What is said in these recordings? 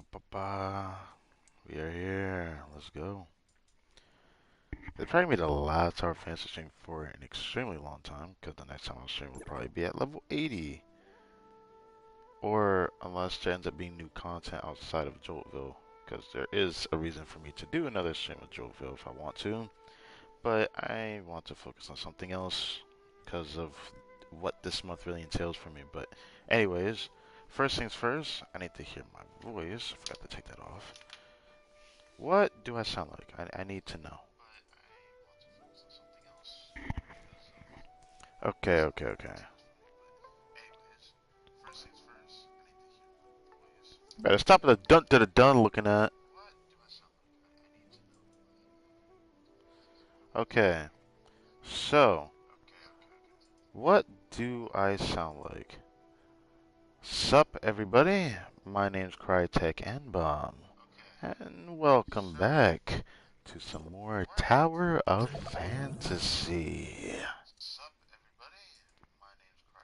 Ba-ba-ba-ba. We are here. Let's go. It's probably be the last Tower Fantasy stream for an extremely long time, because the next time I'll stream will probably be at level 80. Or unless there ends up being new content outside of Joltville, because there is a reason for me to do another stream of Joltville if I want to. But I want to focus on something else because of what this month really entails for me. But anyways, first things first, I need to hear my voice. I forgot to take that off. What do I sound like? I need to know. Okay. Better stop the dun to the dun looking at. Okay, so what do I sound like? Sup, everybody? My name's Crytek and Bomb, and welcome back to some more Tower of Fantasy.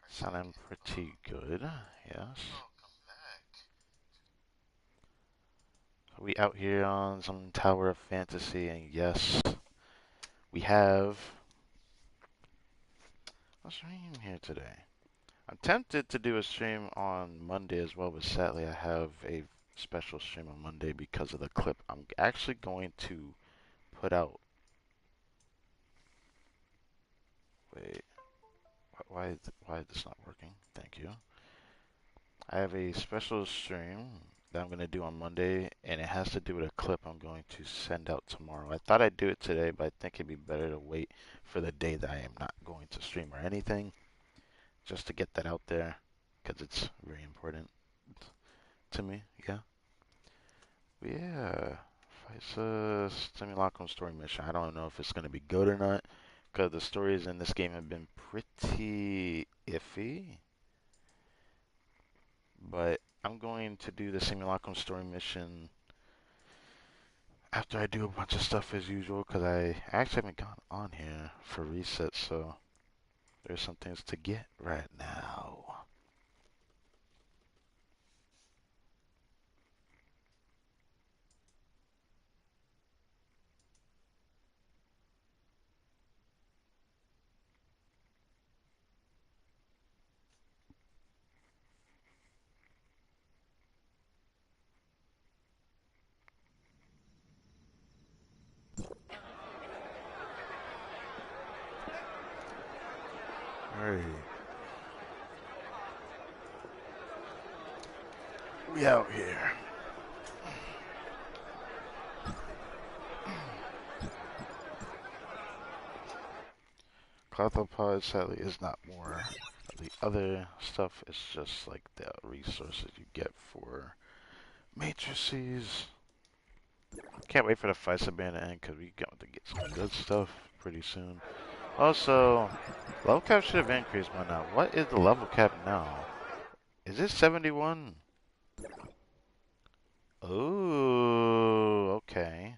Sounding pretty good, yes. We out here on some Tower of Fantasy, and yes, we have a stream here today. I'm tempted to do a stream on Monday as well, but sadly I have a special stream on Monday because of the clip I'm actually going to put out. Wait, why is this not working? Thank you. I have a special stream that I'm going to do on Monday, and it has to do with a clip I'm going to send out tomorrow. I thought I'd do it today, but I think it'd be better to wait for the day that I am not going to stream or anything, just to get that out there, because it's very important to me, yeah. But yeah, FISA Simulacrum story mission. I don't know if it's going to be good or not, because the stories in this game have been pretty iffy. But I'm going to do the Simulacrum story mission after I do a bunch of stuff as usual, because I actually haven't gone on here for reset, so there's some things to get right now. Alright. We out here. Clothopod sadly is not more. The other stuff is just like the resources you get for matrices. Can't wait for the FISA ban to end because we got to get some good stuff pretty soon. Also, level cap should have increased by now. What is the level cap now? Is it 71? Oh, okay.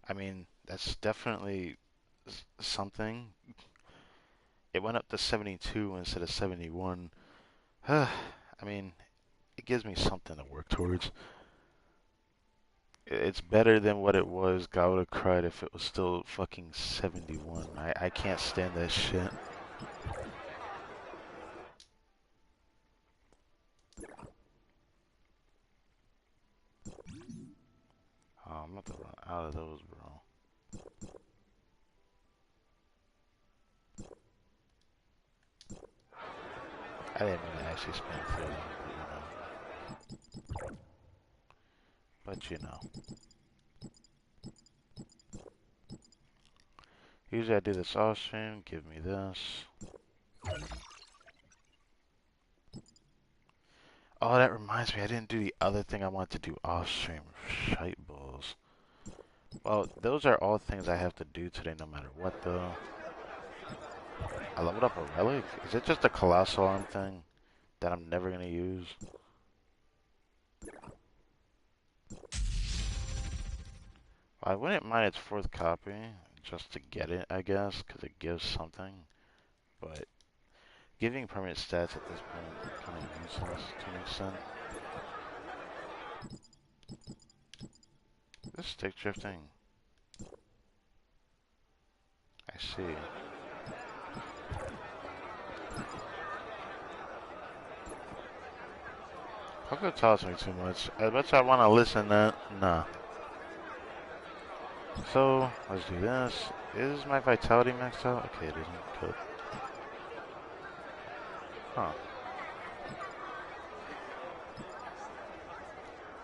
I mean, that's definitely something. It went up to 72 instead of 71. I mean, it gives me something to work towards. It's better than what it was. God would have cried if it was still fucking 71. I can't stand that shit. Oh, I'm about to run out of those, bro. I didn't mean to actually spin through them, but you know. Usually I do this off stream. Give me this. Oh, that reminds me. I didn't do the other thing I wanted to do off stream. Shite balls. Well, those are all things I have to do today, no matter what, though. I leveled up a relic. Is it just a colossal arm thing that I'm never gonna use? I wouldn't mind its fourth copy, just to get it, I guess, because it gives something. But giving permanent stats at this point is kind of useless to an extent. This stick drifting. I see. Poco tells me too much. I bet you I want to listen to that. Nah. So, let's do this. Is my vitality maxed out? Okay, it isn't. Good. Huh.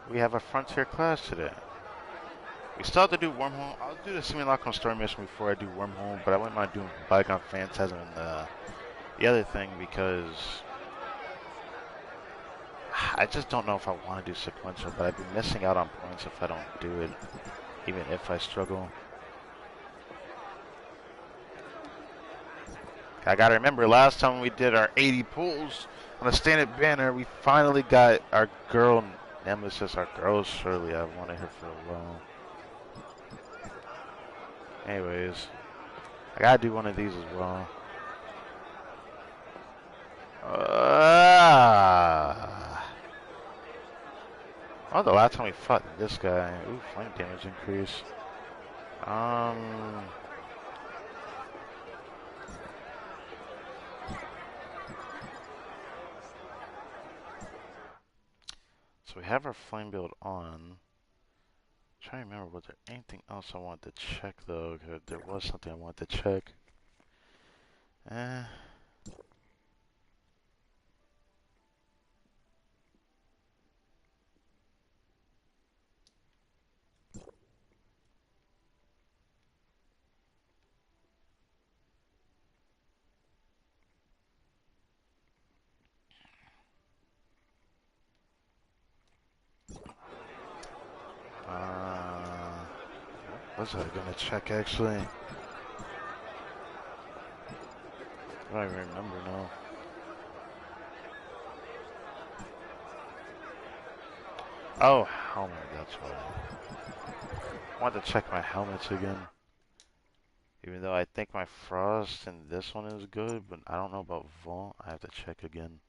We have a frontier class today. We still have to do wormhole. I'll do the Simulacrum story mission before I do wormhole, but I wouldn't mind doing Bygone Phantasm and the other thing because I just don't know if I want to do sequential, but I'd be missing out on points if I don't do it, even if I struggle. I gotta remember, last time we did our 80 pulls on a standard banner, we finally got our girl nemesis, our girl Shirley. I've wanted her for a while. Anyways, I gotta do one of these as well. Oh, the last time we fought this guy. Ooh, flame damage increase. So we have our flame build on. I'm trying to remember, was there anything else I wanted to check though? Cause there was something I wanted to check. What was I gonna check actually? I don't even remember now. Oh, helmet, that's why. I wanted to check my helmets again. Even though I think my frost in this one is good, but I don't know about Vault. I have to check again.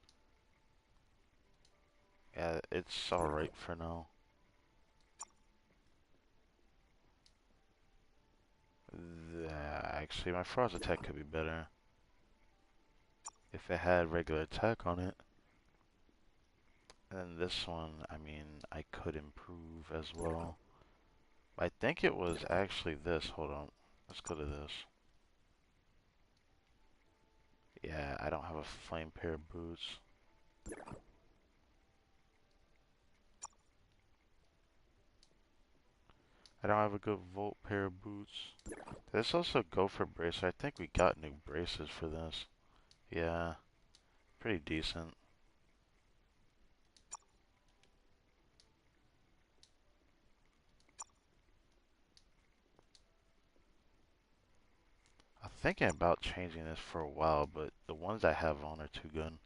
Yeah, it's alright for now. Actually, my frost attack could be better if it had regular attack on it. And then this one, I mean, I could improve as well. I think it was actually this. Hold on. Let's go to this. Yeah, I don't have a flame pair of boots. I don't have a good Volt pair of boots. This also go for bracer. I think we got new braces for this. Yeah, pretty decent. I'm thinking about changing this for a while, but the ones I have on are too good.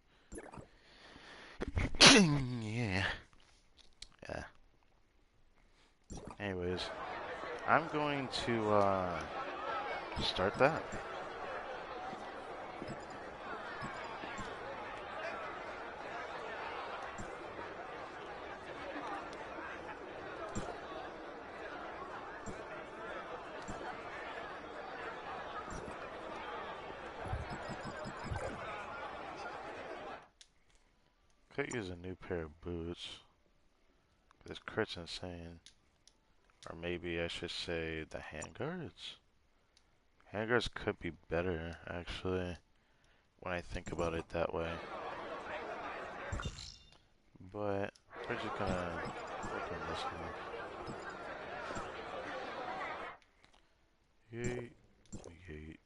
Yeah. Yeah. Anyways, I'm going to start that. Could use a new pair of boots. This crit's insane. Or maybe I should say the handguards. Handguards could be better, actually, when I think about it that way. But we're just gonna work on this one. Yeet. Yeet.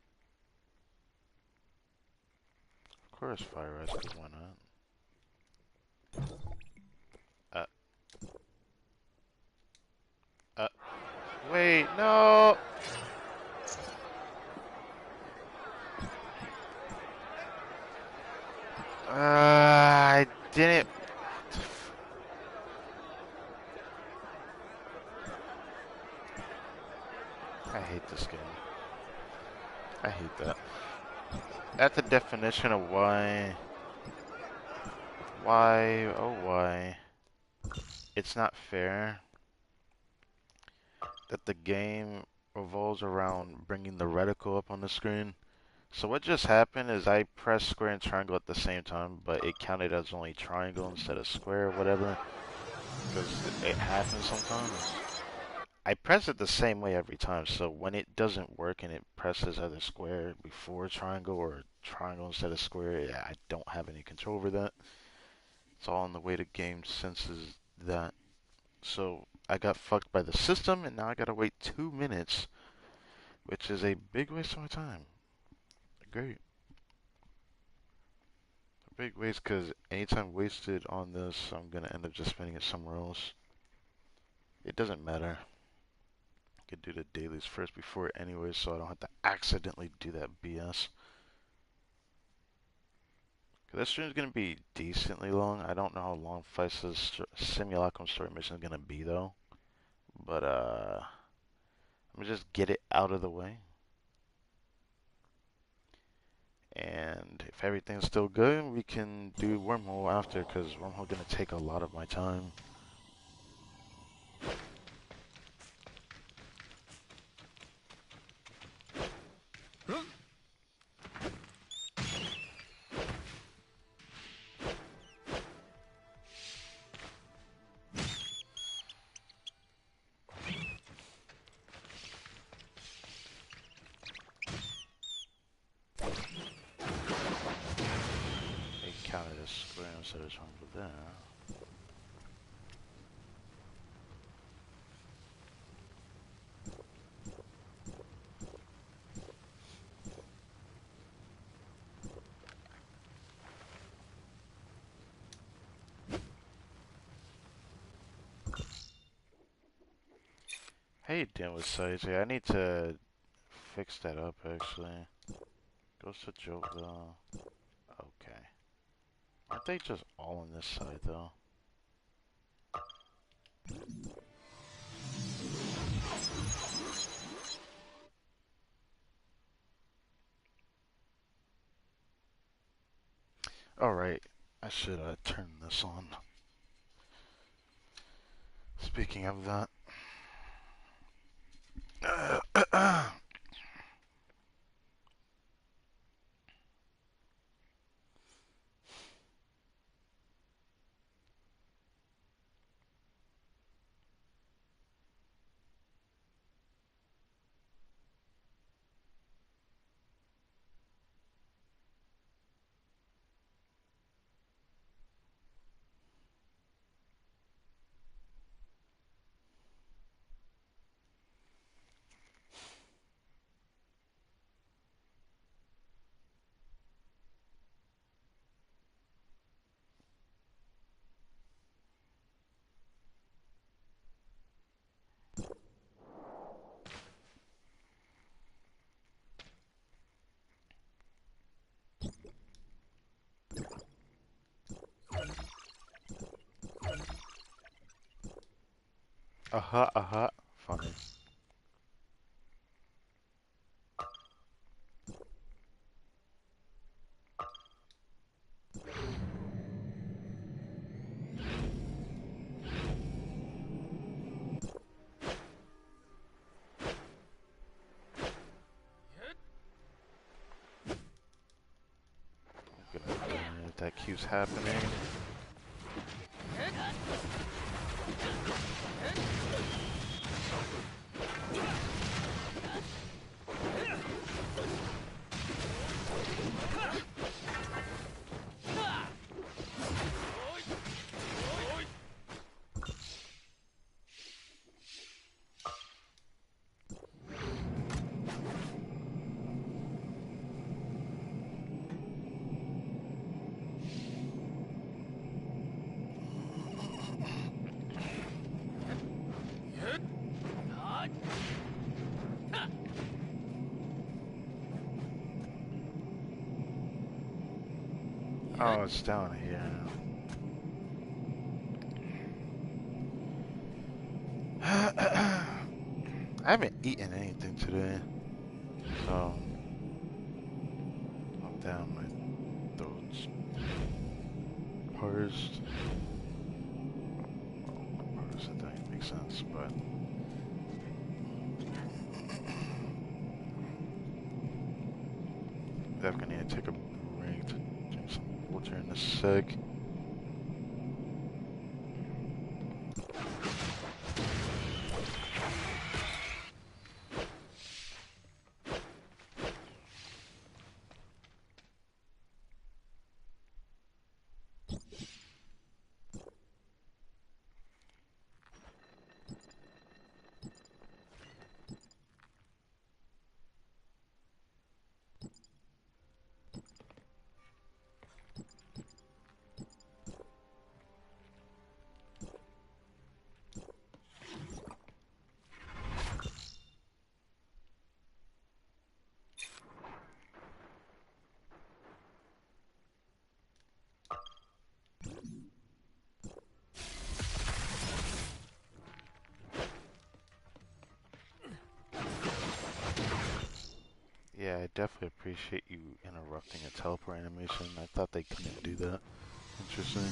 Of course, fire ice, because why not? Wait, no! I didn't. I hate this game. I hate that. That's the definition of why. Why, oh why. It's not fair that the game revolves around bringing the reticle up on the screen. So what just happened is I pressed square and triangle at the same time, but it counted as only triangle instead of square or whatever, because it happens sometimes. I press it the same way every time, so when it doesn't work and it presses either square before triangle or triangle instead of square, yeah, I don't have any control over that. It's all in the way the game senses that. So I got fucked by the system, and now I gotta wait 2 minutes, which is a big waste of my time. Great. A big waste, because any time wasted on this, I'm gonna end up just spending it somewhere else. It doesn't matter. I could do the dailies first before it anyway, so I don't have to accidentally do that BS. This stream is gonna be decently long. I don't know how long Faisa's Simulacrum story mission is gonna be though. But I'm gonna just get it out of the way. And if everything's still good, we can do Wormhole after, because Wormhole gonna take a lot of my time. They counted as square instead of triangle there. Hey, dealing with sites. Yeah, I need to fix that up actually. Goes to joke though. Okay. Aren't they just all on this side though? Alright, I should turn this on. Speaking of that. Funny. If that keeps happening. Oh, it's down here. I haven't eaten anything today, so I'm down my throat's parsed. Well, parsed, that doesn't make sense, but Definitely need to take a break to drink some water in a sec. Yeah, I definitely appreciate you interrupting a teleport animation. I thought they couldn't do that. Interesting.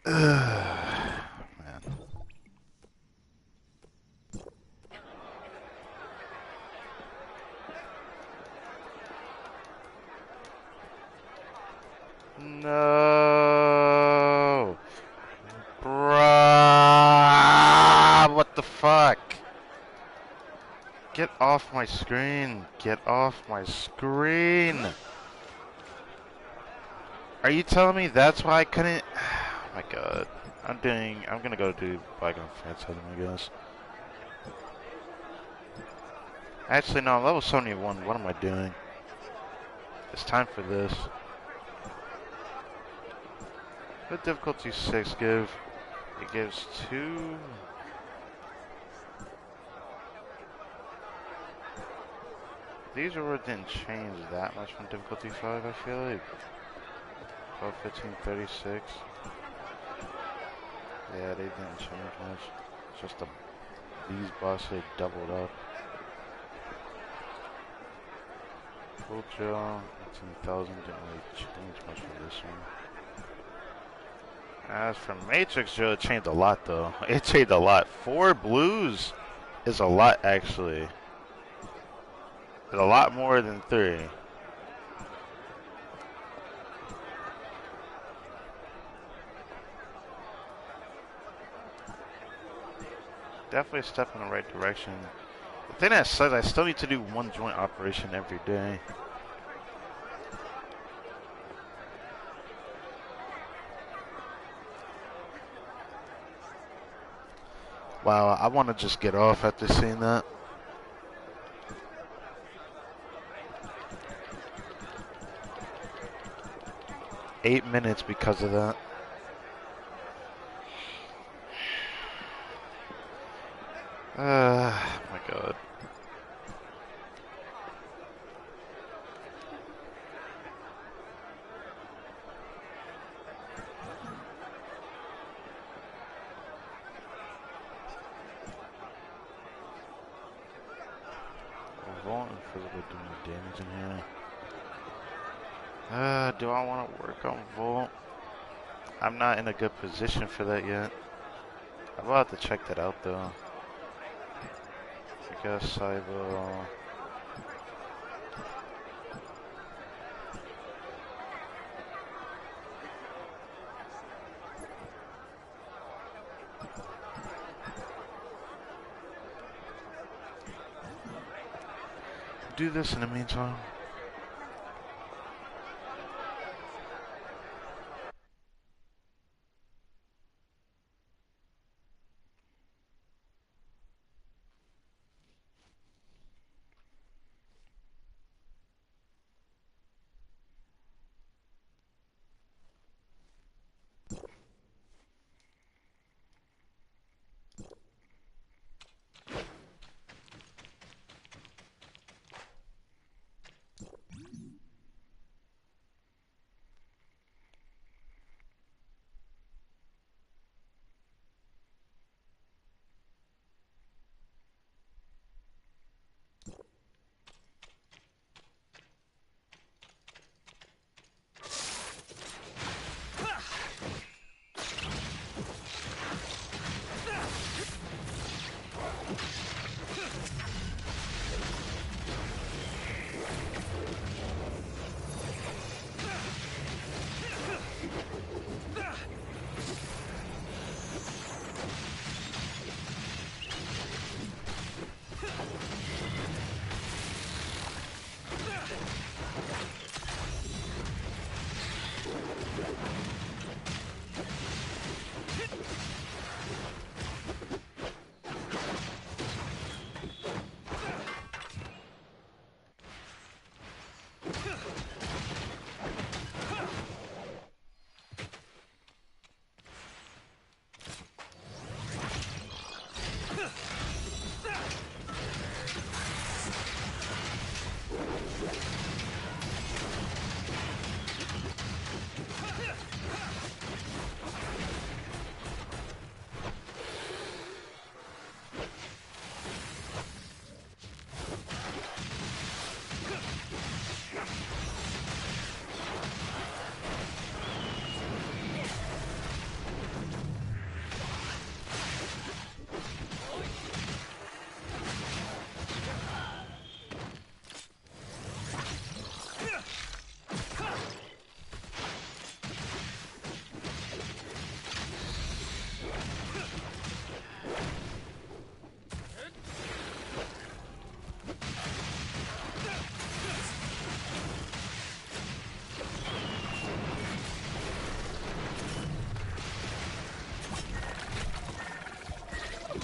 Man. No. Bruh. What the fuck? Get off my screen. Get off my screen. Are you telling me that's why I couldn't? Oh my god. I'm gonna go do Bike on France, I guess. Actually, no, I'm level 71. What am I doing? It's time for this. What difficulty 6 give? It gives 2. These awards didn't change that much from difficulty 5, I feel like. 12, 15, 36. Yeah, they didn't change much. It's just these bosses doubled up. Full drill, 18,000 didn't really change much from this one. As for Matrix drill, it changed a lot though. It changed a lot. 4 blues is a lot actually. It's a lot more than 3. Definitely a step in the right direction. The thing that sucks, I still need to do one joint operation every day. Wow, I want to just get off after seeing that. Eight minutes because of that. My god. Vault and physical doing the damage in here. Do I want to work on Vault? I'm not in a good position for that yet. I'm about to check that out though. I guess I will. do this in the meantime.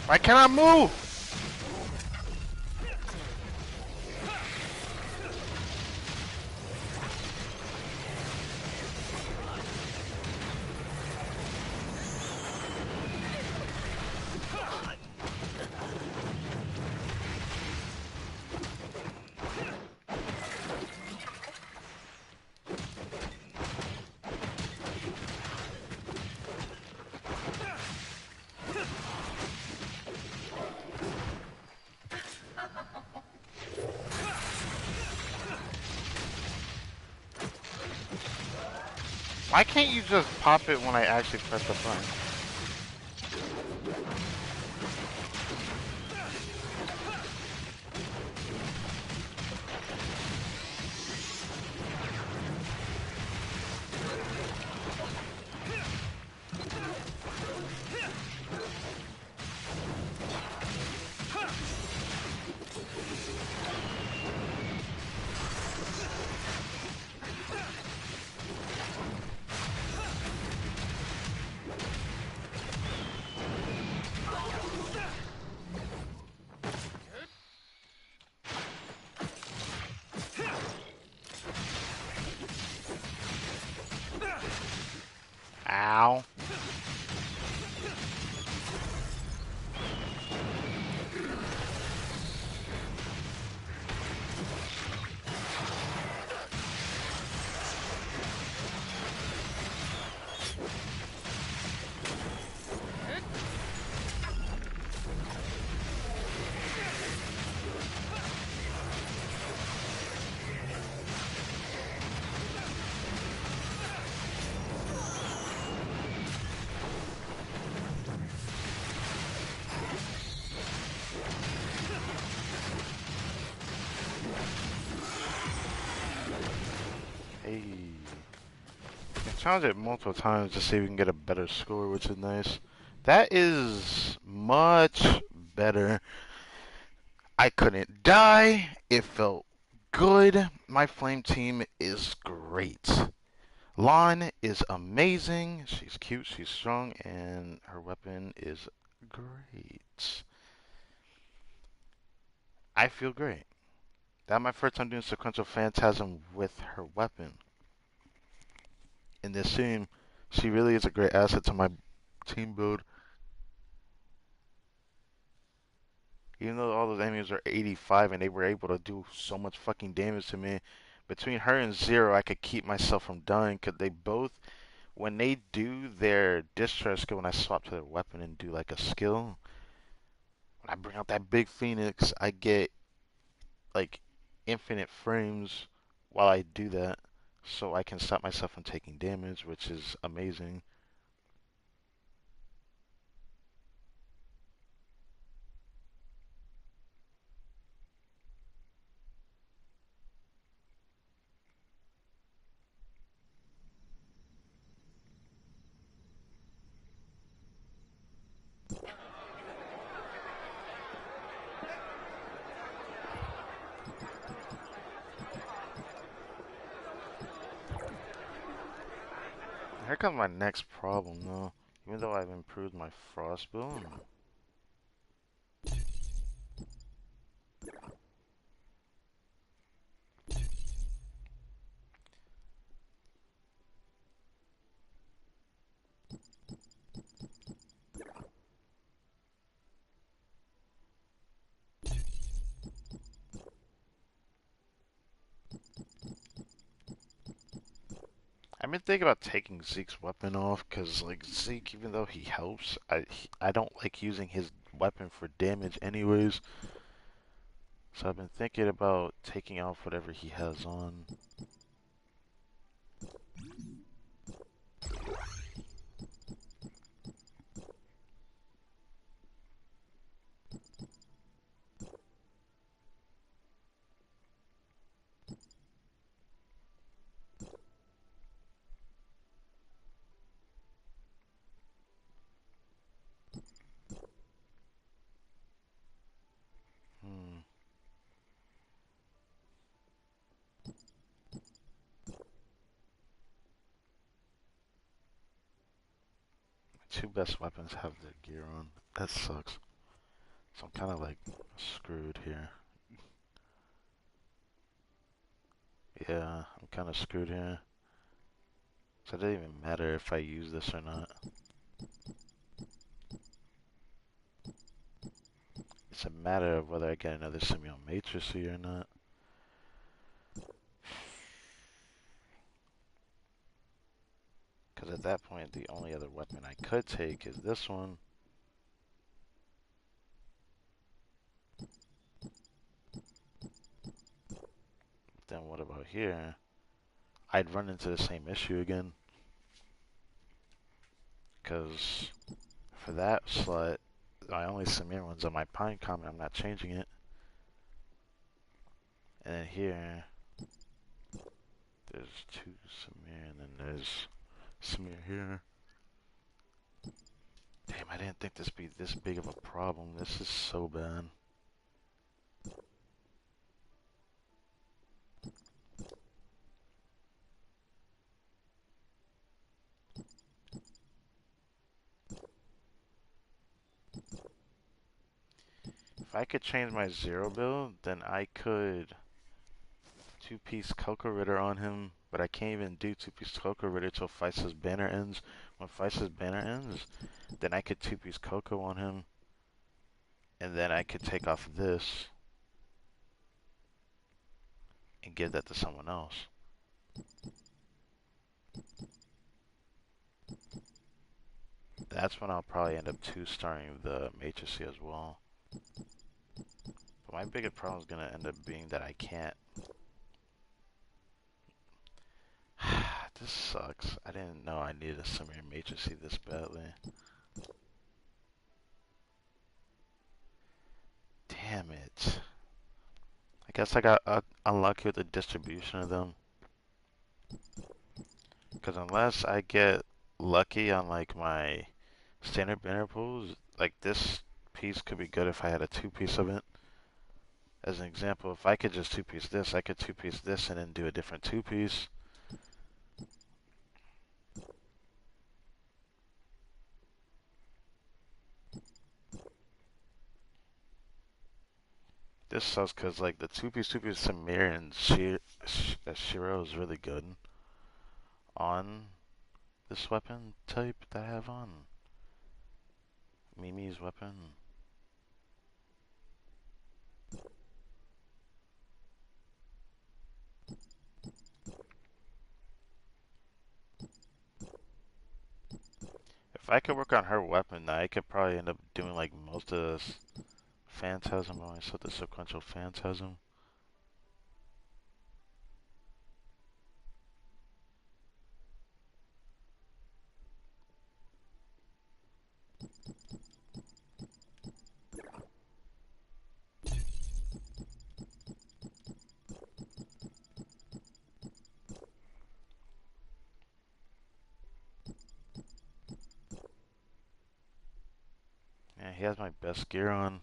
Why can't I move? Why can't you just pop it when I actually press the button? Ow. Hey. I challenge it multiple times to see if we can get a better score, which is nice. That is much better. I couldn't die. It felt good. My flame team is great. Lon is amazing. She's cute, she's strong, and her weapon is great. I feel great. That's my first time doing sequential phantasm with her weapon. In this scene, she really is a great asset to my team build. Even though all those enemies are 85 and they were able to do so much fucking damage to me, between her and Zero, I could keep myself from dying because they both, when they do their discharge skill, when I swap to their weapon and do like a skill, when I bring out that big phoenix, I get like infinite frames while I do that, so I can stop myself from taking damage, which is amazing. Here comes my next problem though. Even though I've improved my frost build, I've been thinking about taking Zeke's weapon off because, like, Zeke, even though he helps, I don't like using his weapon for damage anyways. So I've been thinking about taking off whatever he has on. Hmm. My two best weapons have their gear on. That sucks. So I'm kind of like screwed here. Yeah, I'm kind of screwed here. So it doesn't even matter if I use this or not. It's a matter of whether I get another Simulacrum or not. Because at that point, the only other weapon I could take is this one. Then what about here? I'd run into the same issue again. Because for that slot, my only Samir one's on my Pine Comet. I'm not changing it. And then here, there's two Samir, and then there's Samir here. Damn, I didn't think this be this big of a problem. This is so bad. If I could change my Zero build, then I could two-piece Coco Ritter on him, but I can't even do two-piece Coco Ritter till Feisa's banner ends. When Feisa's banner ends, then I could two-piece Coco on him, and then I could take off this and give that to someone else. That's when I'll probably end up two-starring the Matrix as well. But my biggest problem is going to end up being that I can't. This sucks. I didn't know I needed a Samir Matrix this badly. Damn it. I guess I got unlucky with the distribution of them. Because unless I get lucky on like my standard banner pools, like this piece could be good if I had a two-piece of it. As an example, if I could just two-piece this, I could two-piece this and then do a different two-piece. This sucks because like the two-piece Samir and Shiro is really good on this weapon type that I have on. Mimi's weapon. If I could work on her weapon, I could probably end up doing like most of this Phantasm when I set the sequential Phantasm. Yeah, he has my best gear on.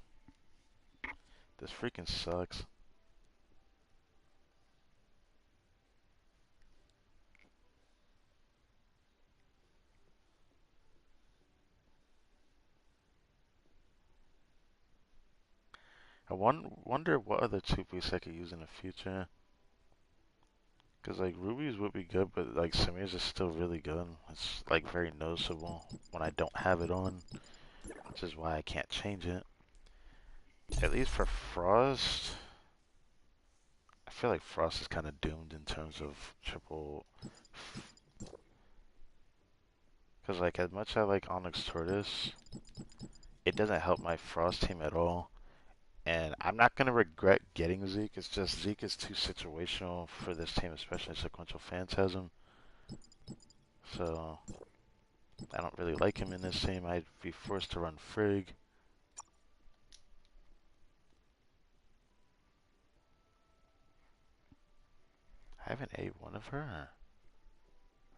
This freaking sucks. I wonder what other two-piece I could use in the future. Because like Ruby's would be good, but like Samir's is still really good. It's like very noticeable when I don't have it on, which is why I can't change it. At least for Frost, I feel like Frost is kind of doomed in terms of triple. Because like as much as I like Onyx Tortoise, it doesn't help my Frost team at all. And I'm not going to regret getting Zeke. It's just Zeke is too situational for this team, especially Sequential Phantasm. So I don't really like him in this team. I'd be forced to run Frigg. I haven't ate one of her.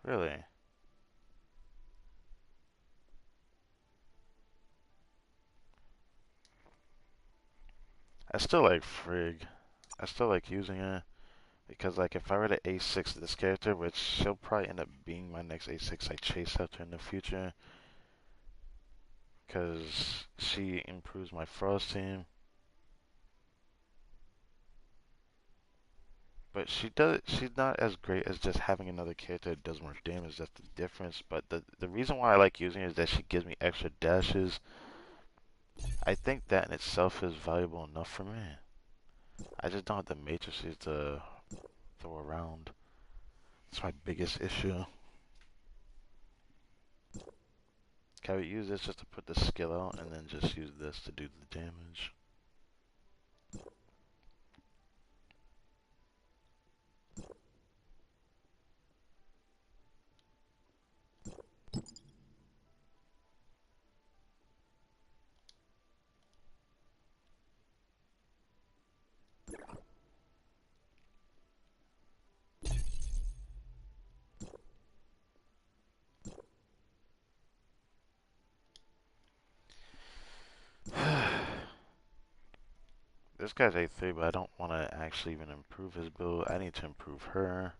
Really? I still like Frigg. I still like using her. Because like if I were to A6 this character, which she'll probably end up being my next A6 I chase after in the future. Because she improves my Frost team. But she's not as great as just having another character that does more damage. That's the difference. But the reason why I like using her is that she gives me extra dashes. I think that in itself is valuable enough for me. I just don't have the matrices to throw around. That's my biggest issue. Can we use this just to put the skill out and then just use this to do the damage? This guy's A3, but I don't want to actually even improve his build. I need to improve her.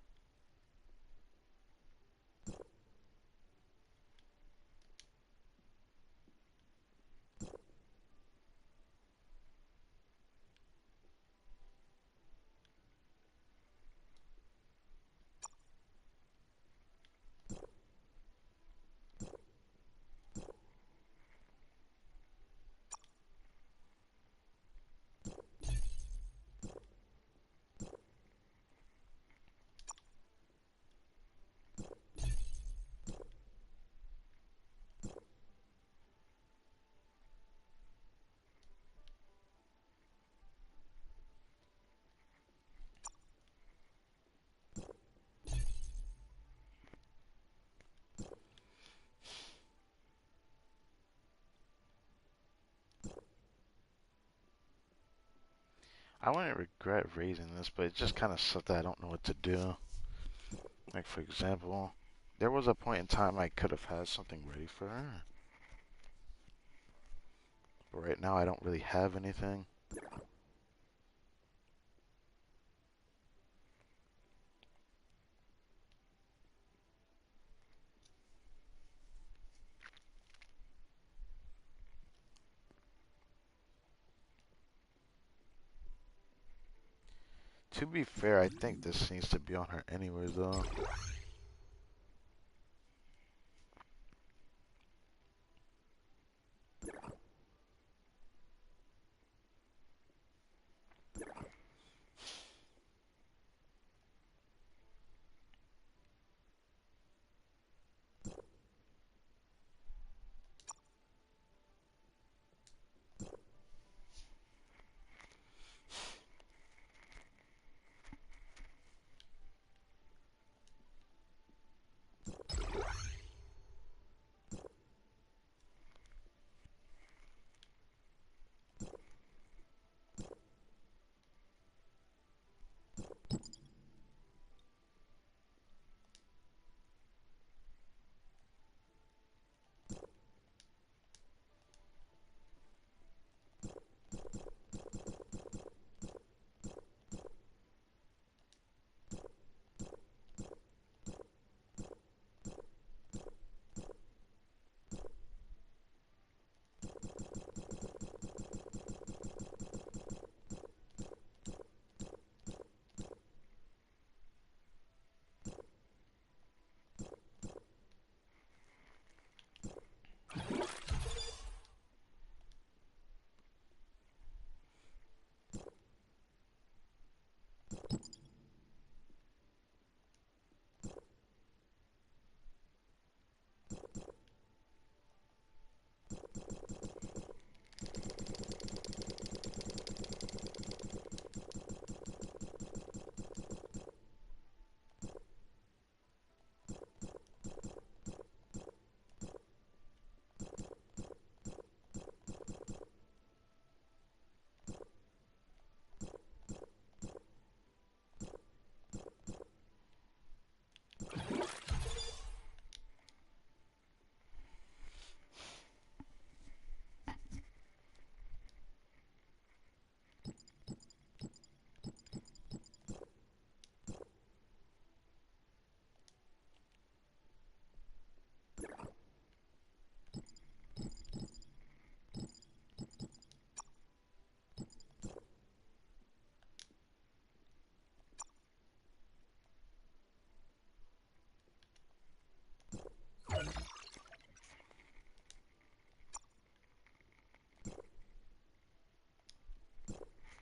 I wouldn't regret raising this, but it's just kind of sucks that I don't know what to do. Like, for example, there was a point in time I could have had something ready for her. But right now I don't really have anything. To be fair, I think this needs to be on her anyways, though.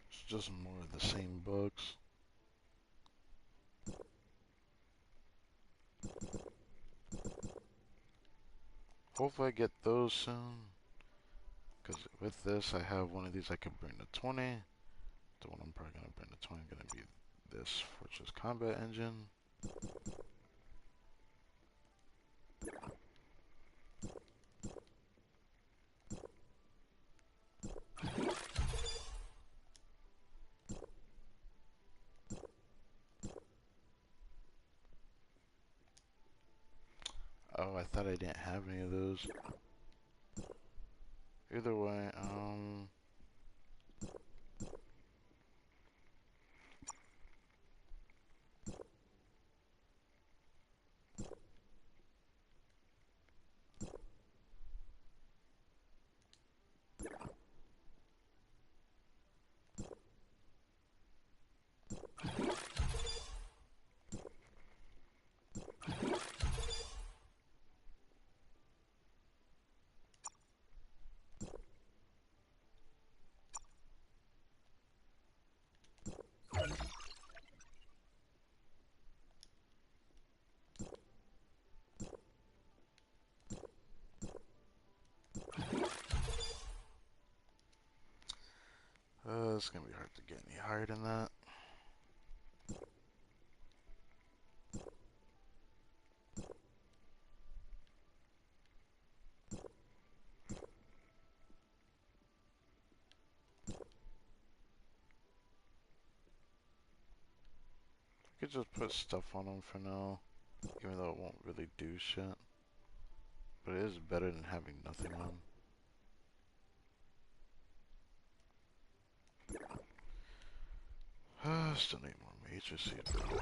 It's just more of the same bugs. Hopefully I get those soon. Because with this, I have one of these I can bring to 20. The one I'm probably going to bring to 20 is going to be this Fortress Combat Engine. Oh, I thought I didn't have any of those. Either way, it's going to be hard to get any higher than that. Could just put stuff on them for now, even though it won't really do shit. But it is better than having nothing on. Still need more major seed, bro.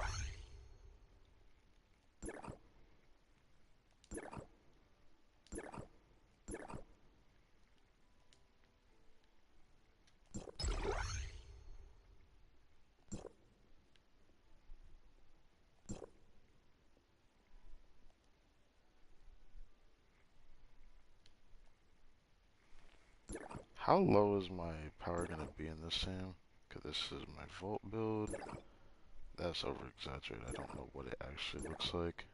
How low is my power gonna be in this sim? Cause this is my volt build. That's over exaggerated. I don't know what it actually looks like.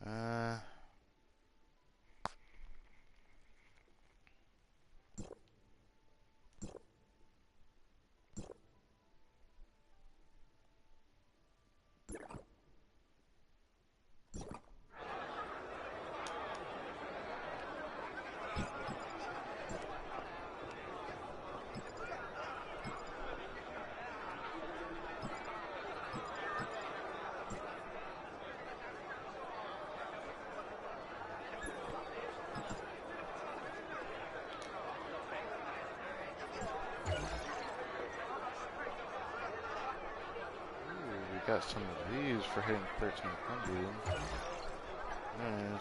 Uh, we got some of these for hitting 1300. Nice.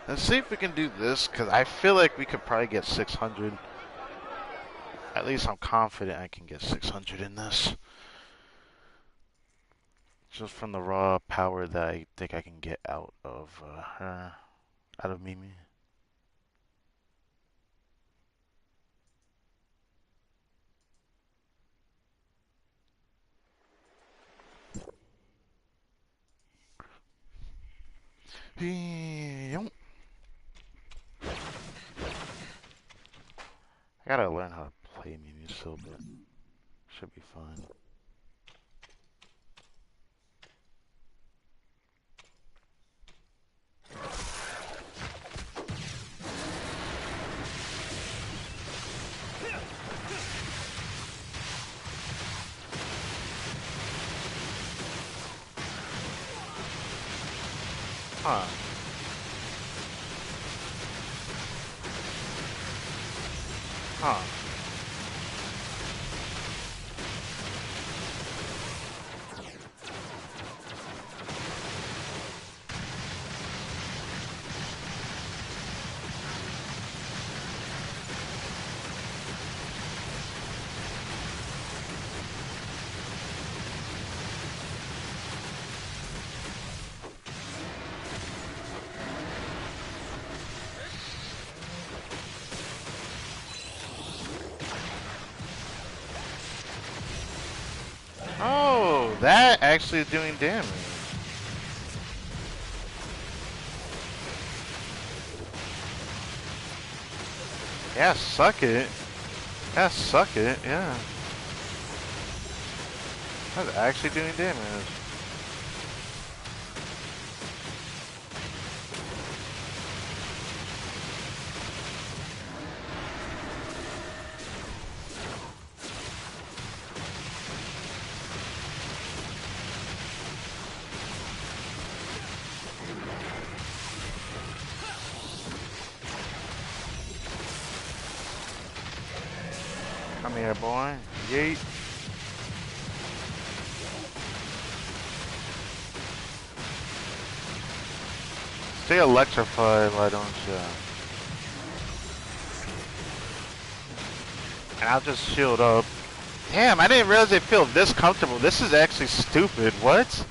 Let's see if we can do this, because I feel like we could probably get 600. At least I'm confident I can get 600 in this. Just from the raw power that I think I can get out of her, out of Mimi. I gotta learn how to play Mimi still, but should be fine. Huh. Huh. Oh, that actually is doing damage. Yeah, suck it. Yeah, suck it, yeah. That's actually doing damage. Come here, boy. Yeet. Stay electrified, why don't you? And I'll just shield up. Damn, I didn't realize they feel this comfortable. This is actually stupid. What?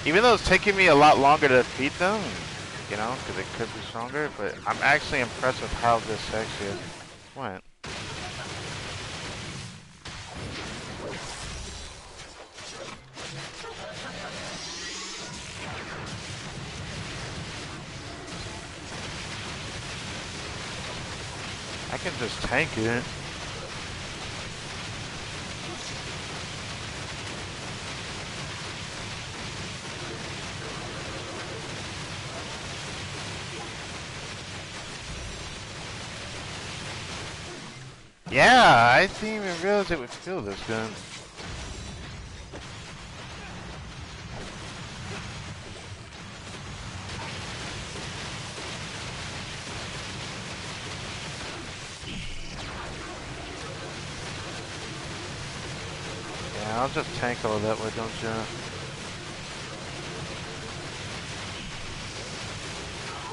Even though it's taking me a lot longer to defeat them, you know, because it could be stronger, but I'm actually impressed with how this actually went. I can just tank it. Yeah, I didn't even realize it would feel this good. Yeah, I'll just tank all that way, don't you?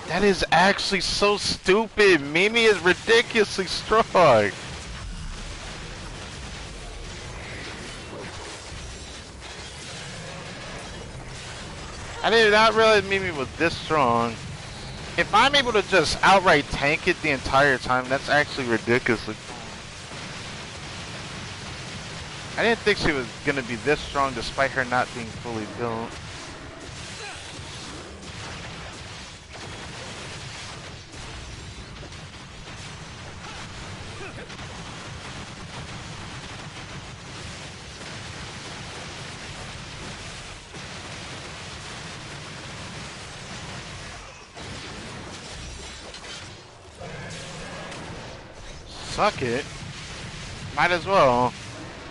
That is actually so stupid. Mimi is ridiculously strong. I did not realize Mimi was this strong. If I'm able to just outright tank it the entire time, that's actually ridiculously. I didn't think she was going to be this strong despite her not being fully built. Suck it. Might as well.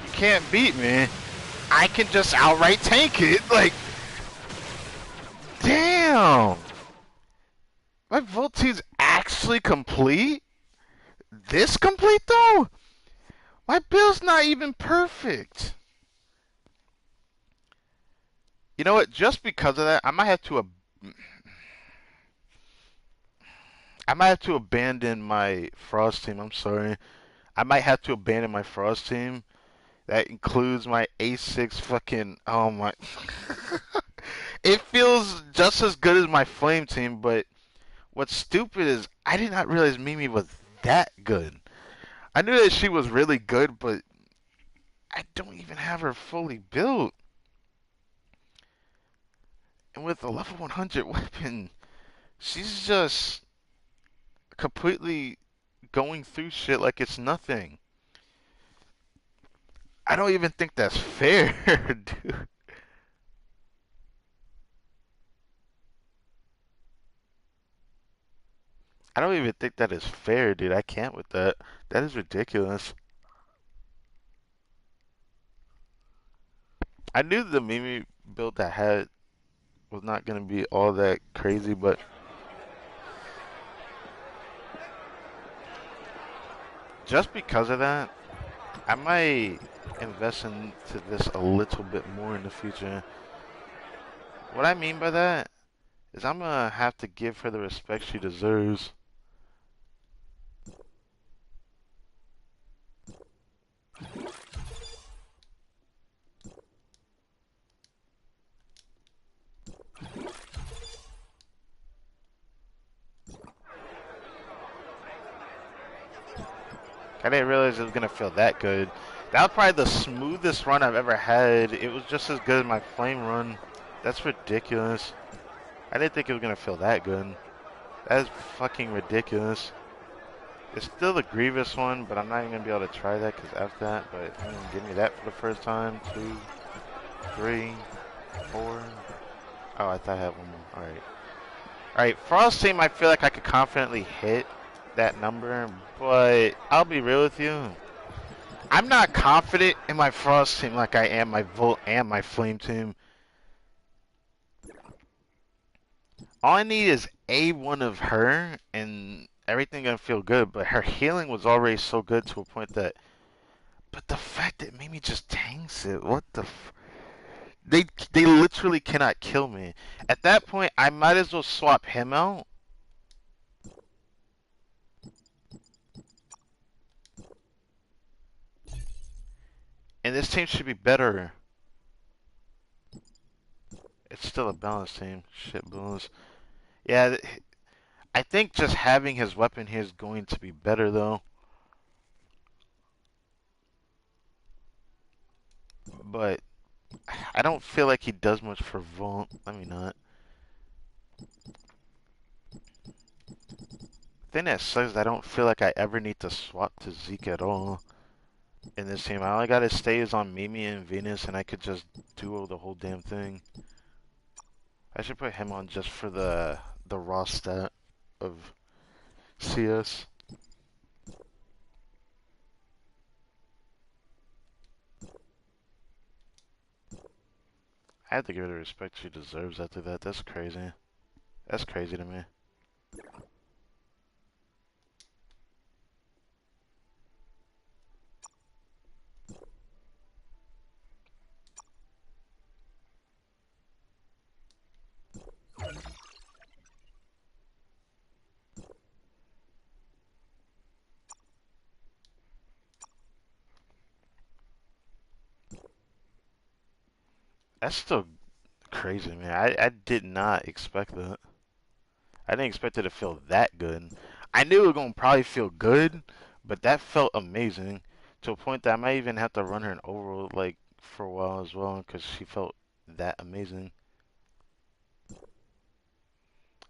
You can't beat me. I can just outright tank it. Like, damn. My Volte's actually complete? This complete though? My build's not even perfect. You know what? Just because of that, I might have to abandon my Frost team. I'm sorry. I might have to abandon my Frost team. That includes my A6 fucking. Oh my. It feels just as good as my Flame team, but what's stupid is I did not realize Mimi was that good. I knew that she was really good, but I don't even have her fully built. And with a level 100 weapon, she's just completely going through shit like it's nothing. I don't even think that's fair, dude. I don't even think that is fair, dude. I can't with that. That is ridiculous. I knew the Mimi build I had was not going to be all that crazy, but just because of that, I might invest into this a little bit more in the future. What I mean by that is I'm going to have to give her the respect she deserves. I didn't realize it was going to feel that good. That was probably the smoothest run I've ever had. It was just as good as my flame run. That's ridiculous. I didn't think it was going to feel that good. That is fucking ridiculous. It's still the Grievous one, but I'm not even going to be able to try that because after that, but give me that for the first time. 2, 3, 4. Oh, I thought I had one more. Alright. Alright, Frost Team, I feel like I could confidently hit that number, but I'll be real with you. I'm not confident in my Frost team like I am my Volt and my Flame team. All I need is A1 of her, and everything gonna feel good. But her healing was already so good to a point that. But the fact that Mimi just tanks it, what the? They literally cannot kill me. At that point, I might as well swap him out. And this team should be better. It's still a balanced team. Shit balls. Yeah, I think just having his weapon here is going to be better though. But I don't feel like he does much for Volt. Let me not. The thing that sucks is I don't feel like I ever need to swap to Zeke at all in this team. All I gotta stay is on Mimi and Venus, and I could just duo the whole damn thing. I should put him on just for the raw stat of CS. I have to give her the respect she deserves after that. That's crazy. That's crazy to me. That's still crazy, man. I did not expect that. I didn't expect it to feel that good. I knew it was gonna probably feel good, but that felt amazing to a point that I might even have to run her an overall like for a while as well because she felt that amazing.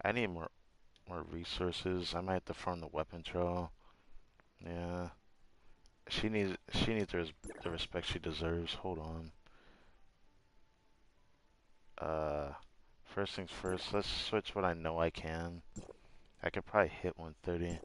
I need more resources. I might have to farm the weapon trail. Yeah, she needs the respect she deserves. Hold on. Uh, First things first. Let's switch what I know I can. I could probably hit 130.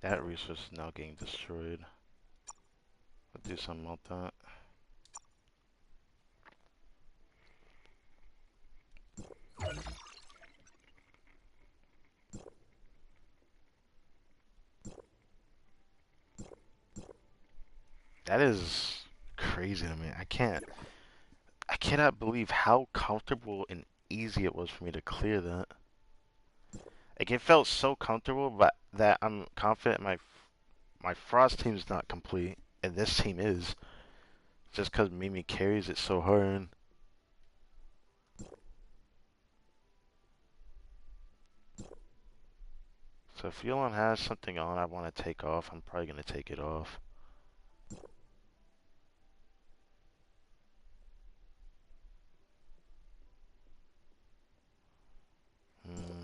That resource is now getting destroyed. I'll do something about that. That is crazy to me. I cannot believe how comfortable and easy it was for me to clear that. Like it felt so comfortable, but that I'm confident my Frost team's not complete, and this team is, just because Mimi carries it so hard. So if Yulon has something on I want to take off, I'm probably gonna take it off. Hmm.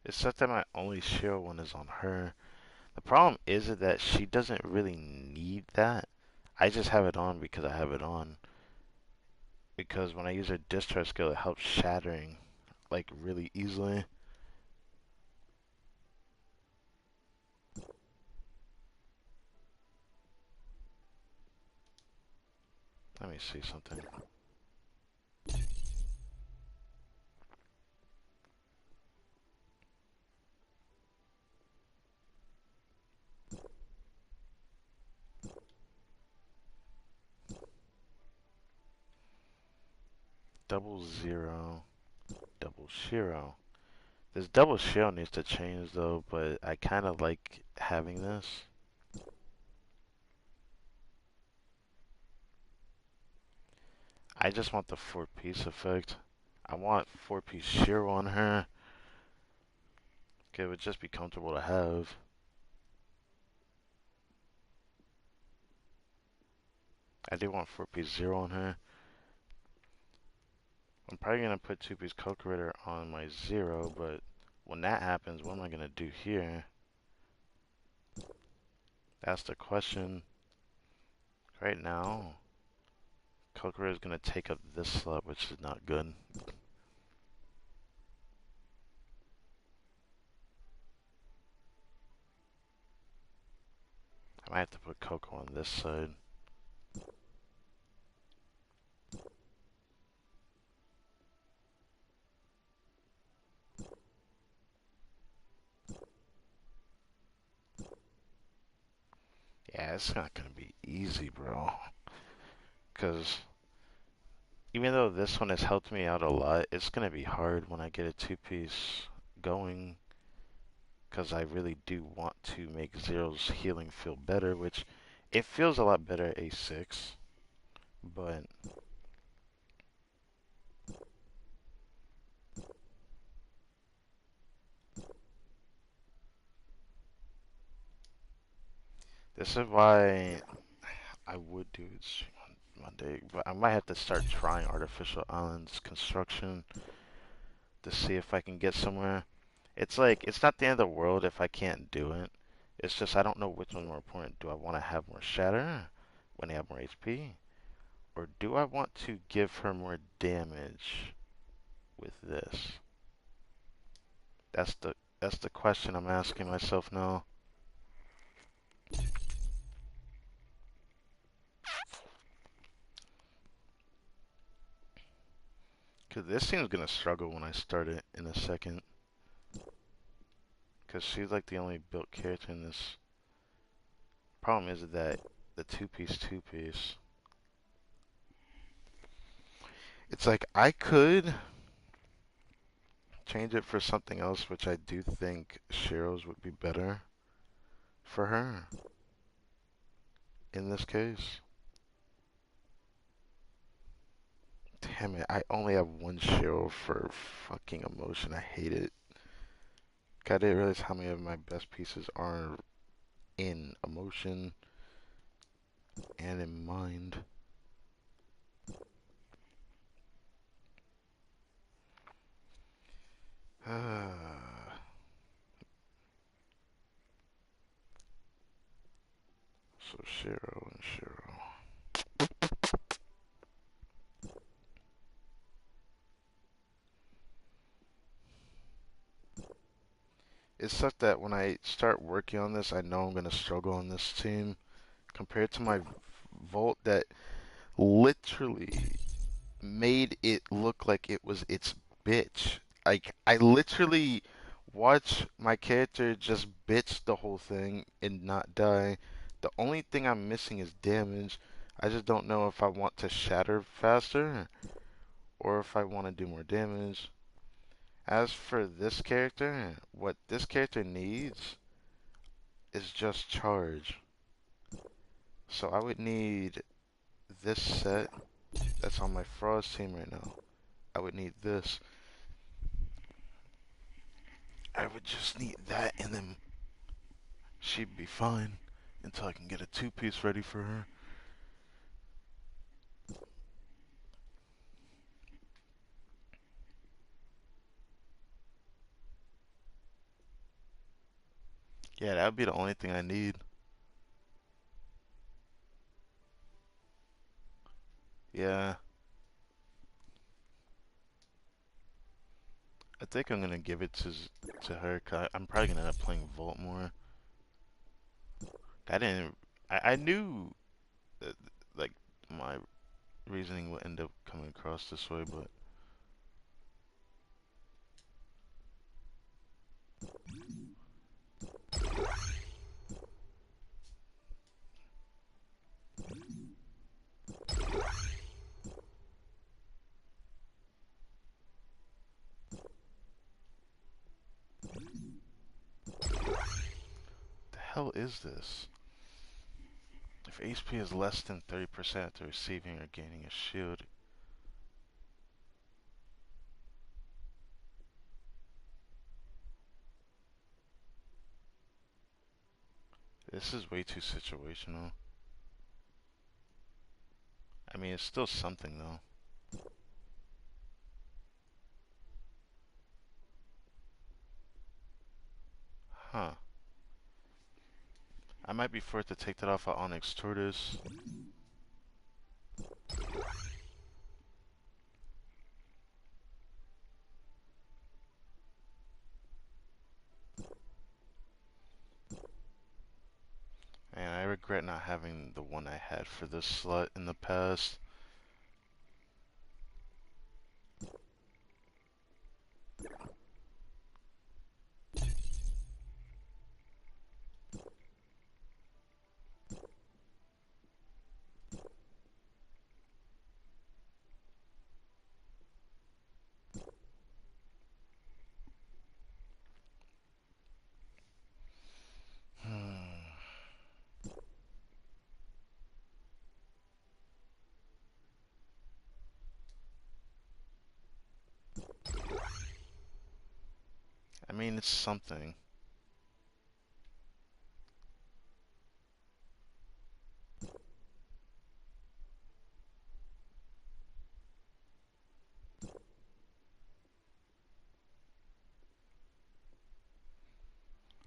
It's such that my only shield one is on her. The problem is that she doesn't really need that. I just have it on because I have it on. Because when I use her discharge skill, it helps shattering like really easily. Let me see something. Double zero, double zero. This double shield needs to change though, but I kind of like having this. I just want the 4-piece effect. I want 4-piece shear on her. Okay, it would just be comfortable to have. I do want 4-piece zero on her. I'm probably gonna put 2-piece cultivator on my zero, but when that happens, what am I gonna do here? That's the question. Right now, cultivator is gonna take up this slot, which is not good. I might have to put Coco on this side. Yeah, it's not gonna be easy, bro. Because even though this one has helped me out a lot, it's gonna be hard when I get a 2-piece going. Because I really do want to make Zero's healing feel better, which it feels a lot better at A6. But This is why I would do it Monday, but I might have to start trying artificial islands construction to see if I can get somewhere. It's like, it's not the end of the world if I can't do it. It's just I don't know which one's more important. Do I want to have more shatter when they have more HP? Or do I want to give her more damage with this? That's the question I'm asking myself now. Cause this seems gonna struggle when I start it in a second. Cause she's like the only built character in this. Problem is that the two-piece. It's like I could change it for something else, which I do think Cheryl's would be better for her in this case. Damn it, I only have one Cheryl for fucking emotion. I hate it. I didn't realize how many of my best pieces are in emotion and in mind. So Cheryl and Cheryl. It's such that when I start working on this, I know I'm gonna struggle on this team compared to my Volt that literally made it look like it was its bitch. Like I literally watch my character just bitch the whole thing and not die. The only thing I'm missing is damage. I just don't know if I want to shatter faster or if I want to do more damage. As for this character, what this character needs is just charge. So I would need this set that's on my Frost team right now. I would need this. I would just need that and then she'd be fine until I can get a two-piece ready for her. Yeah, that would be the only thing I need. Yeah, I think I'm gonna give it to her. Cause I'm probably gonna end up playing Volt more. I didn't. I knew that, like my reasoning would end up coming across this way, but the hell is this? If HP is less than 30% after receiving or gaining a shield, this is way too situational. I mean, it's still something though. Huh. I might be forced to take that off of Onyx Tortoise. And I regret not having the one I had for this slut in the past. I mean, it's something.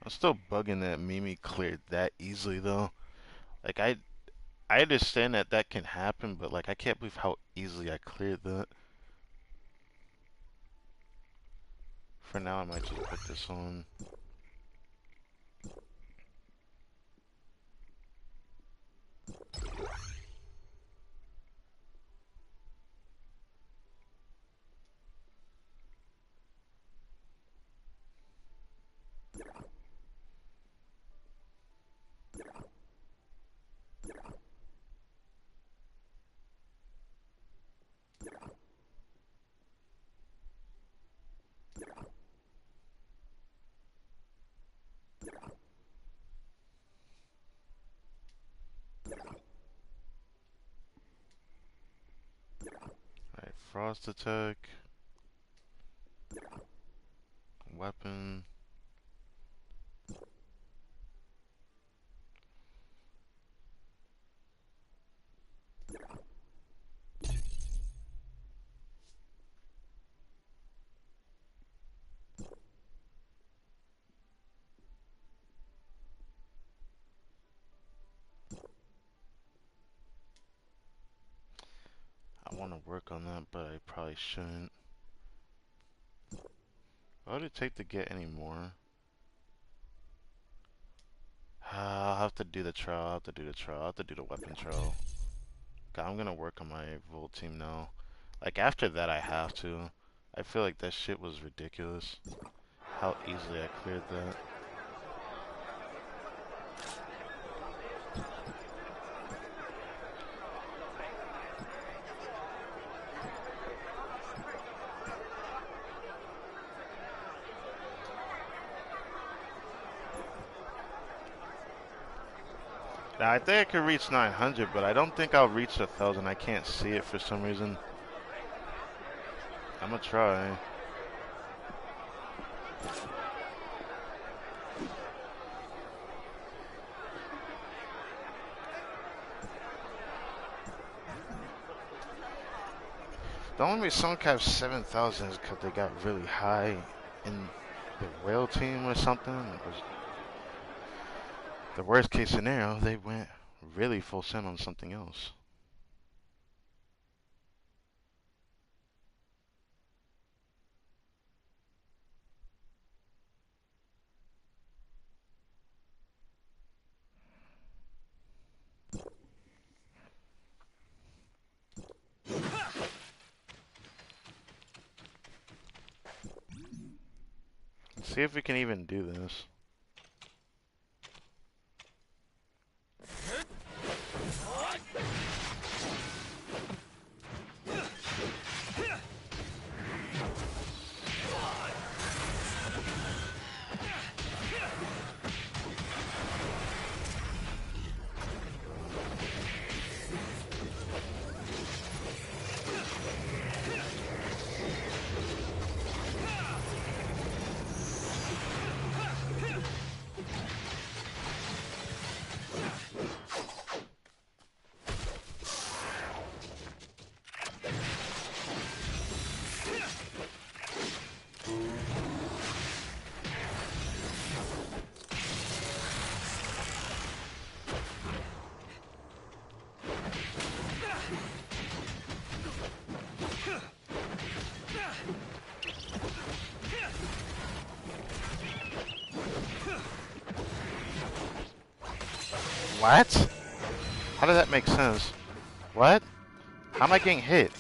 I'm still bugging that Mimi cleared that easily though. Like I understand that that can happen, but like I can't believe how easily I cleared that. For now, I might just put this on. Alright, frost attack. Weapon. I want to work on that, but I probably shouldn't. What would it take to get any more? I'll have to do the trial. I'll have to do the trial. I'll have to do the weapon trial. God, I'm gonna work on my Volt team now. Like after that, I have to. I feel like that shit was ridiculous. How easily I cleared that. Now, I think I could reach 900, but I don't think I'll reach 1,000. I can't see it for some reason. I'm gonna try. The only reason someone could have 7,000 is because they got really high in the whale team or something. It was the worst case scenario, they went really full send on something else. Let's see if we can even do this. What? How does that make sense? What? How am I getting hit?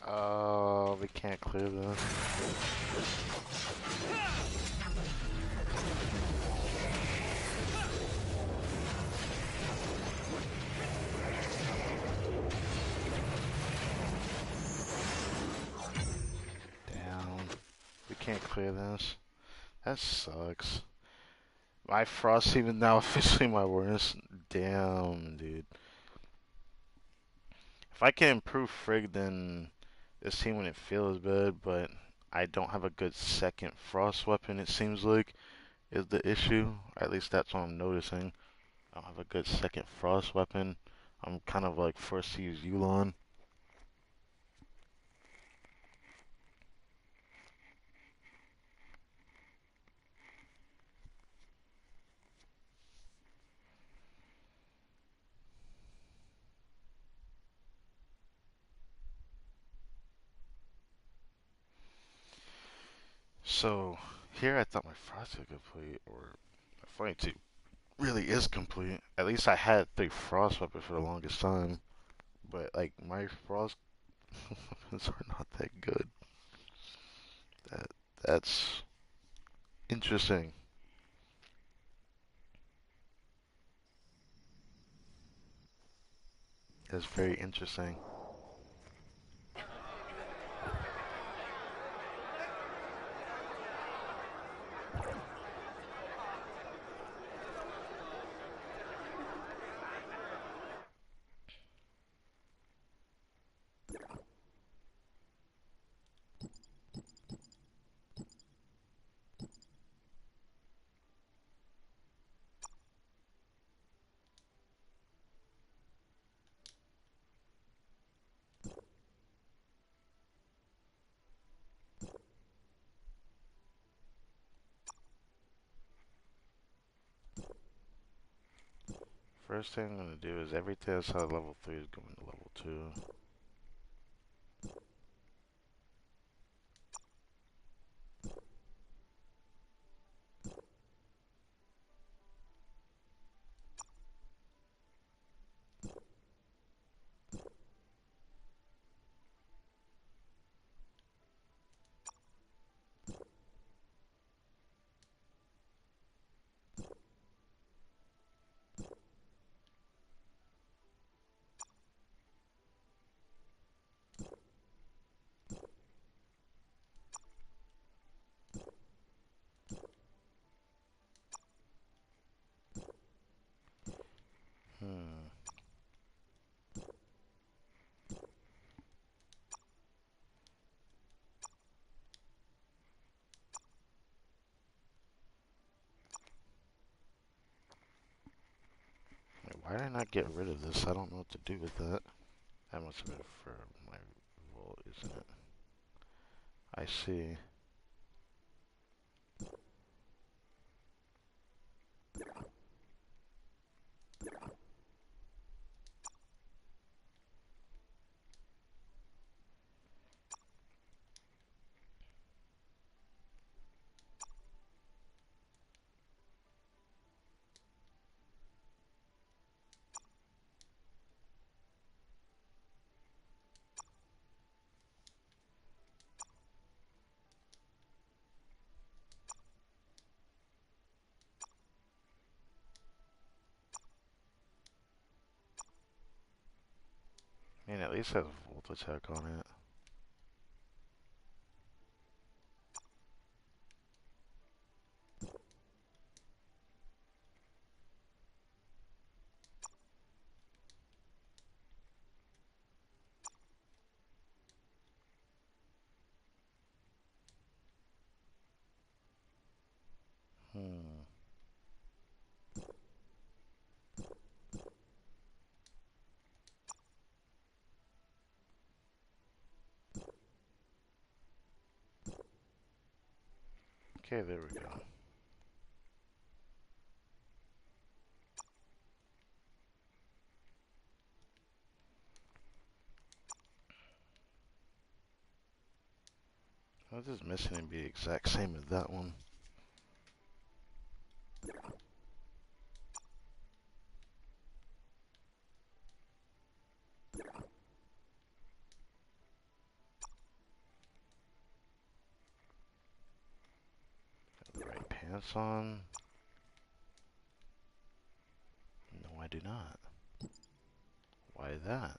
Oh, we can't clear this. Damn. We can't clear this. That sucks. My frost even now officially my worst. Damn, dude. If I can improve Frigg, then this team wouldn't feel as bad, but I don't have a good second frost weapon, it seems like, is the issue. At least that's what I'm noticing. I don't have a good second frost weapon. I'm kind of like forced to use Yulon. So here I thought my frost was complete, or my flame 2 really is complete. At least I had 3 frost weapons for the longest time. But like my frost weapons are not that good. That that's interesting. That's very interesting. First thing I'm gonna do is everything outside of level 3 is going to level 2. Hmm. Wait, why did I not get rid of this? I don't know what to do with that. That must have been for my vault, isn't it? I see. I mean, at least it has volt attack on it. Okay, there we go. I was just missing and be exact same as that one. Got the right pants on. No, I do not. Why that?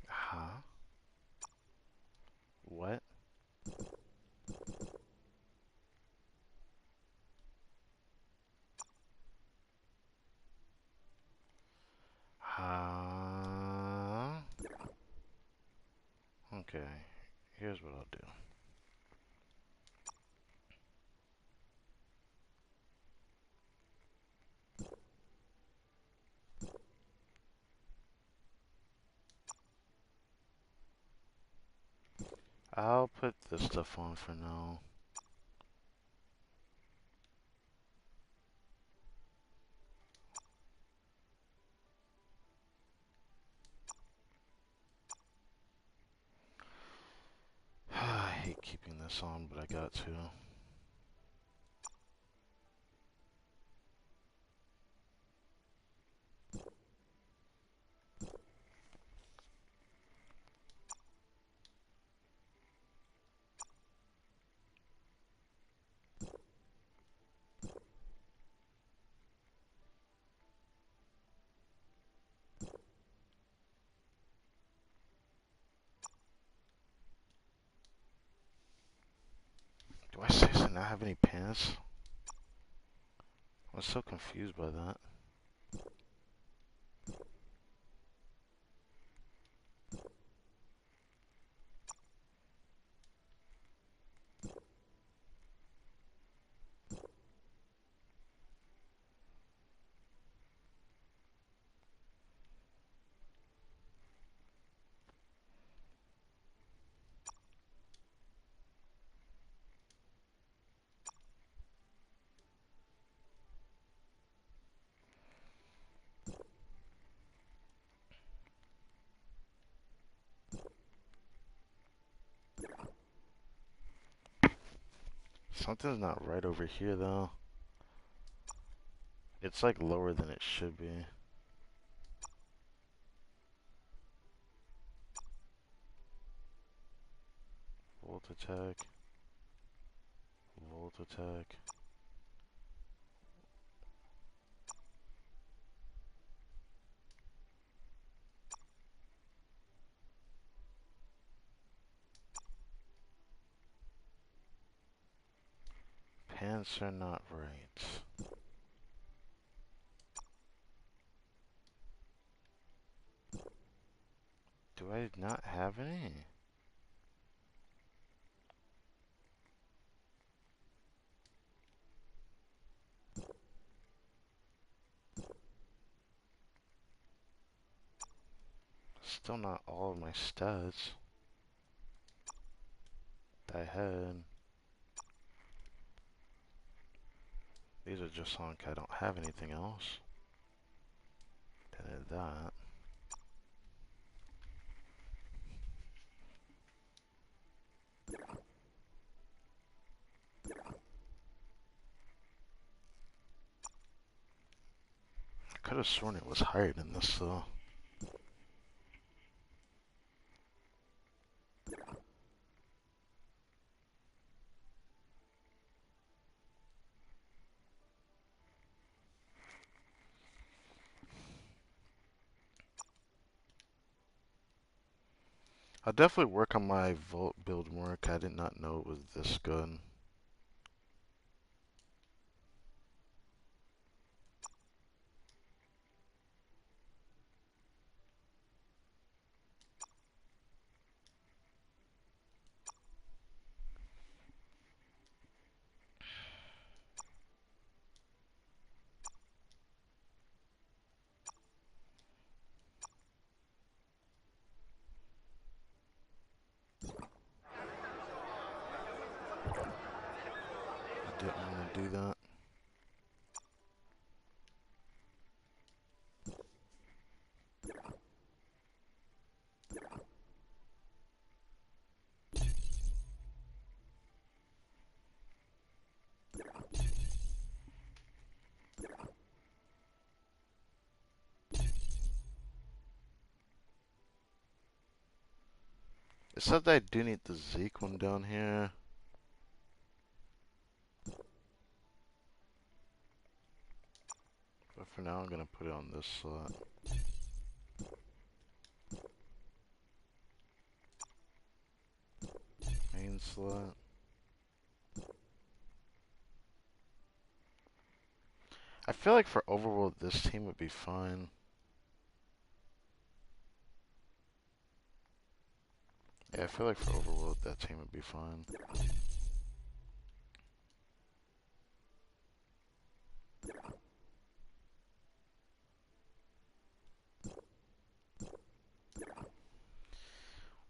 Huh? What? Huh? Okay, here's what I'll do. I'll put this stuff on for now. I hate keeping this on, but I got to. Do I seriously not have any pants? I was so confused by that. Something's not right over here, though. It's like lower than it should be. Volt attack. Volt attack. Pants are not right. Do I not have any? Still not all of my stats that I had. These are just on I don't have anything else. That is that. I could have sworn it was higher than this though. I'll definitely work on my Volt build work. I did not know it was this good. didn't want to do that. It said that I do need the Zeke one down here. But for now, I'm going to put it on this slot. Main slot. I feel like for Overworld, this team would be fine. Yeah, I feel like for Overworld, that team would be fine.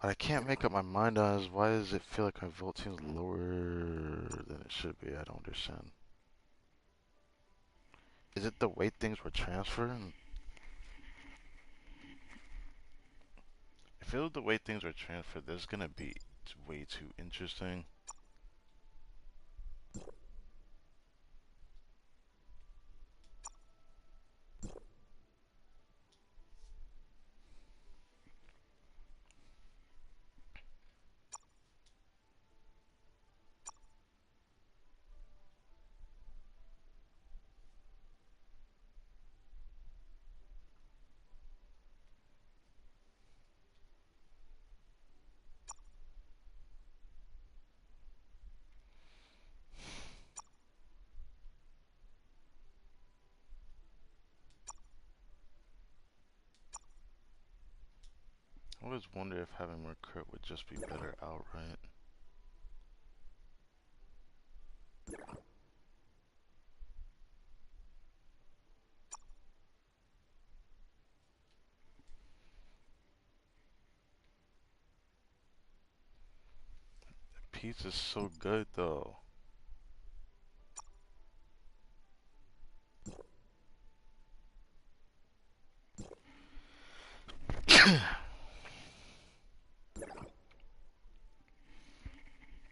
What I can't make up my mind on is why does it feel like my Volt team's lower than it should be? I don't understand. Is it the way things were transferred? I feel the way things are transferred, this is gonna be way too interesting. I always wonder if having more crit would just be better outright. The piece is so good though.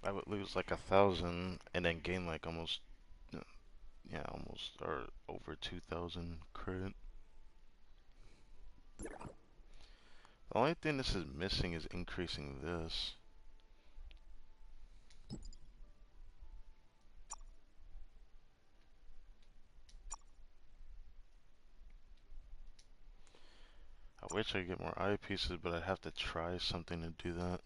I would lose like 1,000 and then gain like almost, yeah, almost or over 2,000 crit. The only thing this is missing is increasing this. I wish I could get more eye pieces, but I'd have to try something to do that.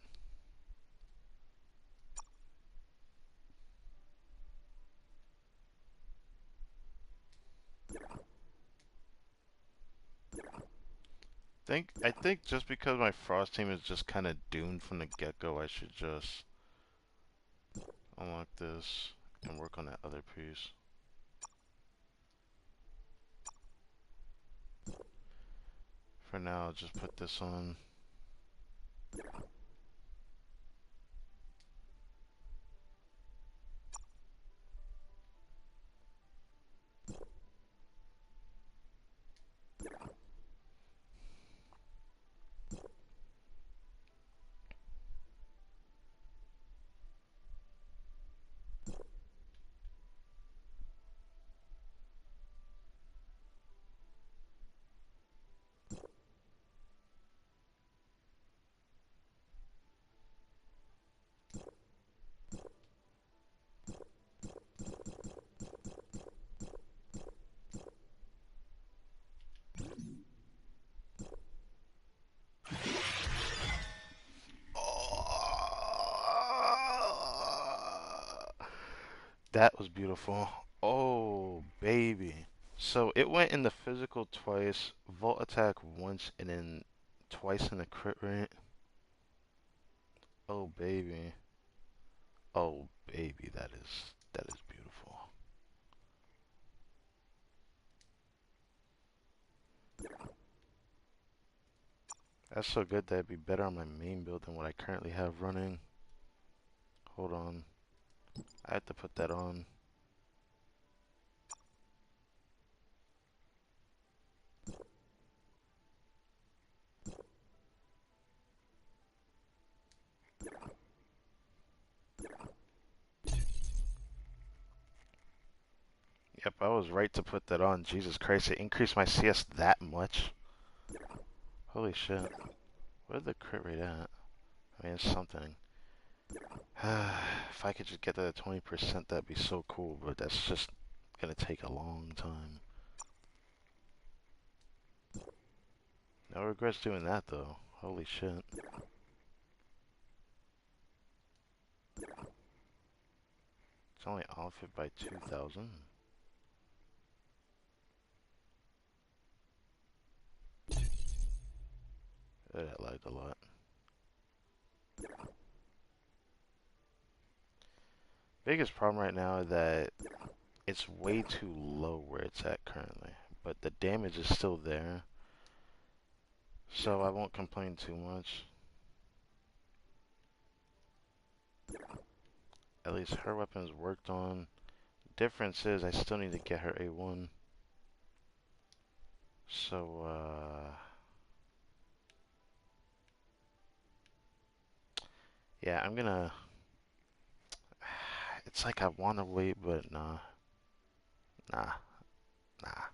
I think just because my Frost team is just kind of doomed from the get-go, I should just unlock this and work on that other piece. For now, I'll just put this on. That was beautiful. Oh, baby. So it went in the physical twice, Volt attack once, and then twice in the crit rate. Oh, baby. Oh, baby, that is beautiful. That's so good that it'd be better on my main build than what I currently have running. Hold on. I have to put that on. Yep, I was right to put that on. Jesus Christ, it increased my CS that much. Holy shit. Where's the crit rate at? I mean, it's something. If I could just get to the 20%, that'd be so cool, but that's just gonna take a long time. No regrets doing that, though. Holy shit. It's only off it by 2,000. That lagged a lot. Biggest problem right now is that it's way too low where it's at currently, but the damage is still there, so I won't complain too much. At least her weapon's worked on. Difference is I still need to get her A1. So, yeah, I'm gonna... It's like I wanna wait, but nah. Nah. Nah.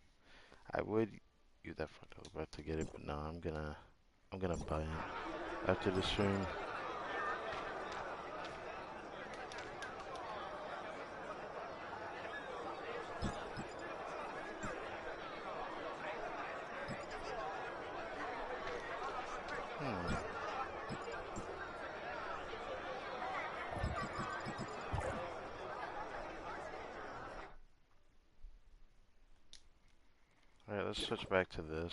I would use that front over to get it, but nah, I'm gonna buy it after the stream. Alright, let's switch back to this.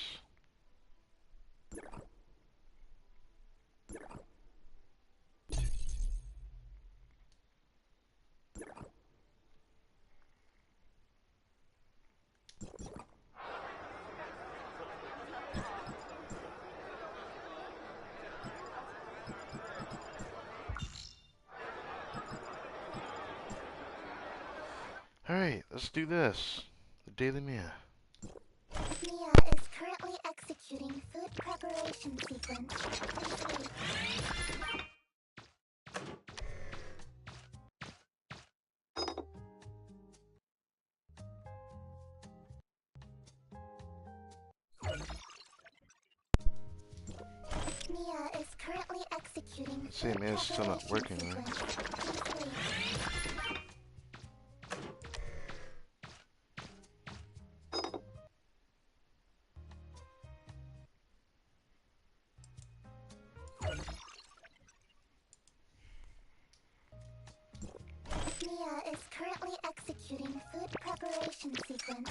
Alright, let's do this. The Daily Mia. Mia is currently executing food preparation sequence. Mia is currently executing See, Mia's still not working, right? Mia is currently executing food preparation sequence.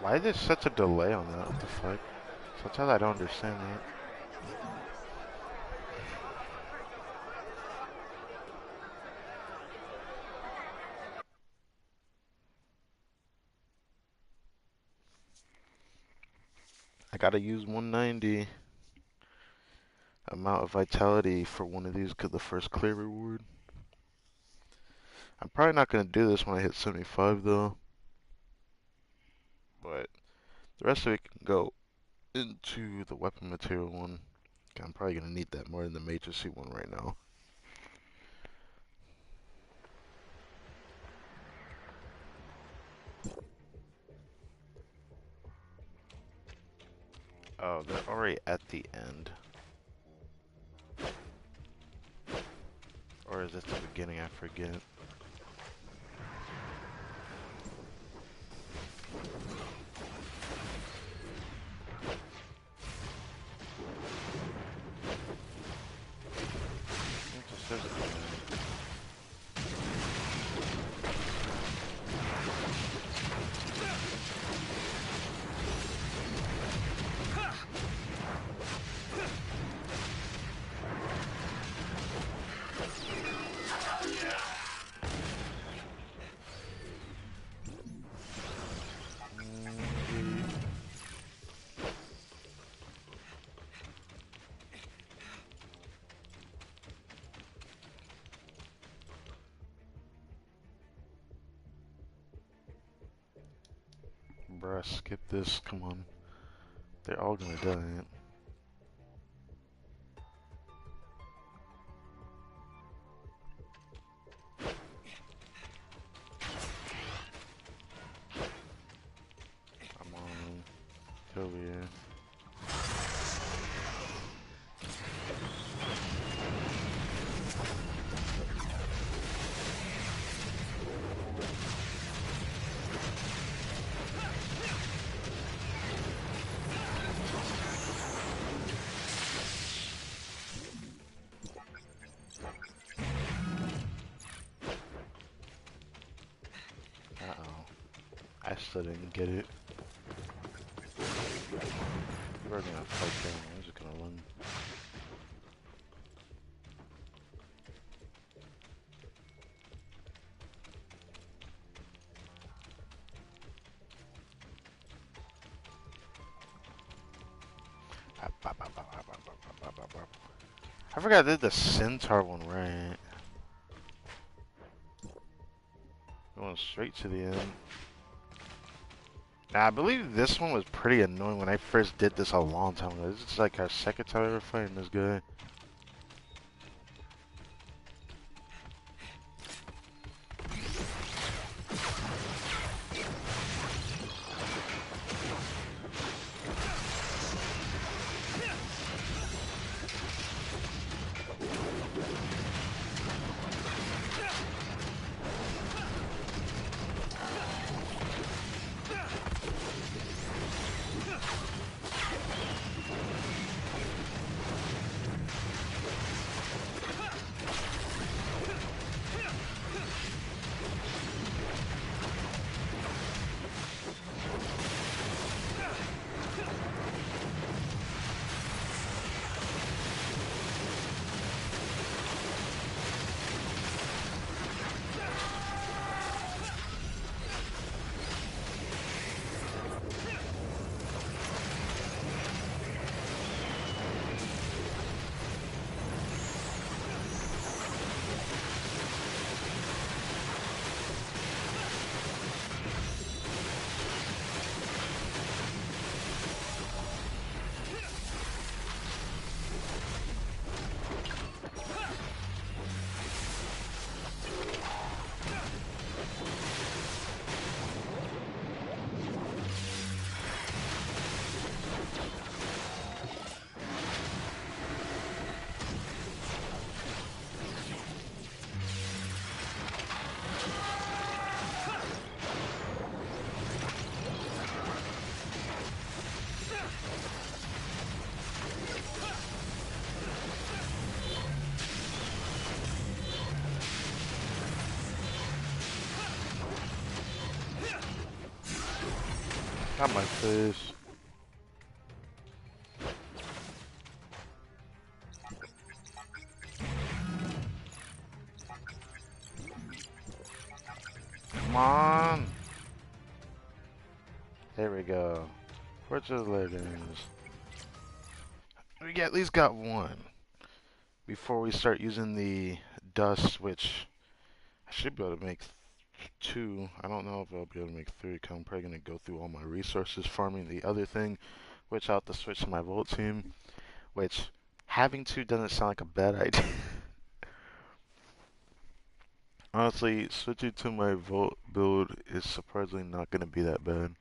Why is there such a delay on that? What the fuck? Sometimes I don't understand that. I gotta use 190 amount of vitality for one of these because the first clear reward. I'm probably not gonna do this when I hit 75 though. But the rest of it can go into the weapon material one. I'm probably gonna need that more than the matrixy one right now. Oh, they're already at the end. Or is it the beginning? I forget. It just says at the end. Bruh, skip this. Come on. They're all gonna die. Come on. Get over here. Uh-oh. I still didn't get it. We're gonna fight them. I'm just gonna run. I forgot I did the centaur one right. Going straight to the end. Now, I believe this one was pretty annoying when I first did this a long time ago. This is like our second time ever fighting this guy. Got my face. Come on. There we go. Fortress leggings. We at least got one. Before we start using the dust, which I should be able to make two. I don't know if I'll be able to make three, 'cause I'm probably going to go through all my resources farming the other thing, which I'll have to switch to my Volt team, which having to doesn't sound like a bad idea. Honestly, switching to my Volt build is surprisingly not going to be that bad.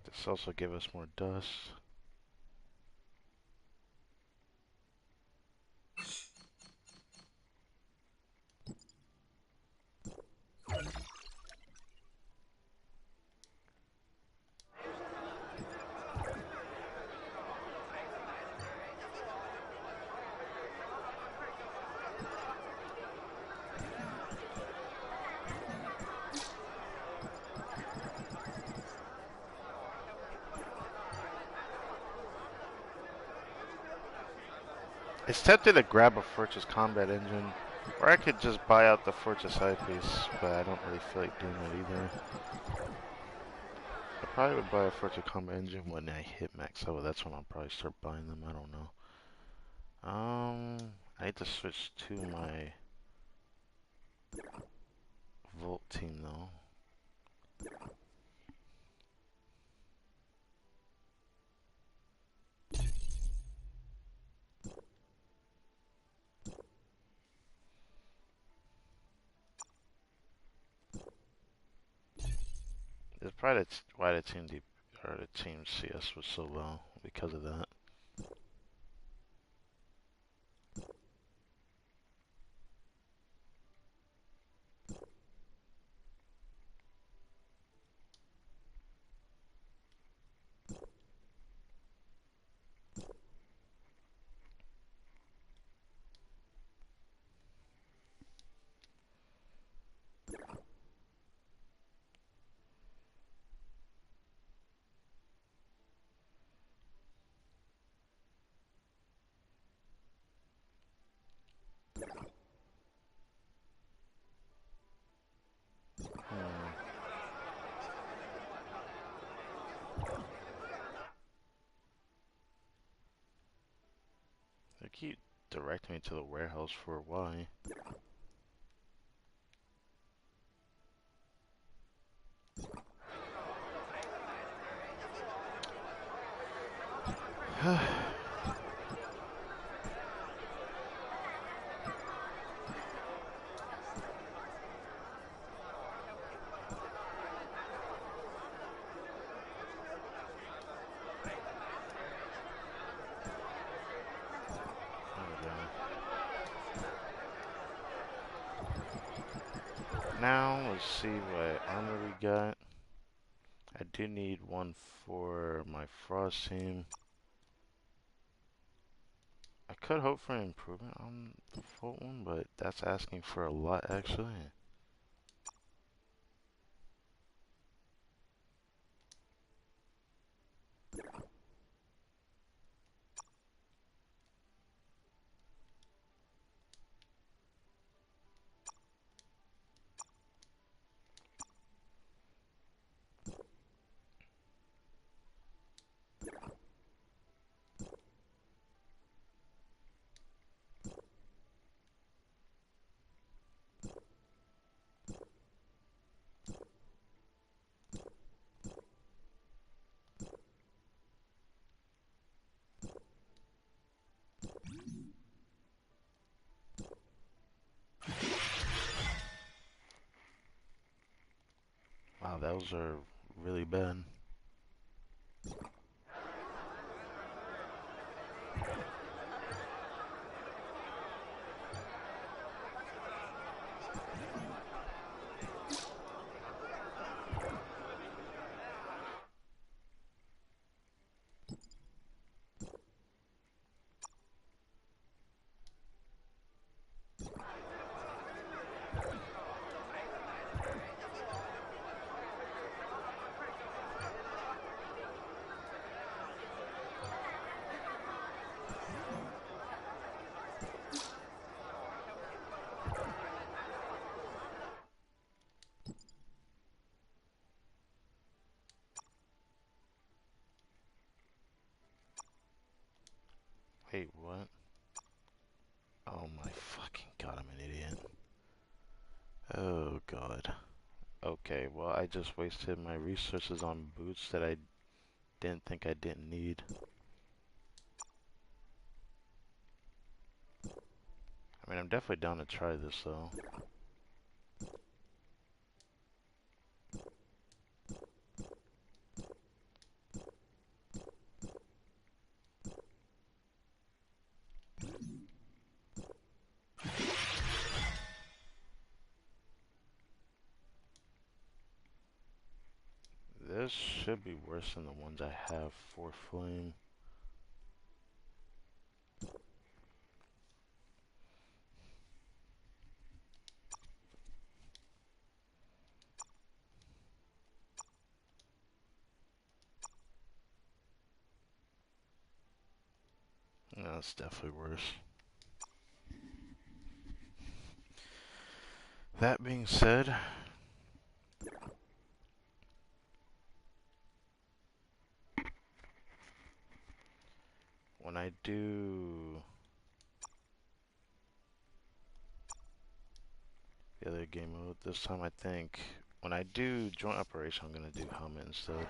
This also give us more dust. It's tempting to grab a Fortress Combat Engine, or I could just buy out the Fortress Eyepiece, but I don't really feel like doing that either. I probably would buy a Fortress Combat Engine when I hit max level. That's when I'll probably start buying them. I don't know. I need to switch to my Volt team though. It's probably why the team or the team CS was so low because of that. They keep directing me to the warehouse for why. Now, let's see what armor we got. I do need one for my Frost team. I could hope for an improvement on the Volt one, but that's asking for a lot actually. Wow, those are really bad. Wait, what? Oh my fucking god, I'm an idiot. Oh god. Okay, well I just wasted my resources on boots that I didn't think I didn't need. I mean, I'm definitely down to try this though. This should be worse than the ones I have for flame. No, it's definitely worse. That being said, when I do the other game mode this time, I think when I do joint operation, I'm gonna do helmet instead.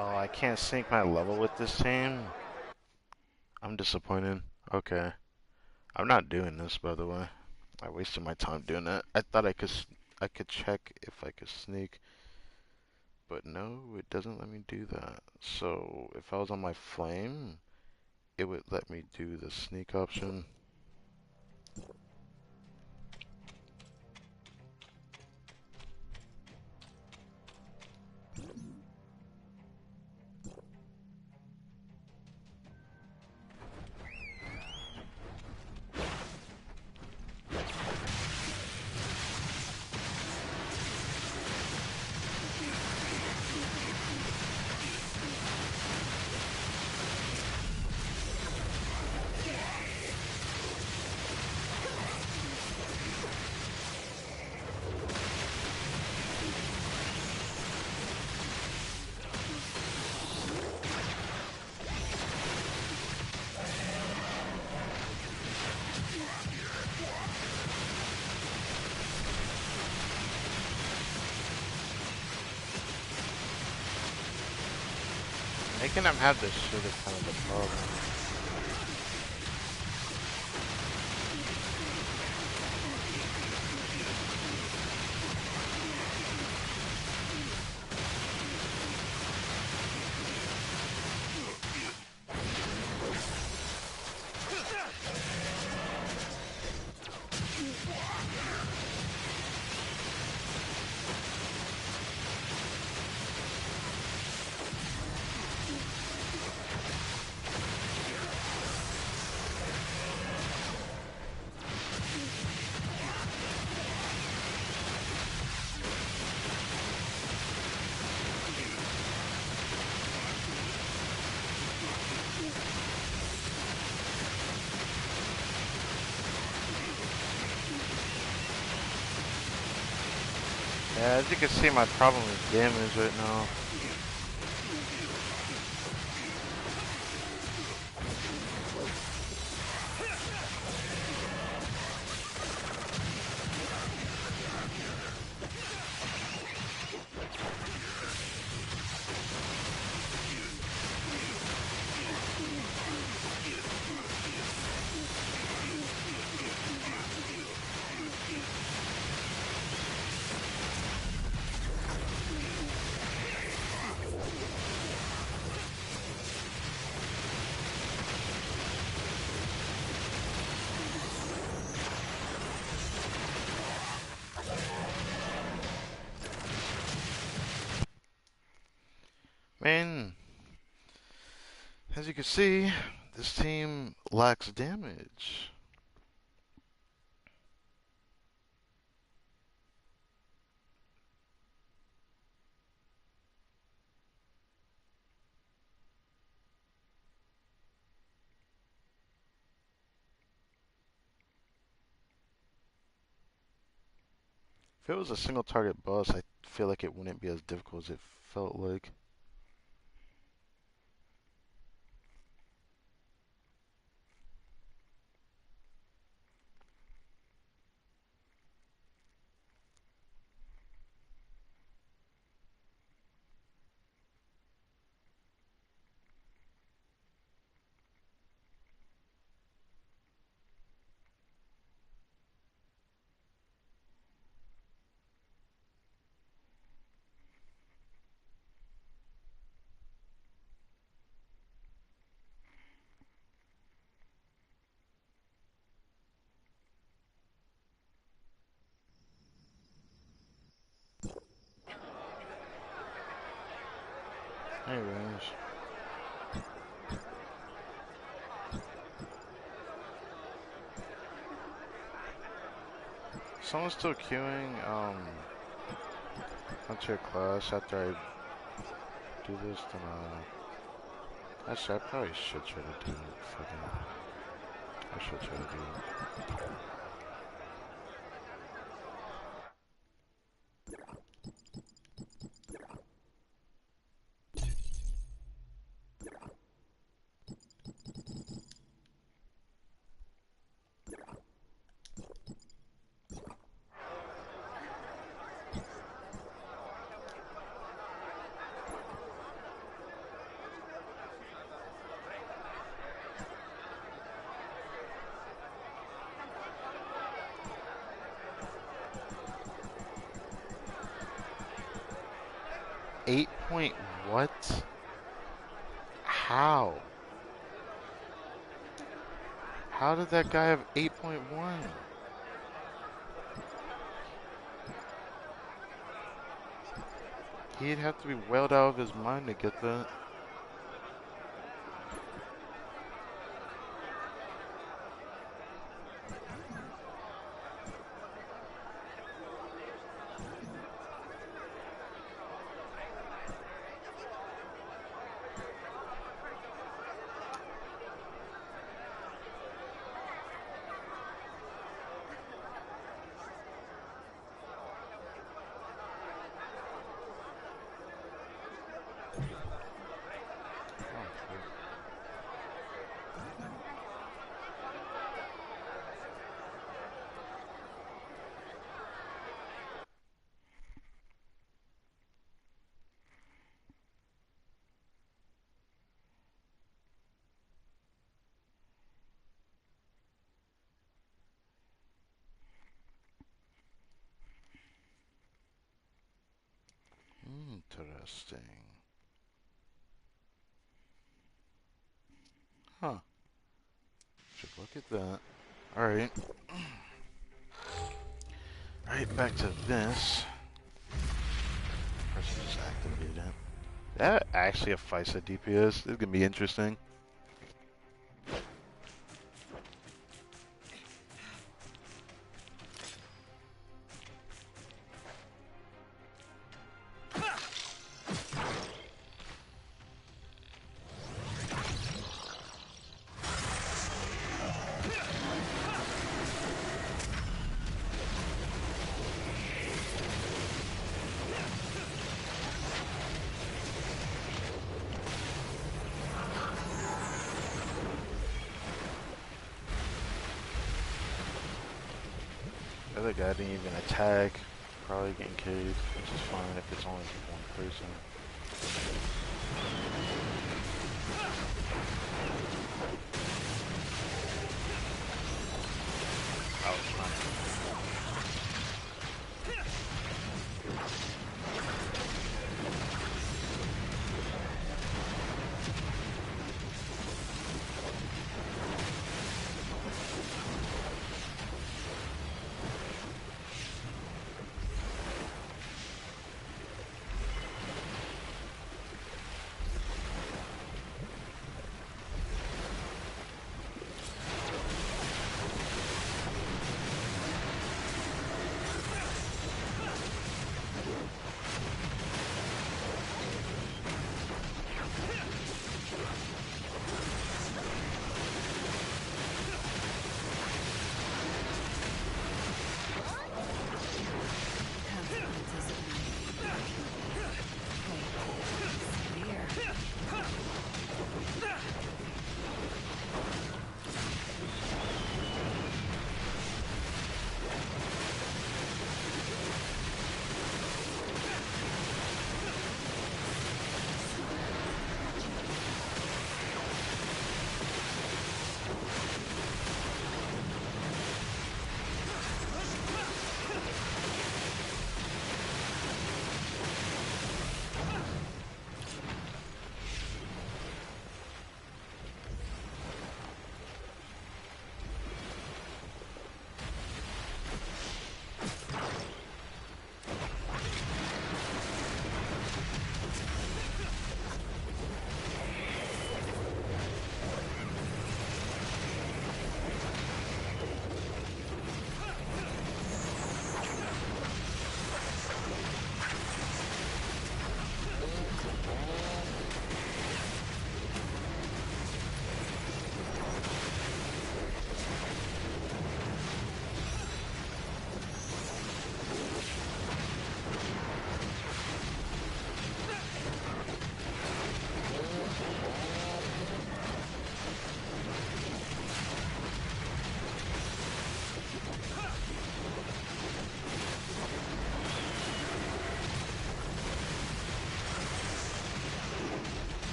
Oh, I can't sync my level with this team. I'm disappointed. Okay. I'm not doing this, by the way. I wasted my time doing that. I thought I could check if I could sneak, but no, it doesn't let me do that. So if I was on my flame, it would let me do the sneak option. Making them have this shit is kind of the problem. Yeah, as you can see, my problem is damage right now. mean, as you can see, this team lacks damage. If it was a single target boss, I feel like it wouldn't be as difficult as it felt like. Anyways, someone's still queuing onto your class after I do this, then actually I probably should try to do it for them. I should try to do it. 8 point what? How? How did that guy have 8.1? He'd have to be wailed out of his mind to get that. Interesting. Huh. Should look at that. Alright. Alright, back to this. Person just activated it. That actually affects the DPS. This is gonna be interesting. The other guy didn't even attack. Probably getting caged, which is fine if it's only one person. I was trying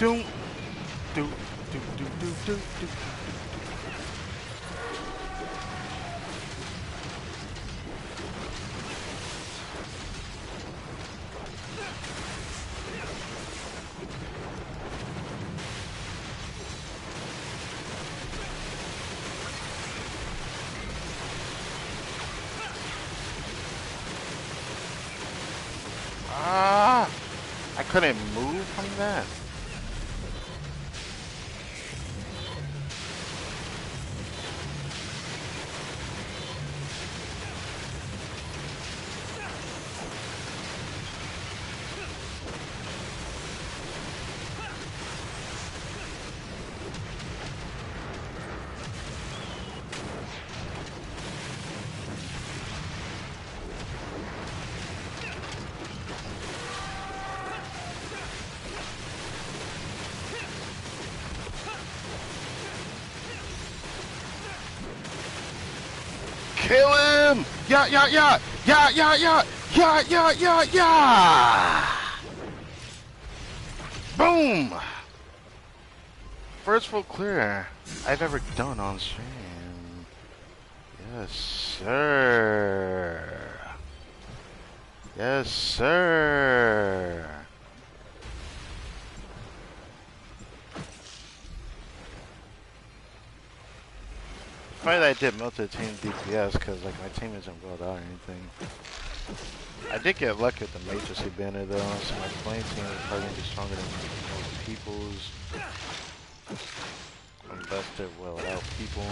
Do do do do do do do. Ah! I couldn't move from that. Kill him! Yeah, yeah, yeah! Yeah, yeah, yeah! Yeah, yeah, yeah, yeah! Boom! First full clear I've ever done on stream. Yes, sir. Yes, sir. Funny that I did multi-team DPS because like my team isn't rolled out or anything. I did get lucky with the Matrixy banner though, so my playing team is probably gonna be stronger than most people's. Unless they're well out people.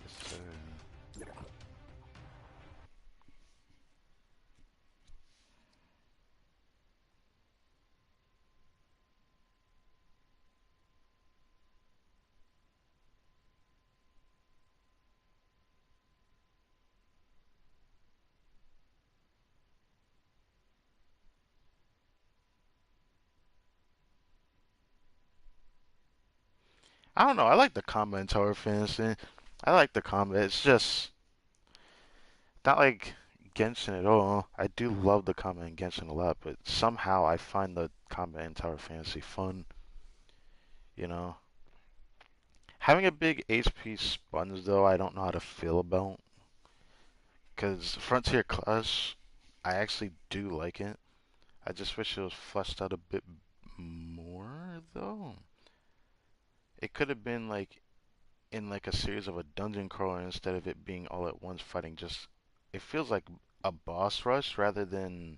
Yes, sir. I don't know. I like the combat in Tower Fantasy. I like the combat. It's just not like Genshin at all. I do love the combat in Genshin a lot, but somehow I find the combat in Tower Fantasy fun. You know, having a big HP sponge though, I don't know how to feel about. Cause Frontier Clash, I actually do like it. I just wish it was fleshed out a bit more though. It could have been like in like a series of a dungeon crawler instead of it being all at once fighting just it feels like a boss rush rather than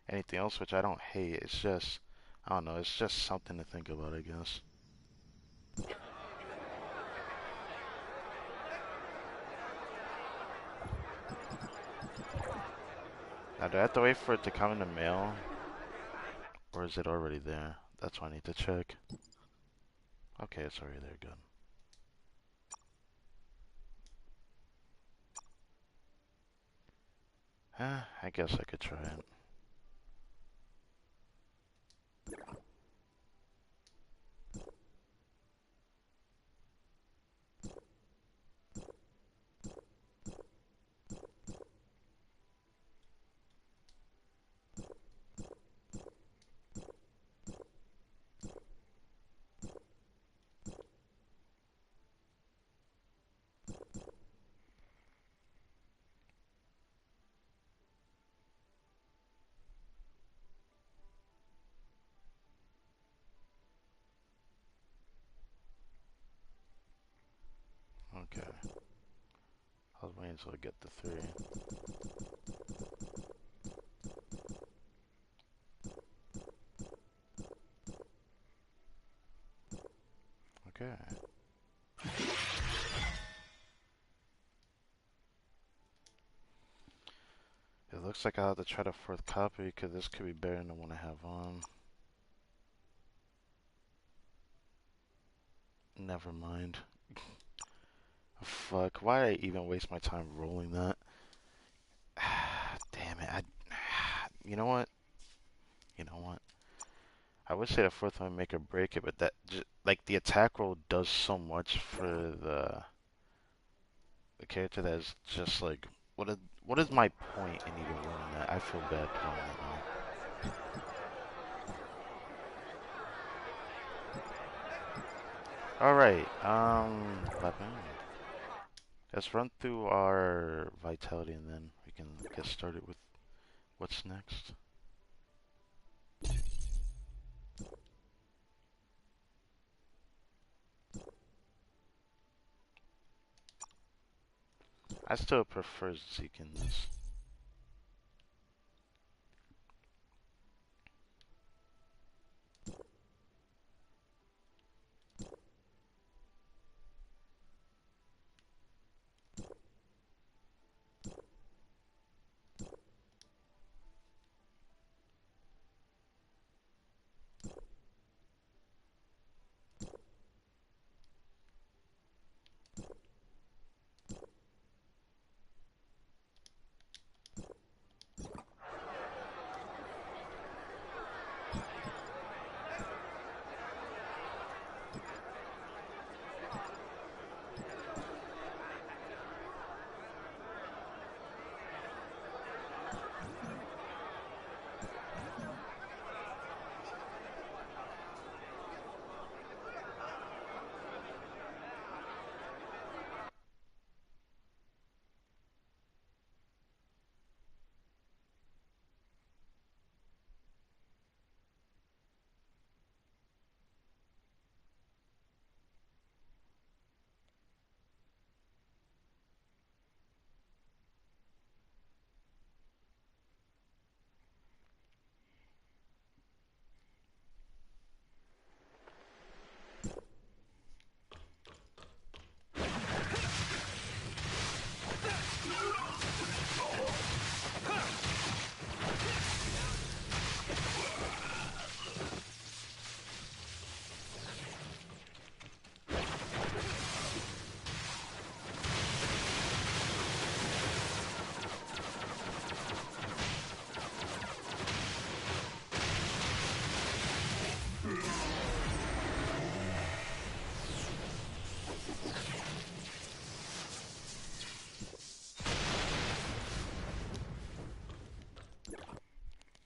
anything else, which I don't hate. It's just I don't know, it's just something to think about, I guess. Now do I have to wait for it to come in the mail or is it already there? That's what I need to check. Okay, it's already there, good. I guess I could try it. Okay. I was waiting until I get the three. Okay. It looks like I'll have to try the fourth copy because this could be better than the one I have on. Never mind. Fuck, why did I even waste my time rolling that? Damn it, you know what? You know what? I would say the fourth one make or break it, but that like the attack roll does so much for the character that is just like what is my point in even rolling that? I feel bad rolling it now. All right, weapon. Let's run through our vitality and then we can get started with what's next. I still prefer Zeke in this.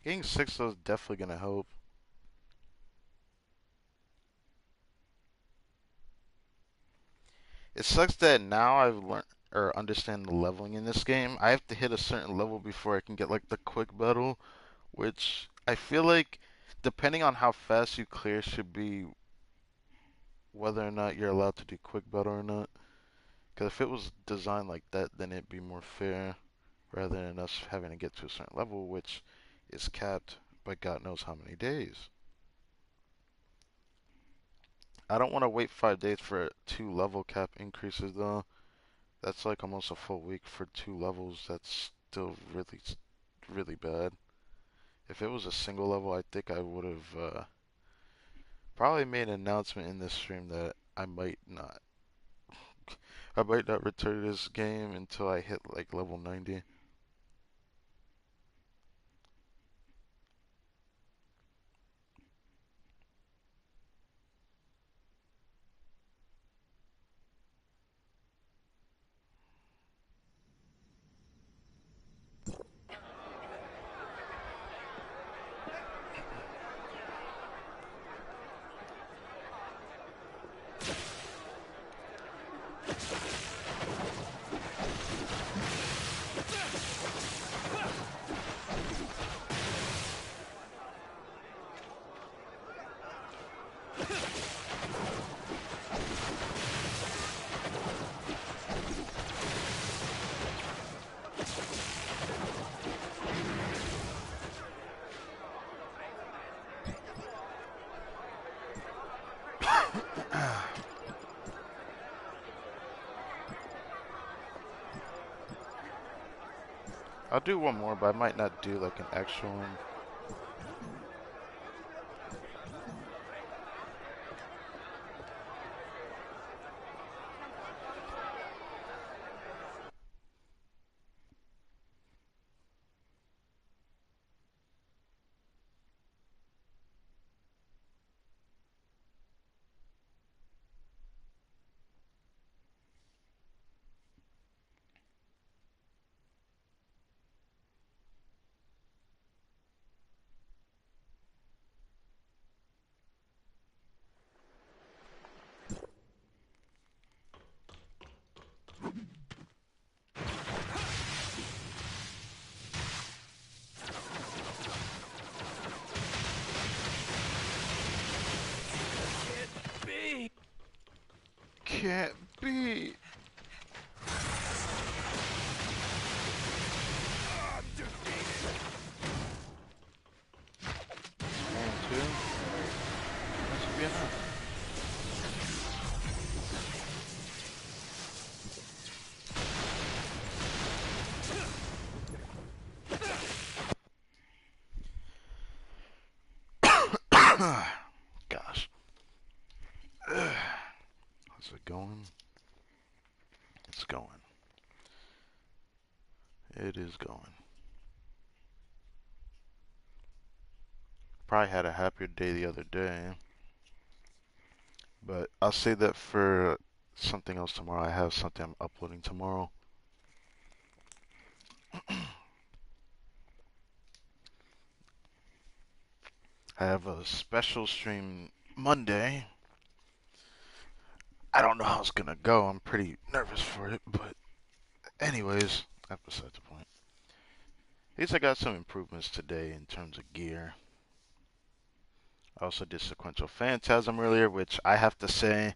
Getting six though is definitely gonna help. It sucks that now I've learned or understand the leveling in this game. I have to hit a certain level before I can get like the quick battle, which I feel like depending on how fast you clear should be whether or not you're allowed to do quick battle or not. Because if it was designed like that, then it'd be more fair rather than us having to get to a certain level, which is capped by God knows how many days. I don't want to wait 5 days for 2 level cap increases though. That's like almost a full week for 2 levels. That's still really bad. If it was a single level, I think I would have probably made an announcement in this stream that I might not return to this game until I hit like level 90. I'll do one more, but I might not do like an extra one. Can't be. One, two. That should be enough. Gosh. How's it going? It's going. It is going. Probably had a happier day the other day, but I'll say that for something else tomorrow. I have something I'm uploading tomorrow. I have a special stream Monday. I don't know how it's gonna go. I'm pretty nervous for it, but anyways, that's beside the point. At least I got some improvements today in terms of gear. I also did sequential phantasm earlier, which I have to say,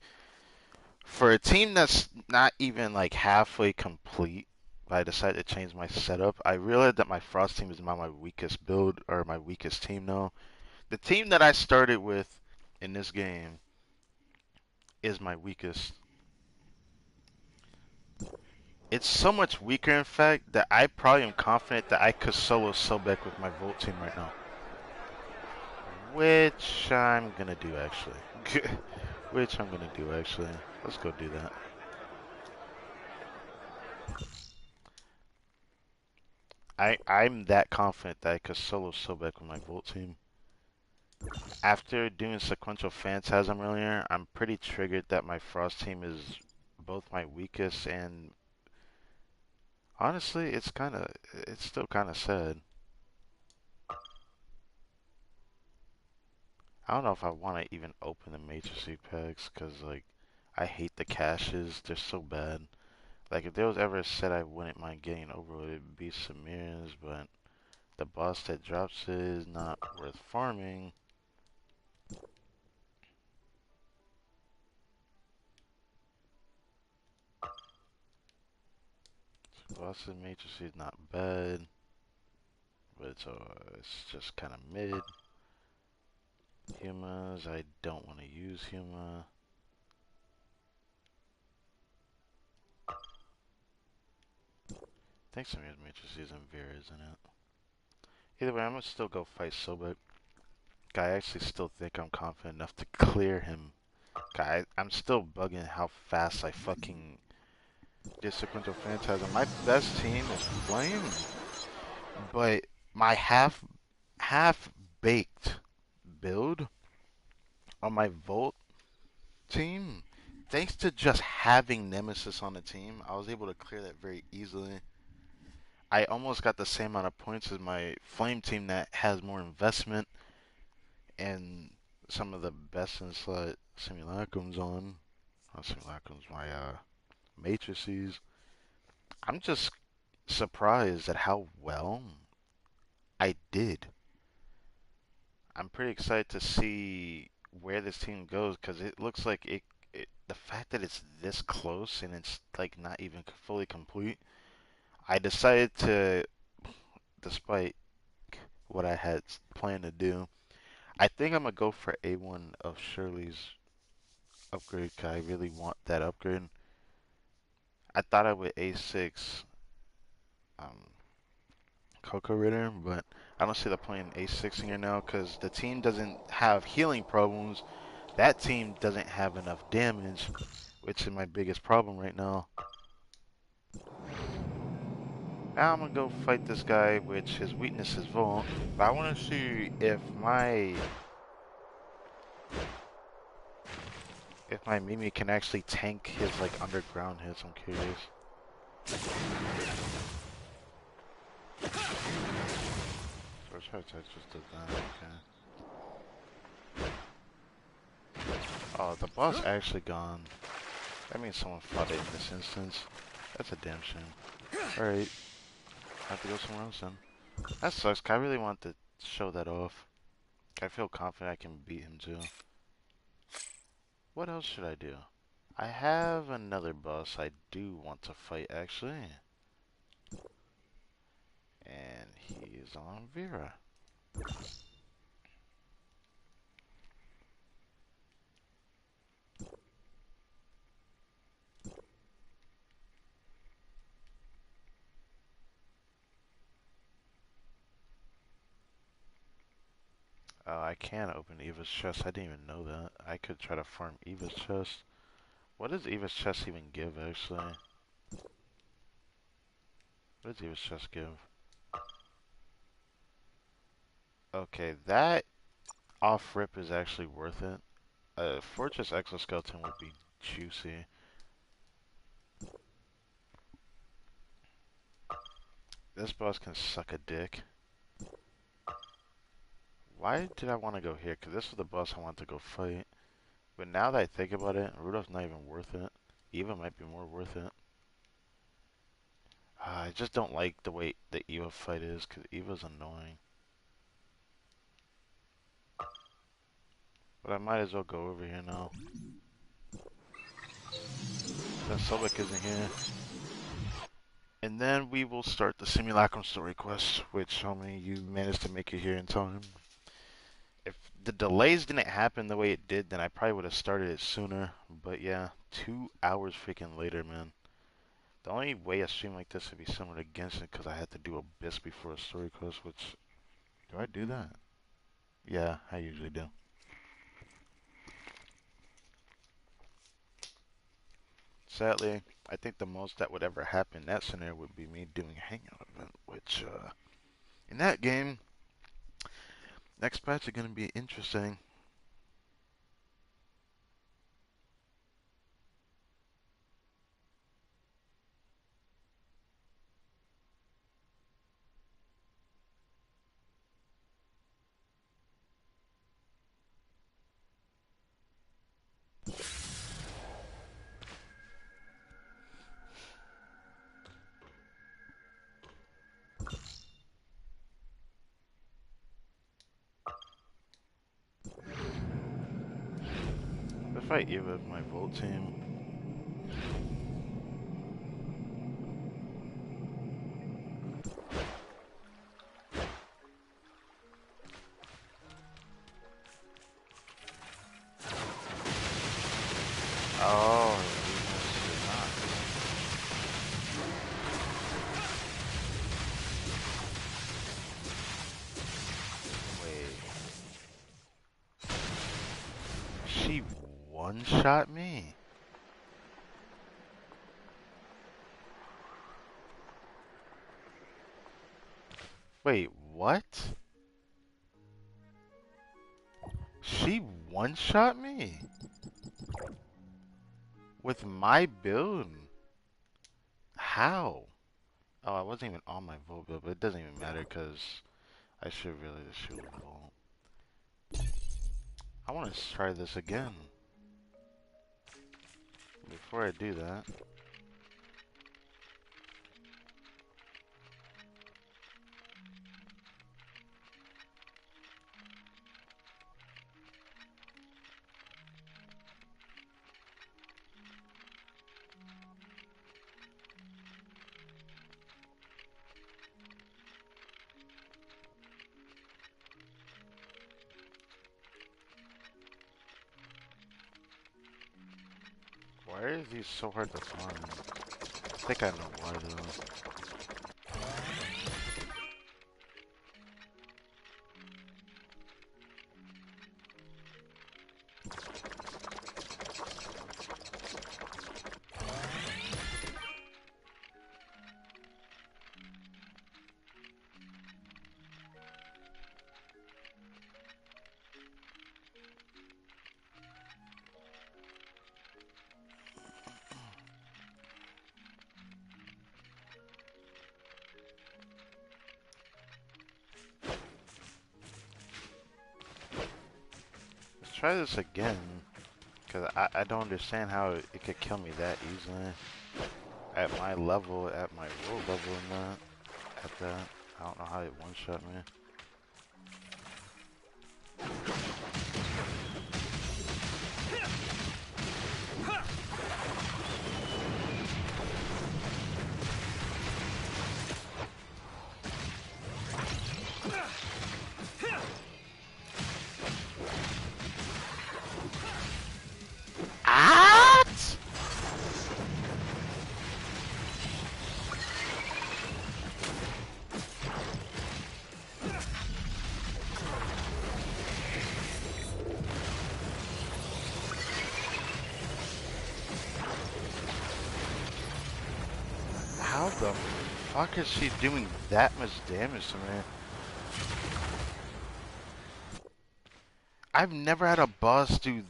for a team that's not even like halfway complete, I decided to change my setup. I realized that my Frost team is not my weakest build or my weakest team now. The team that I started with in this game is my weakest. It's so much weaker, in fact, that I probably am confident that I could solo Sobek with my Volt team right now. Which I'm gonna do, actually. Let's go do that. I'm that confident that I could solo Sobek with my Volt team. After doing sequential phantasm earlier, I'm pretty triggered that my Frost team is both my weakest and honestly, it's still kind of sad. I don't know if I want to even open the Matrix packs because like I hate the caches. They're so bad. Like if there was ever a set I wouldn't mind getting over, it'd be Samir's, but the boss that drops it is not worth farming. Boss's matrix is not bad, but it's just kind of mid. Humas, I don't want to use Huma. I think some of his matrices and Vera, isn't it? Either way, I'm gonna still go fight Sobek. Guy, I actually still think I'm confident enough to clear him. Guy, I'm still bugging how fast I fucking did Sequential Phantasm. My best team is Flame, but my half baked build on my Volt team, thanks to just having Nemesis on the team, I was able to clear that very easily. I almost got the same amount of points as my Flame team that has more investment and some of the best in slot Simulacrums on. Not Simulacrums, my matrices. I'm just surprised at how well I did. I'm pretty excited to see where this team goes because it looks like the fact that it's this close and it's like not even fully complete. I decided to, despite what I had planned to do, I think I'm gonna go for A1 of Shirley's upgrade. 'Cause I really want that upgrade. I thought I would A6 um, Coco Ritter, but I don't see the point in A6 here now because the team doesn't have healing problems. That team doesn't have enough damage, which is my biggest problem right now. Now I'm gonna go fight this guy, which his weakness is Volt. But I want to see if my Mimi can actually tank his like underground hits. I'm curious. First heart attack just does that. Okay. Oh, the boss actually gone. That means someone fought it in this instance. That's a damn shame. Alright, I have to go somewhere else then. That sucks, 'cause I really want to show that off. I feel confident I can beat him too. What else should I do? I have another boss I do want to fight actually. And he is on Vera. I can open Eva's chest. I didn't even know that. I could try to farm Eva's chest. What does Eva's chest even give actually? What does Eva's chest give? Okay, that off rip is actually worth it. A Fortress Exoskeleton would be juicy. This boss can suck a dick. Why did I want to go here? Because this was the boss I wanted to go fight. But now that I think about it, Rudolph's not even worth it. Eva might be more worth it. I just don't like the way the Eva fight is, because Eva's annoying. But I might as well go over here now. Since Sobek isn't here. And then we will start the Simulacrum story quest, which only you managed to make it here in time. If the delays didn't happen the way it did, then I probably would have started it sooner. But yeah, 2 hours freaking later, man. The only way a stream like this would be similar to Genshin because I had to do Abyss before a story quest, which... Do I do that? Yeah, I usually do. Sadly, I think the most that would ever happen in that scenario would be me doing a Hangout event, which, in that game, next patch is going to be interesting. If I Eva with my Volt team, one-shot me? Wait, what? She one-shot me? With my build? How? Oh, I wasn't even on my Volt build, but it doesn't even matter because I should really just shoot a Volt. I want to try this again. Before I do that, why are these so hard to find? I think I know why though. Let's try this again, because I don't understand how it could kill me that easily. At my level, at my world level and that, at that. I don't know how it one-shot me. Ah! How the fuck is she doing that much damage to me? I've never had a boss do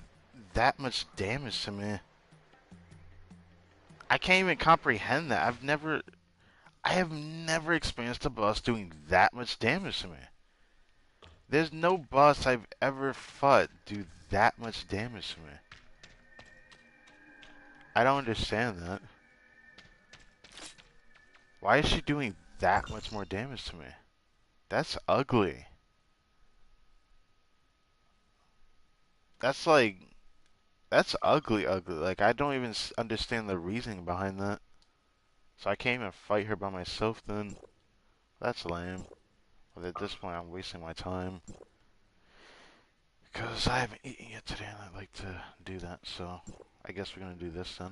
that much damage to me. I can't even comprehend that. I have never experienced a boss doing that much damage to me. There's no boss I've ever fought do that much damage to me. I don't understand that. Why is she doing that much more damage to me? That's ugly. That's like, that's ugly, ugly. Like, I don't even understand the reasoning behind that. So I can't even fight her by myself then. That's lame. But at this point, I'm wasting my time. Because I haven't eaten yet today and I'd like to do that. So I guess we're going to do this then.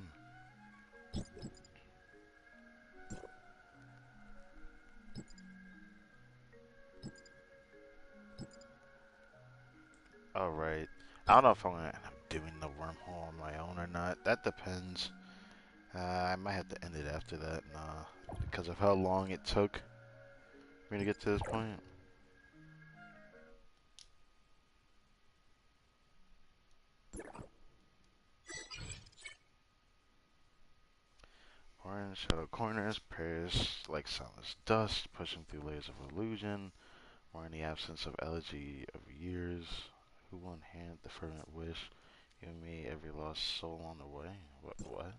Alright. I don't know if I'm going to end up doing the wormhole on my own or not. That depends. I might have to end it after that. Because of how long it took me to get to this point. Orange shadow corners, prayers like soundless dust, pushing through layers of illusion, or in the absence of elegy of years. Who will inherit the fervent wish? You and me, every lost soul on the way. What?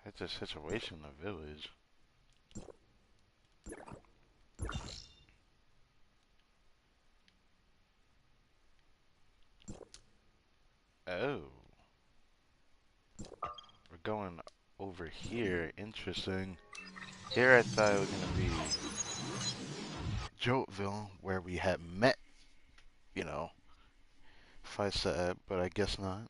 It's a situation in the village. Oh, we're going over here. Interesting. Here I thought it was gonna be Joltville, where we had met, you know, Faisal, but I guess not.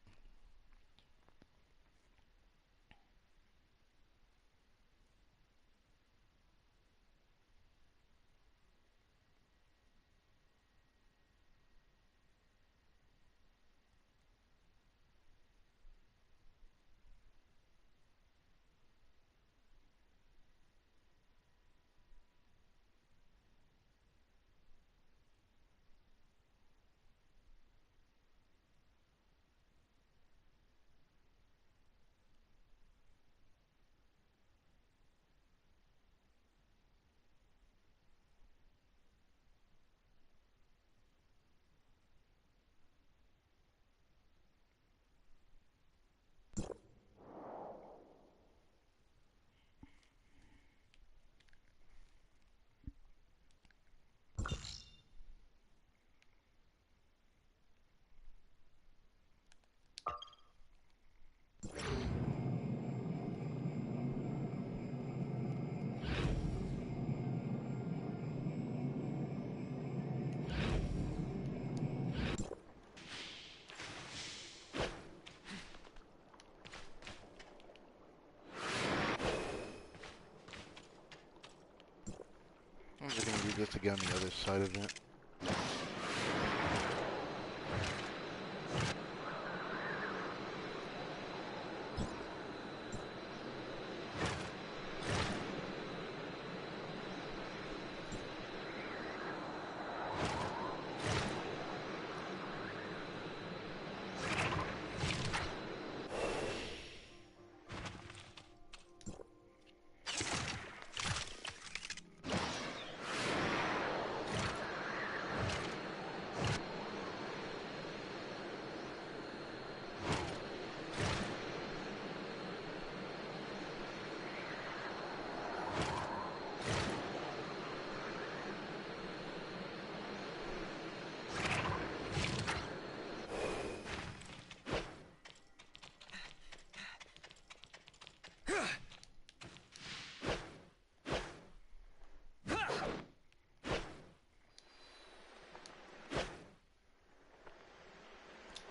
get on the other side of it.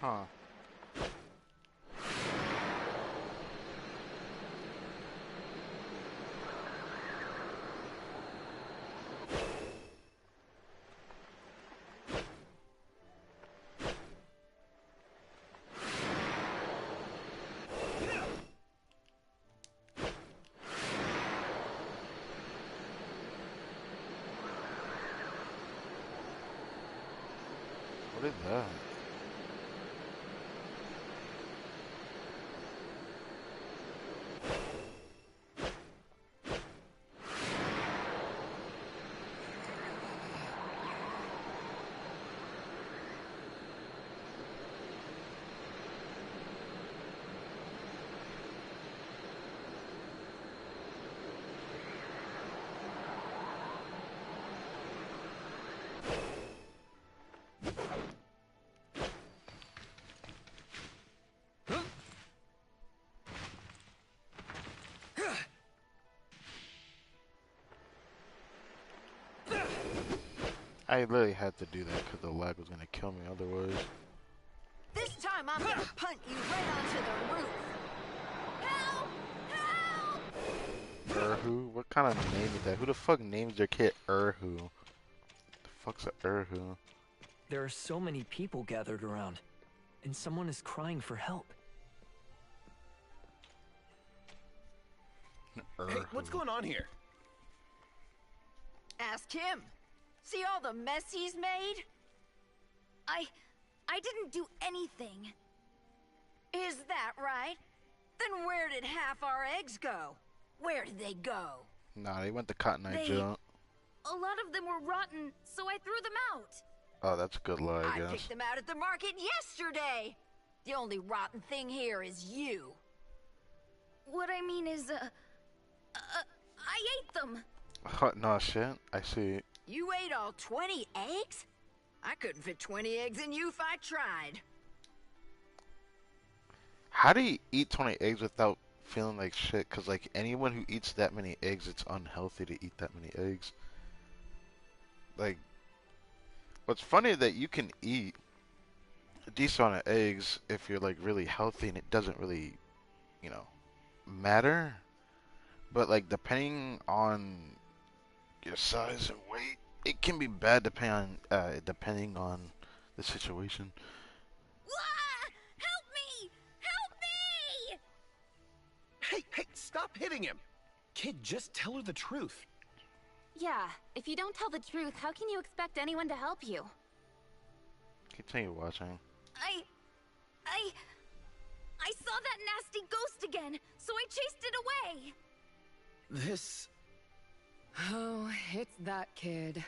Huh. What is that? I literally had to do that because the lag was gonna kill me otherwise. This time I'm gonna punt you right onto the roof. Help! Help! Urhu? What kind of name is that? Who the fuck names their kid Urhu? The fuck's a Urhu? There are so many people gathered around, and someone is crying for help. Hey, what's going on here? Ask him. See all the mess he's made? I didn't do anything. Is that right? Then where did half our eggs go? Where did they go? Nah, they went to Cotton Eye They- Joe. A lot of them were rotten, so I threw them out. Oh, that's a good lie, I I guess. picked them out at the market yesterday. The only rotten thing here is you. What I mean is, I ate them. No shit. I see. You ate all 20 eggs? I couldn't fit 20 eggs in you if I tried. How do you eat 20 eggs without feeling like shit? Cause like anyone who eats that many eggs, it's unhealthy to eat that many eggs. Like, what's funny is that you can eat a decent amount of eggs if you're like really healthy and it doesn't really, you know, matter. But like depending on your size and weight, it can be bad depending on the situation. Wah! Help me! Help me! Hey, stop hitting him! Kid, just tell her the truth. Yeah, if you don't tell the truth, how can you expect anyone to help you? Continue watching. I saw that nasty ghost again, so I chased it away. This... Oh, it's that kid.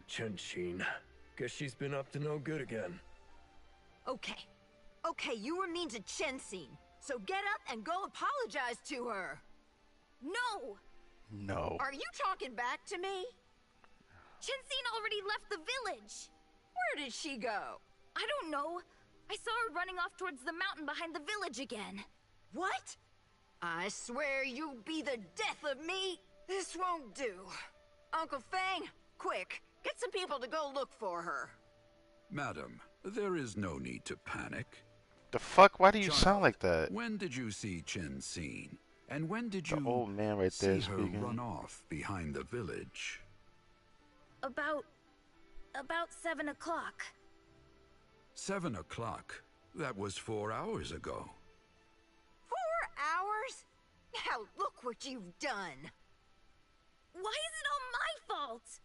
Chen-Shin. Guess she's been up to no good again. Okay, you were mean to Chen-Sin, so get up and go apologize to her. No! No. Are you talking back to me? Chen-Sin already left the village. Where did she go? I don't know. I saw her running off towards the mountain behind the village again. What? I swear you'll be the death of me. This won't do. Uncle Fang, quick, get some people to go look for her. Madam, there is no need to panic. The fuck? Why do you Child, sound like that? When did you see Chen-Sin? And when did The you old man right there see her speaking. run off behind the village? About 7 o'clock. 7 o'clock? That was 4 hours ago. 4 hours? Now look what you've done. Why is it all my fault?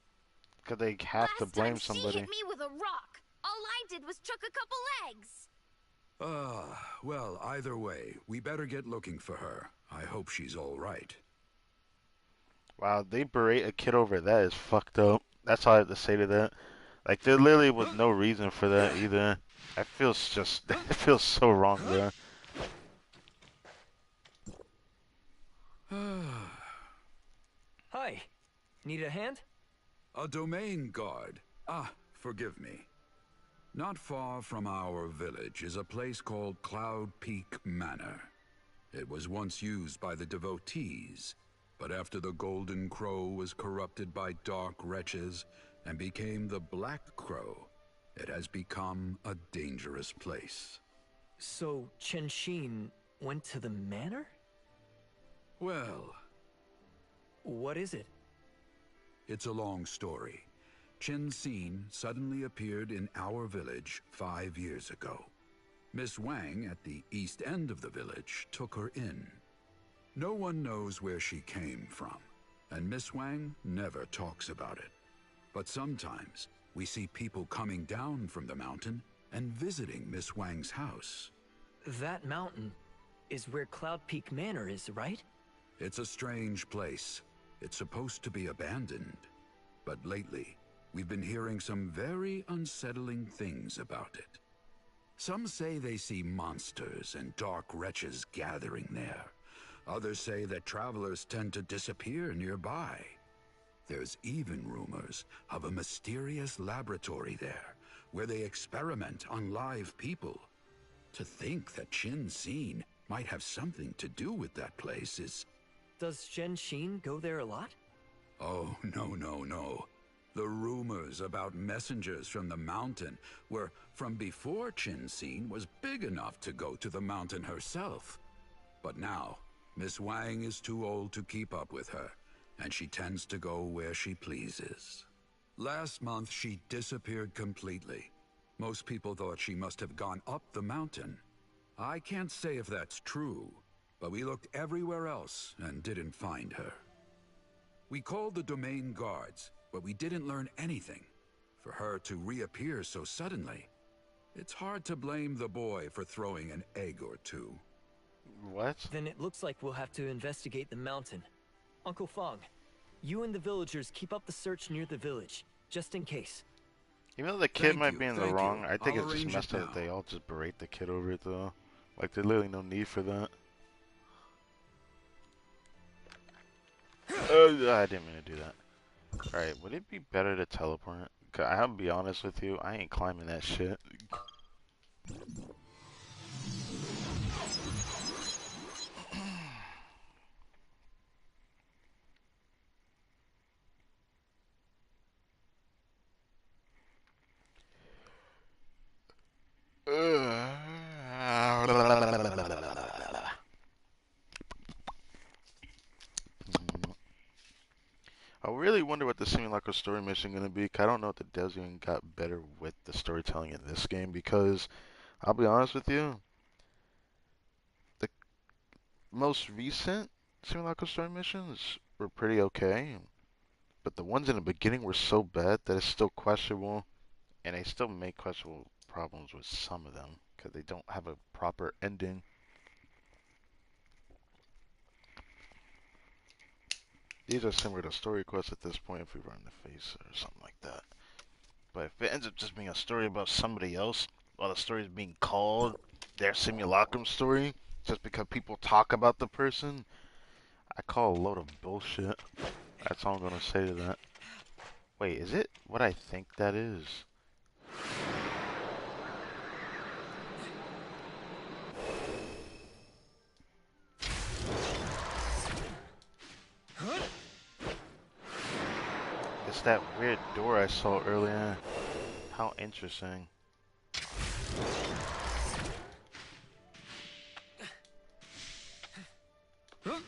Because they have to Last blame time somebody. she hit me with a rock. All I did was chuck a couple eggs. Well, either way, we better get looking for her. I hope she's all right. Wow, they berate a kid over that is fucked up. That's all I have to say to that. Like, there literally was no reason for that either. I feel just, it feels so wrong, bro. Hi. Need a hand? A domain guard. Forgive me. Not far from our village is a place called Cloud Peak Manor. It was once used by the devotees, but after the Golden Crow was corrupted by dark wretches and became the Black Crow, it has become a dangerous place. So, Chen Xin went to the manor? Well, What is it? it's a long story. Chen Xin suddenly appeared in our village 5 years ago. Miss Wang at the east end of the village took her in. No one knows where she came from, and Miss Wang never talks about it. But sometimes we see people coming down from the mountain and visiting Miss Wang's house. That mountain is where Cloud Peak Manor is, right? It's a strange place. It's supposed to be abandoned. But lately, we've been hearing some very unsettling things about it. Some say they see monsters and dark wretches gathering there. Others say that travelers tend to disappear nearby. There's even rumors of a mysterious laboratory there, where they experiment on live people. To think that Chen Xin might have something to do with that place is... Does Chen Xin go there a lot? Oh, no. The rumors about messengers from the mountain were from before Chen Xin was big enough to go to the mountain herself. But now, Miss Wang is too old to keep up with her, and she tends to go where she pleases. Last month, she disappeared completely. Most people thought she must have gone up the mountain. I can't say if that's true, but we looked everywhere else and didn't find her. We called the domain guards, but we didn't learn anything. For her to reappear so suddenly, it's hard to blame the boy for throwing an egg or two. What? Then it looks like we'll have to investigate the mountain. Uncle Fong, you and the villagers keep up the search near the village, just in case. Even though the kid might be in the wrong, I think it's just messed up that they all just berate the kid over it, though. Like, there's literally no need for that. I didn't mean to do that. Alright, would it be better to teleport? 'Cause I'll be honest with you, I ain't climbing that shit. I really wonder what the Simulacrum story mission is going to be. 'Cause I don't know if the devs even got better with the storytelling in this game. Because, I'll be honest with you, the most recent Simulacrum story missions were pretty okay. But the ones in the beginning were so bad that it's still questionable. And they still make questionable problems with some of them. Because they don't have a proper ending. These are similar to story quests at this point if we run the face or something like that. But if it ends up just being a story about somebody else, while the story is being called their Simulacrum story, just because people talk about the person, I call a load of bullshit. That's all I'm gonna say to that. Wait, is it what I think that is? It's that weird door I saw earlier. How interesting. Oh.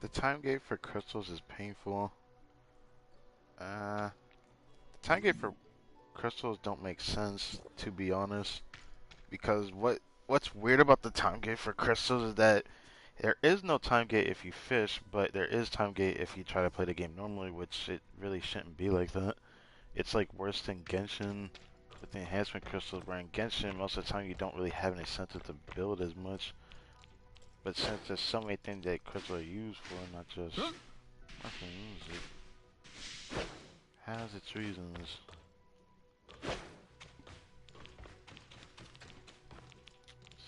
The time gate for crystals is painful. The time gate for crystals don't make sense, to be honest. Because what's weird about the time gate for crystals is that there is no time gate if you fish, but there is time gate if you try to play the game normally, which it really shouldn't be like that. It's like worse than Genshin with the enhancement crystals, where in Genshin most of the time you don't really have any incentive to build as much. But since there's so many things that crystals are used for, not just weapons, it has its reasons.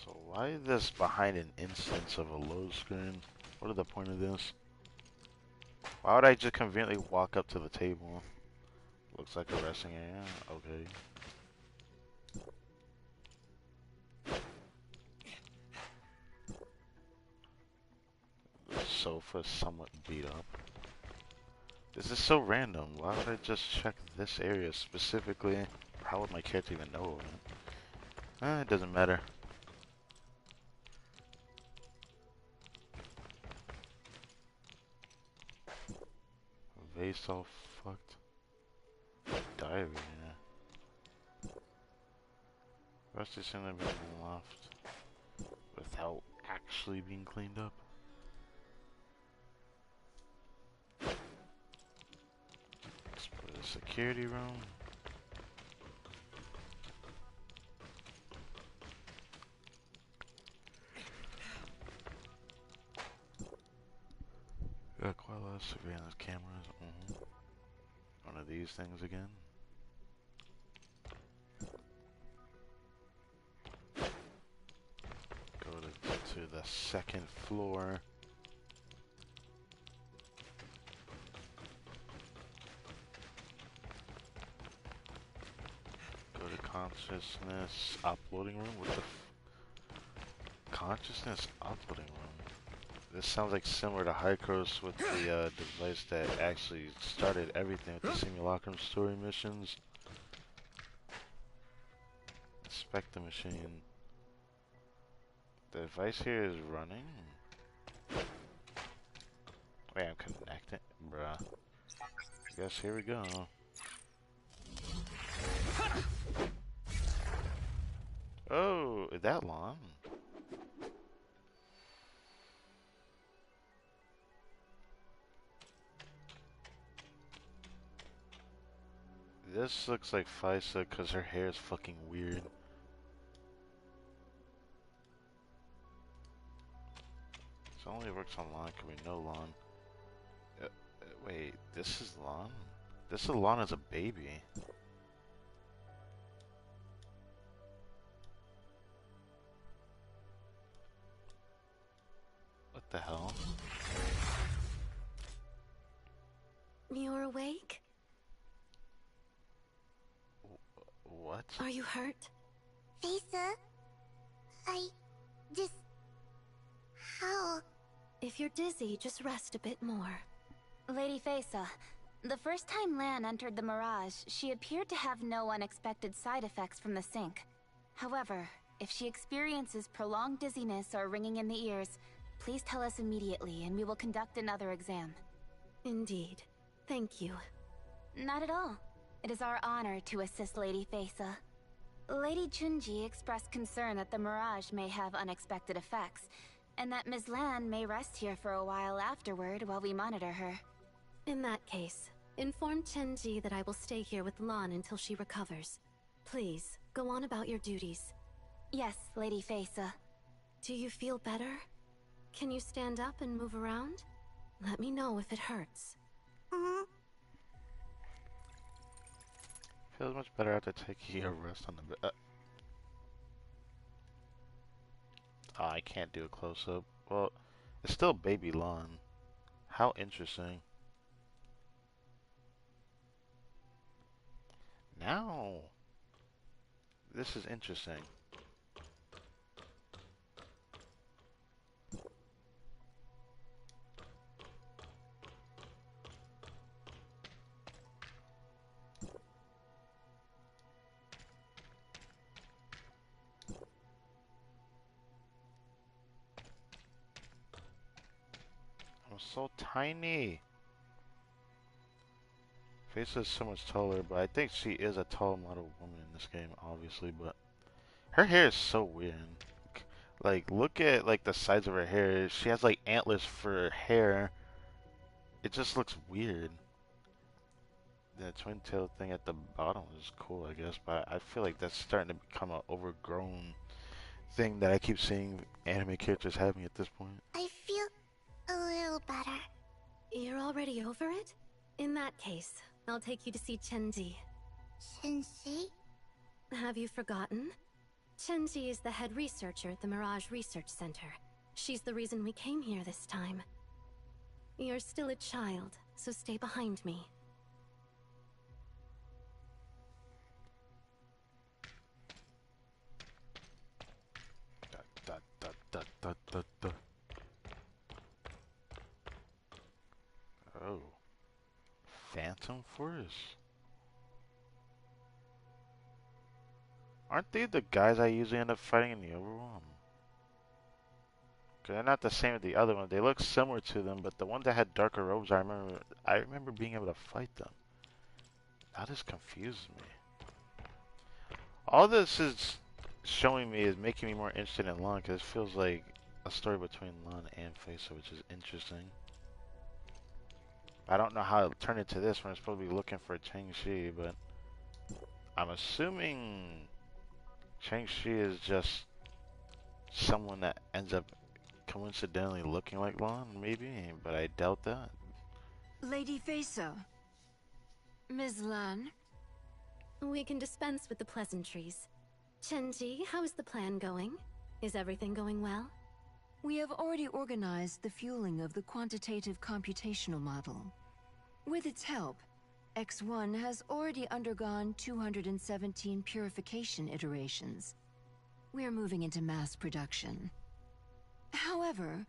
So why is this behind an instance of a load screen? What is the point of this? Why would I just conveniently walk up to the table? Looks like a resting area. Okay. The sofa is somewhat beat up. This is so random. Why would I just check this area specifically? How would my character even know of it? It doesn't matter. Vase all fucked. Diary. Rusty shouldn't have been left without actually being cleaned up. Explore the security room. Got quite a lot of surveillance cameras. One of these things again. Go to the second floor. Go to consciousness uploading room. What the consciousness uploading room? This sounds like similar to Hykros with the device that actually started everything with the Simulacrum story missions. Inspect the machine. The device here is running. Wait, I'm connecting? Bruh. Guess here we go. Oh, is that long? This looks like Faisa because her hair is fucking weird. It only works on Lon, can we know Lon? Wait, this is Lon? This is Lon as a baby. What the hell? You're awake? What? Are you hurt? Faisa? I... just... How? If you're dizzy, just rest a bit more. Lady Faisa, the first time Lan entered the Mirage, she appeared to have no unexpected side effects from the sync. However, if she experiences prolonged dizziness or ringing in the ears, please tell us immediately and we will conduct another exam. Indeed. Thank you. Not at all. It is our honor to assist Lady Faisa. Lady Chunji expressed concern that the Mirage may have unexpected effects, and that Ms. Lan may rest here for a while afterward while we monitor her. In that case, inform Chenji that I will stay here with Lan until she recovers. Please, go on about your duties. Yes, Lady Faisa. Do you feel better? Can you stand up and move around? Let me know if it hurts. Feels much better after taking a rest on the bed. Oh, I can't do a close-up. Well, it's still baby Lon. How interesting. Now, this is interesting. I'm so tiny. Face is so much taller, but I think she is a tall model woman in this game, obviously. But her hair is so weird. Like, look at like the size of her hair. She has like antlers for her hair. It just looks weird. The twin tail thing at the bottom is cool, I guess, but I feel like that's starting to become an overgrown thing that I keep seeing anime characters having at this point. I feel a little better. You're already over it? In that case, I'll take you to see Chenji. Chenji? Have you forgotten? Chenji is the head researcher at the Mirage Research Center. She's the reason we came here this time. You're still a child, so stay behind me. Oh. Phantom Force? Aren't they the guys I usually end up fighting in the overworld? Cause they're not the same as the other ones. They look similar to them, but the one that had darker robes, I remember being able to fight them. That just confuses me. All this is showing me is making me more interested in Lon, because it feels like a story between Lon and Faisa, which is interesting. I don't know how it'll turn into this when I'm supposed to be looking for Chang-Chi, but I'm assuming Chang-Chi is just someone that ends up coincidentally looking like Lon, maybe, but I doubt that. Lady Faisa. Ms. Lan. We can dispense with the pleasantries. Chenji, how is the plan going? Is everything going well? We have already organized the fueling of the quantitative computational model. With its help, X1 has already undergone 217 purification iterations. We're moving into mass production. However,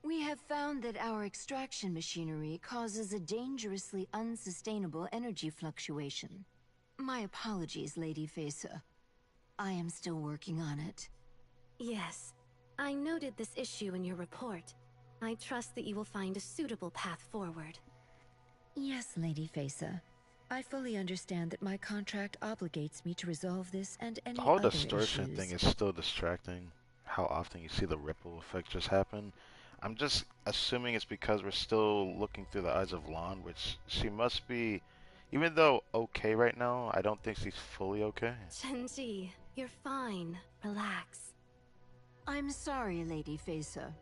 we have found that our extraction machinery causes a dangerously unsustainable energy fluctuation. My apologies, Lady Faisa. I am still working on it. Yes. I noted this issue in your report. I trust that you will find a suitable path forward. Yes, Lady Faisa. I fully understand that my contract obligates me to resolve this and any The whole other distortion issues. thing is still distracting. How often you see the ripple effect just happen. I'm just assuming it's because we're still looking through the eyes of Lon, which she must be, even though okay right now, I don't think she's fully okay. Chenji, you're fine. Relax. I'm sorry, Lady Faisa.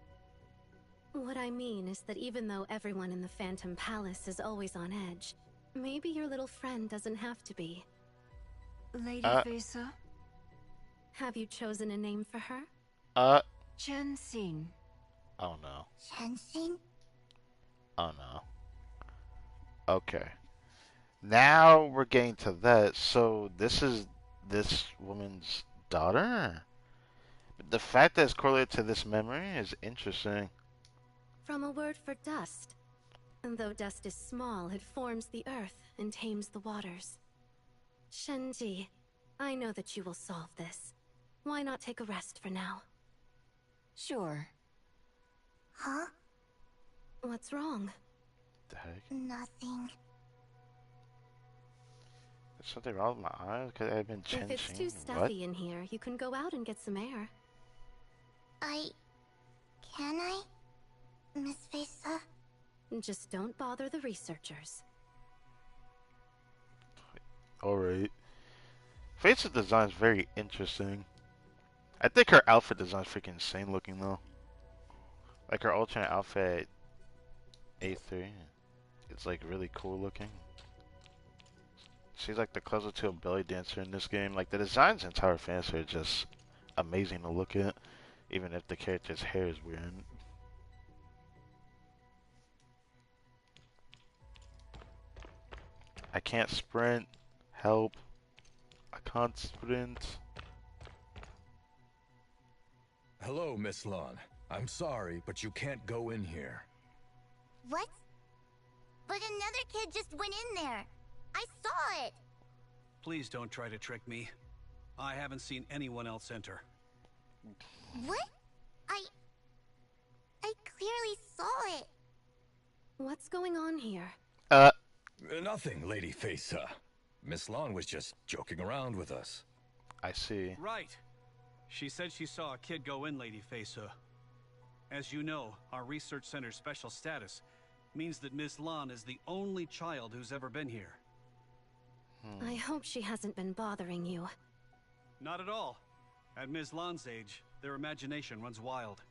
What I mean is that even though everyone in the Phantom Palace is always on edge, maybe your little friend doesn't have to be. Lady Faisa? Have you chosen a name for her? Chen Xin. Oh no. Chenji? Oh no. Okay. Now we're getting to that. So this is this woman's daughter? The fact that it's correlated to this memory is interesting. From a word for dust. And though dust is small, it forms the earth and tames the waters. Shenji, I know that you will solve this. Why not take a rest for now? Sure. Huh? What's wrong? The heck? Nothing. There's something wrong with my eyes? Because I've been If it's too stuffy in here, you can go out and get some air. Can I? Miss Faisa? Just don't bother the researchers. Alright. Face's design is very interesting. I think her outfit design is freaking insane looking though. Like her alternate outfit at A3. It's like really cool looking. She's like the closer to a belly dancer in this game. Like the designs in Tower Fantasy are just amazing to look at. Even if the character's hair is weird. I can't sprint. Help. I can't sprint. Hello, Miss Lon. I'm sorry, but you can't go in here. What? But another kid just went in there. I saw it. Please don't try to trick me. I haven't seen anyone else enter. What? I clearly saw it. What's going on here? Nothing, Lady Fesa. Miss Lon was just joking around with us. I see. Right. She said she saw a kid go in, Lady Fesa. As you know, our research center's special status means that Miss Lon is the only child who's ever been here. I hope she hasn't been bothering you. Not at all. At Ms. Lon's age, their imagination runs wild.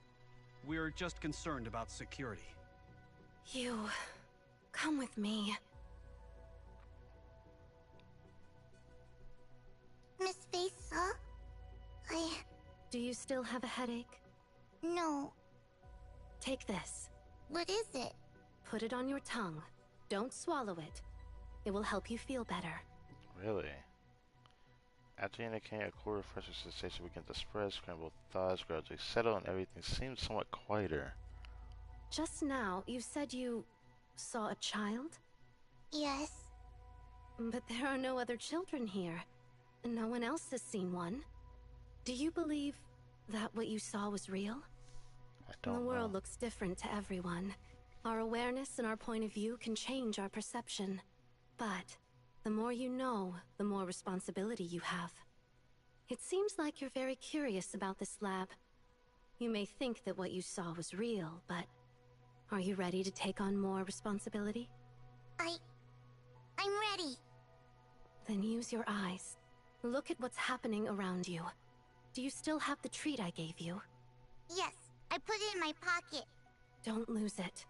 We're just concerned about security. You... come with me. Miss Fesa? Do you still have a headache? No. Take this. What is it? Put it on your tongue. Don't swallow it. It will help you feel better. Really? After indicating a cool refreshing sensation begins to spread, scrambled thoughts gradually settle, and everything seems somewhat quieter. Just now, you said you... saw a child? Yes. But there are no other children here. No one else has seen one. Do you believe that what you saw was real? I don't know. The world looks different to everyone. Our awareness and our point of view can change our perception. But the more you know, the more responsibility you have. It seems like you're very curious about this lab. You may think that what you saw was real, but are you ready to take on more responsibility? I'm ready. Then use your eyes. Look at what's happening around you. Do you still have the treat I gave you? Yes, I put it in my pocket. Don't lose it.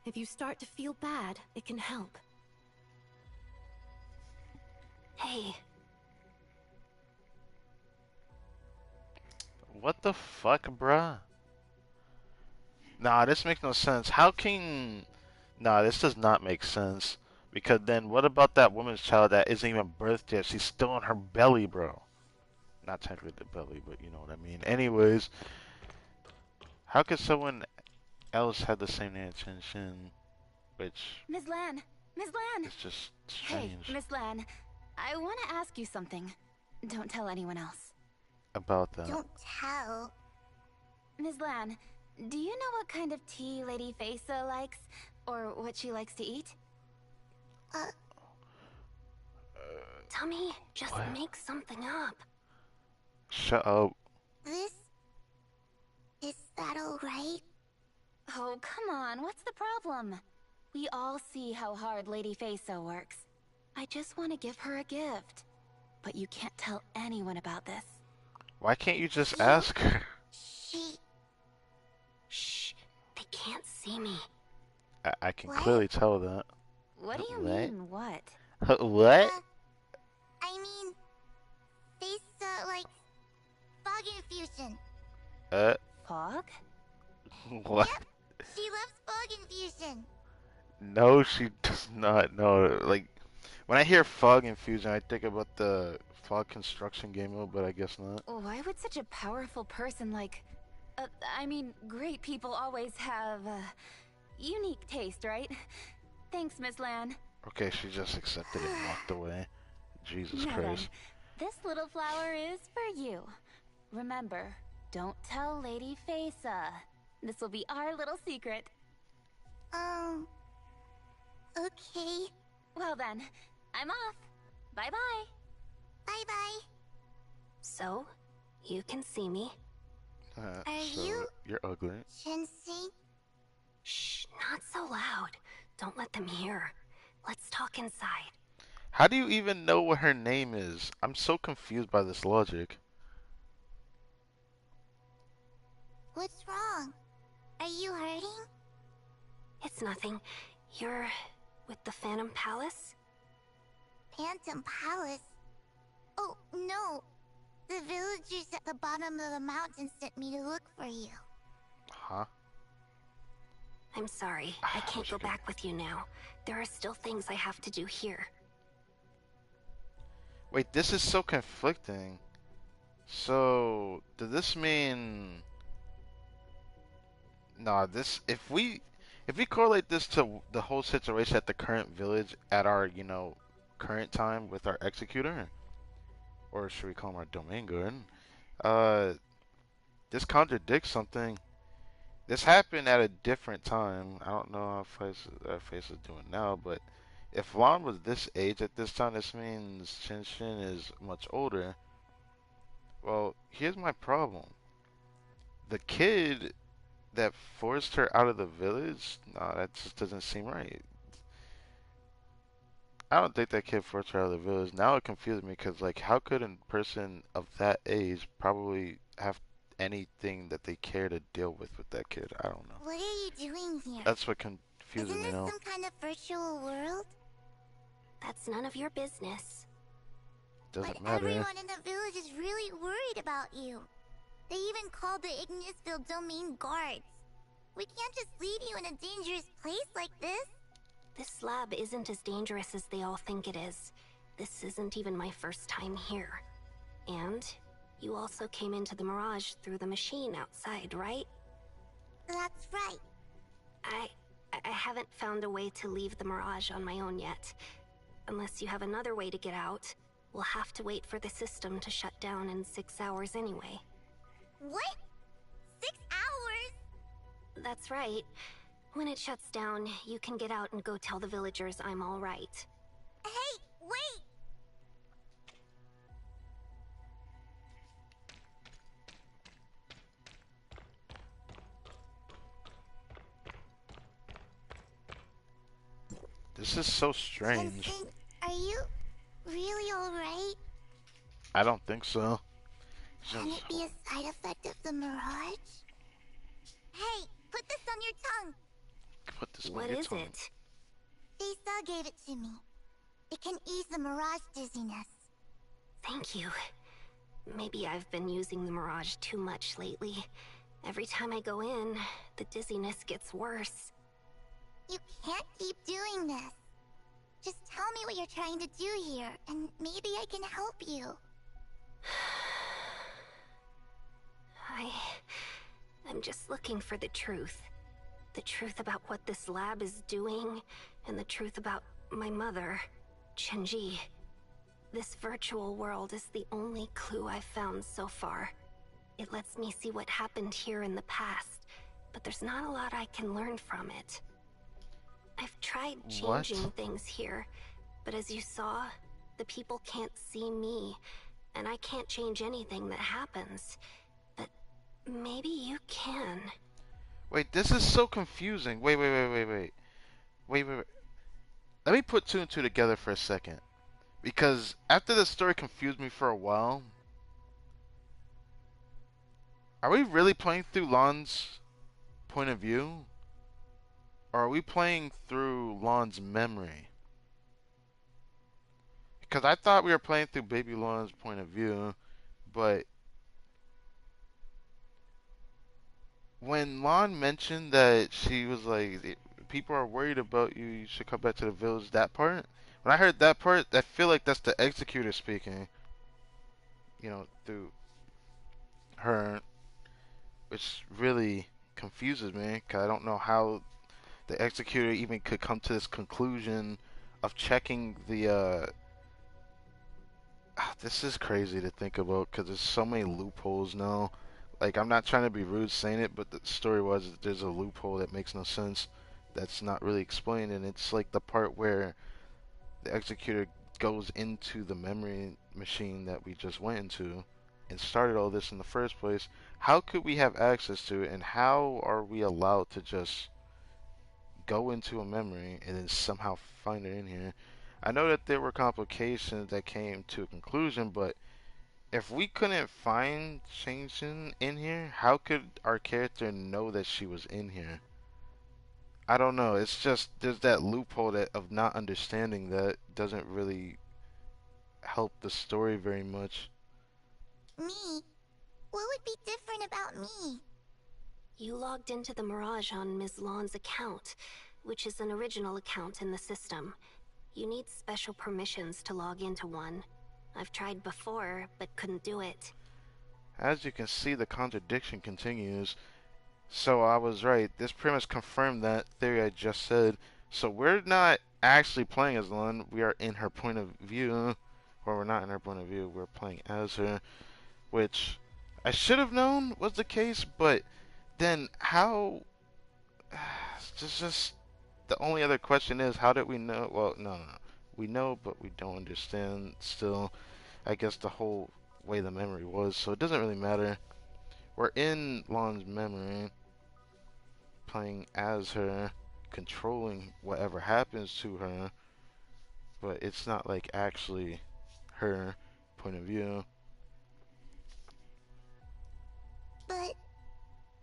If you start to feel bad, it can help. Hey. What the fuck, bruh? Nah, this makes no sense. How can... Nah, this does not make sense. Because then what about that woman's child that isn't even birthed yet? She's still in her belly, bro. Not technically the belly, but you know what I mean. Anyways, how could someone else have the same intention, which... Miss Lan! Miss Lan! It's just strange. Hey, Miss Lan. I want to ask you something. Don't tell anyone else. About that. Don't tell. Miss Lan, do you know what kind of tea Lady Fesa likes? Or what she likes to eat? Tummy, just make something up. Shut up. Is that alright? Oh, come on, what's the problem? We all see how hard Lady Fesa works. I just want to give her a gift. But you can't tell anyone about this. Why can't you just ask her? Shh, they can't see me. I can clearly tell that. What do you mean, what? What? I mean, Fesa likes fog infusion. Fog? What? Yep, she loves fog infusion. No, she does not. No, like, when I hear fog infusion, I think about the fog construction game mode, but I guess not. Why would such a powerful person like... I mean, great people always have, unique taste, right? Thanks, Miss Lan. Okay, she just accepted it and walked away. Jesus Now Christ. then, this little flower is for you. Remember, don't tell Lady Fesa. This will be our little secret. Okay. Well then, I'm off. Bye-bye. Bye-bye. So, you can see me. You're ugly. Sensei? Shh, not so loud. Don't let them hear. Let's talk inside. How do you even know what her name is? I'm so confused by this logic. What's wrong? Are you hurting? It's nothing. You're with the Phantom Palace? Phantom Palace? Oh, no. The villagers at the bottom of the mountain sent me to look for you. Huh? I'm sorry. I can't go back with you now. There are still things I have to do here. Wait, this is so conflicting. So, does this mean... Nah, this... If we correlate this to the whole situation at the current village at our, you know, current time with our executor, or should we call him our domain guard? This contradicts something. This happened at a different time. I don't know how Face is doing now, but if Lon was this age at this time, this means Shin Shin is much older. Well, here's my problem. The kid that forced her out of the village, no, that just doesn't seem right. I don't think that kid forced her out of the village. Now it confuses me because, like, how could a person of that age probably have anything that they care to deal with that kid? I don't know. What are you doing here? That's what confuses Isn't me this now. some kind of virtual world? That's none of your business. Doesn't But matter. everyone in the village is really worried about you. They even called the Ignisville domain guards. We can't just leave you in a dangerous place like this. This lab isn't as dangerous as they all think it is. This isn't even my first time here. And you also came into the Mirage through the machine outside, right? That's right. I haven't found a way to leave the Mirage on my own yet. Unless you have another way to get out, we'll have to wait for the system to shut down in 6 hours anyway. What? 6 hours? That's right. When it shuts down, you can get out and go tell the villagers I'm all right. Hey, wait! This is so strange. Jensen, are you really alright? I don't think so. Can it be a side effect of the Mirage? Hey, put this on your tongue! Put this on What your is tongue. it? Lisa gave it to me. It can ease the Mirage dizziness. Thank you. Maybe I've been using the Mirage too much lately. Every time I go in, the dizziness gets worse. You can't keep doing this. Just tell me what you're trying to do here, and maybe I can help you. I'm just looking for the truth. The truth about what this lab is doing, and the truth about my mother, Chenji. This virtual world is the only clue I've found so far. It lets me see what happened here in the past, but there's not a lot I can learn from it. I've tried changing things here, but as you saw, the people can't see me, and I can't change anything that happens. But maybe you can. Wait, this is so confusing. Wait. Let me put two and two together for a second. Because after the story confused me for a while, are we really playing through Lon's point of view? Or are we playing through Lon's memory? Because I thought we were playing through baby Lon's point of view, but when Lon mentioned that she was like, people are worried about you, you should come back to the village, that part, when I heard that part, I feel like that's the executor speaking, you know, through her, which really confuses me, because I don't know how the executor even could come to this conclusion of checking the, this is crazy to think about, because there's so many loopholes now. Like, I'm not trying to be rude saying it, but the story was there's a loophole that makes no sense, that's not really explained, and it's like the part where the executor goes into the memory machine that we just went into and started all this in the first place. How could we have access to it, and how are we allowed to just go into a memory and then somehow find it in here? I know that there were complications that came to a conclusion, but if we couldn't find Shang-Tsung in here, how could our character know that she was in here? I don't know. It's just there's that loophole that of not understanding that doesn't really help the story very much. Me? What would be different about me? You logged into the Mirage on Ms. Lon's account, which is an original account in the system. You need special permissions to log into one. I've tried before, but couldn't do it. As you can see, the contradiction continues. So I was right. This pretty much confirmed that theory I just said. So we're not actually playing as Lon. We are in her point of view. Or we're not in her point of view. We're playing as her. Which I should have known was the case, but then how? Just the only other question is, how did we know? Well, no, no, we know, but we don't understand still. I guess the whole way the memory was, so it doesn't really matter. We're in Lon's memory, playing as her, controlling whatever happens to her, but it's not like actually her point of view. But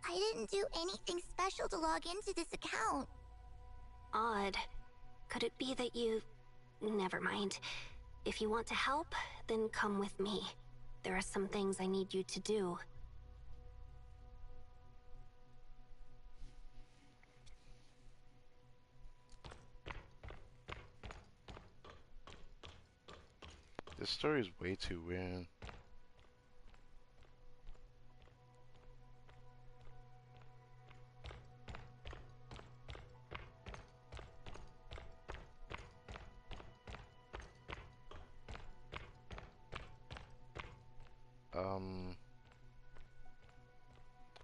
I didn't do anything special to log into this account. Odd. Could it be that you... Never mind. If you want to help, then come with me. There are some things I need you to do. This story is way too weird.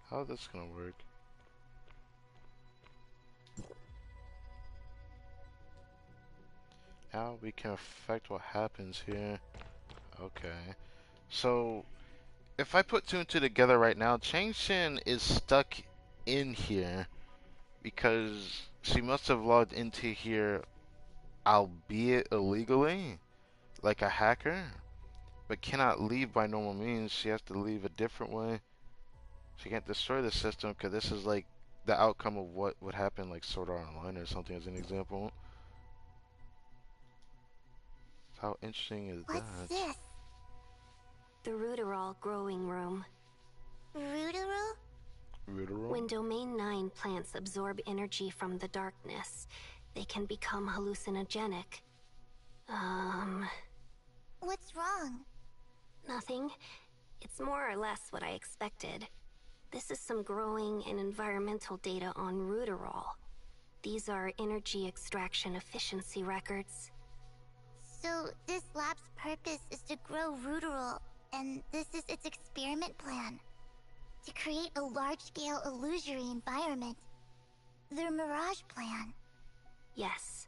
How is this gonna work? Now we can affect what happens here. Okay. So, if I put two and two together right now, Chang Shin is stuck in here because she must have logged into here, albeit illegally, like a hacker, but cannot leave by normal means. She has to leave a different way. She can't destroy the system because this is like the outcome of what would happen, like Sword Art Online or something, as an example. How interesting is that? What's this? The Rooterol growing room. Rooterol? Rooterol? When Domain 9 plants absorb energy from the darkness, they can become hallucinogenic. What's wrong? Nothing. It's more or less what I expected. This is some growing and environmental data on Rooterol. These are energy extraction efficiency records. So this lab's purpose is to grow Rooterol, and this is its experiment plan. To create a large-scale illusory environment. Their Mirage plan. Yes.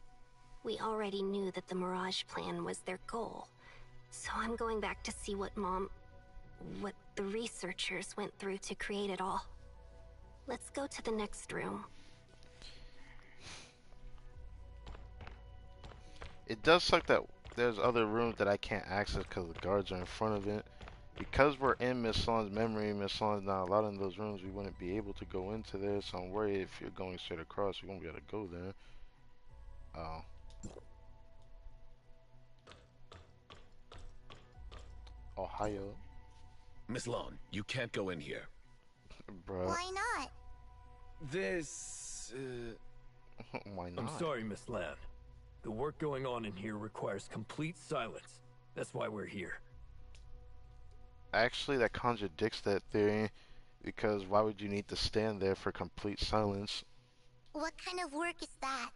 We already knew that the Mirage plan was their goal. So I'm going back to see what the researchers went through to create it all. Let's go to the next room. It does suck that there's other rooms that I can't access because the guards are in front of it. Because we're in Miss Lon's memory, Miss Lon's not allowed in those rooms, we wouldn't be able to go into there, so I'm worried if you're going straight across, we won't be able to go there. Oh. Ohio. Miss Lon, you can't go in here. Bruh. Why not? This, Why not? I'm sorry, Miss Lan. The work going on in here requires complete silence. That's why we're here. Actually, that contradicts that theory, because why would you need to stand there for complete silence? What kind of work is that?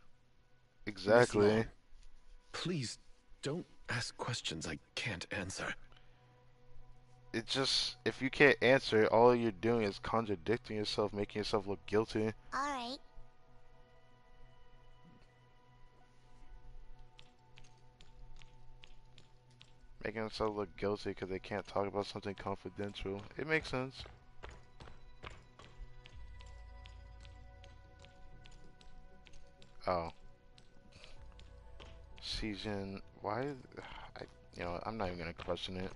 Exactly. Miss Lon, please don't ask questions I can't answer. It just, if you can't answer it, all you're doing is contradicting yourself, making yourself look guilty. Alright. Making themselves look guilty because they can't talk about something confidential. It makes sense. Oh. Season, why? I'm not even gonna question it.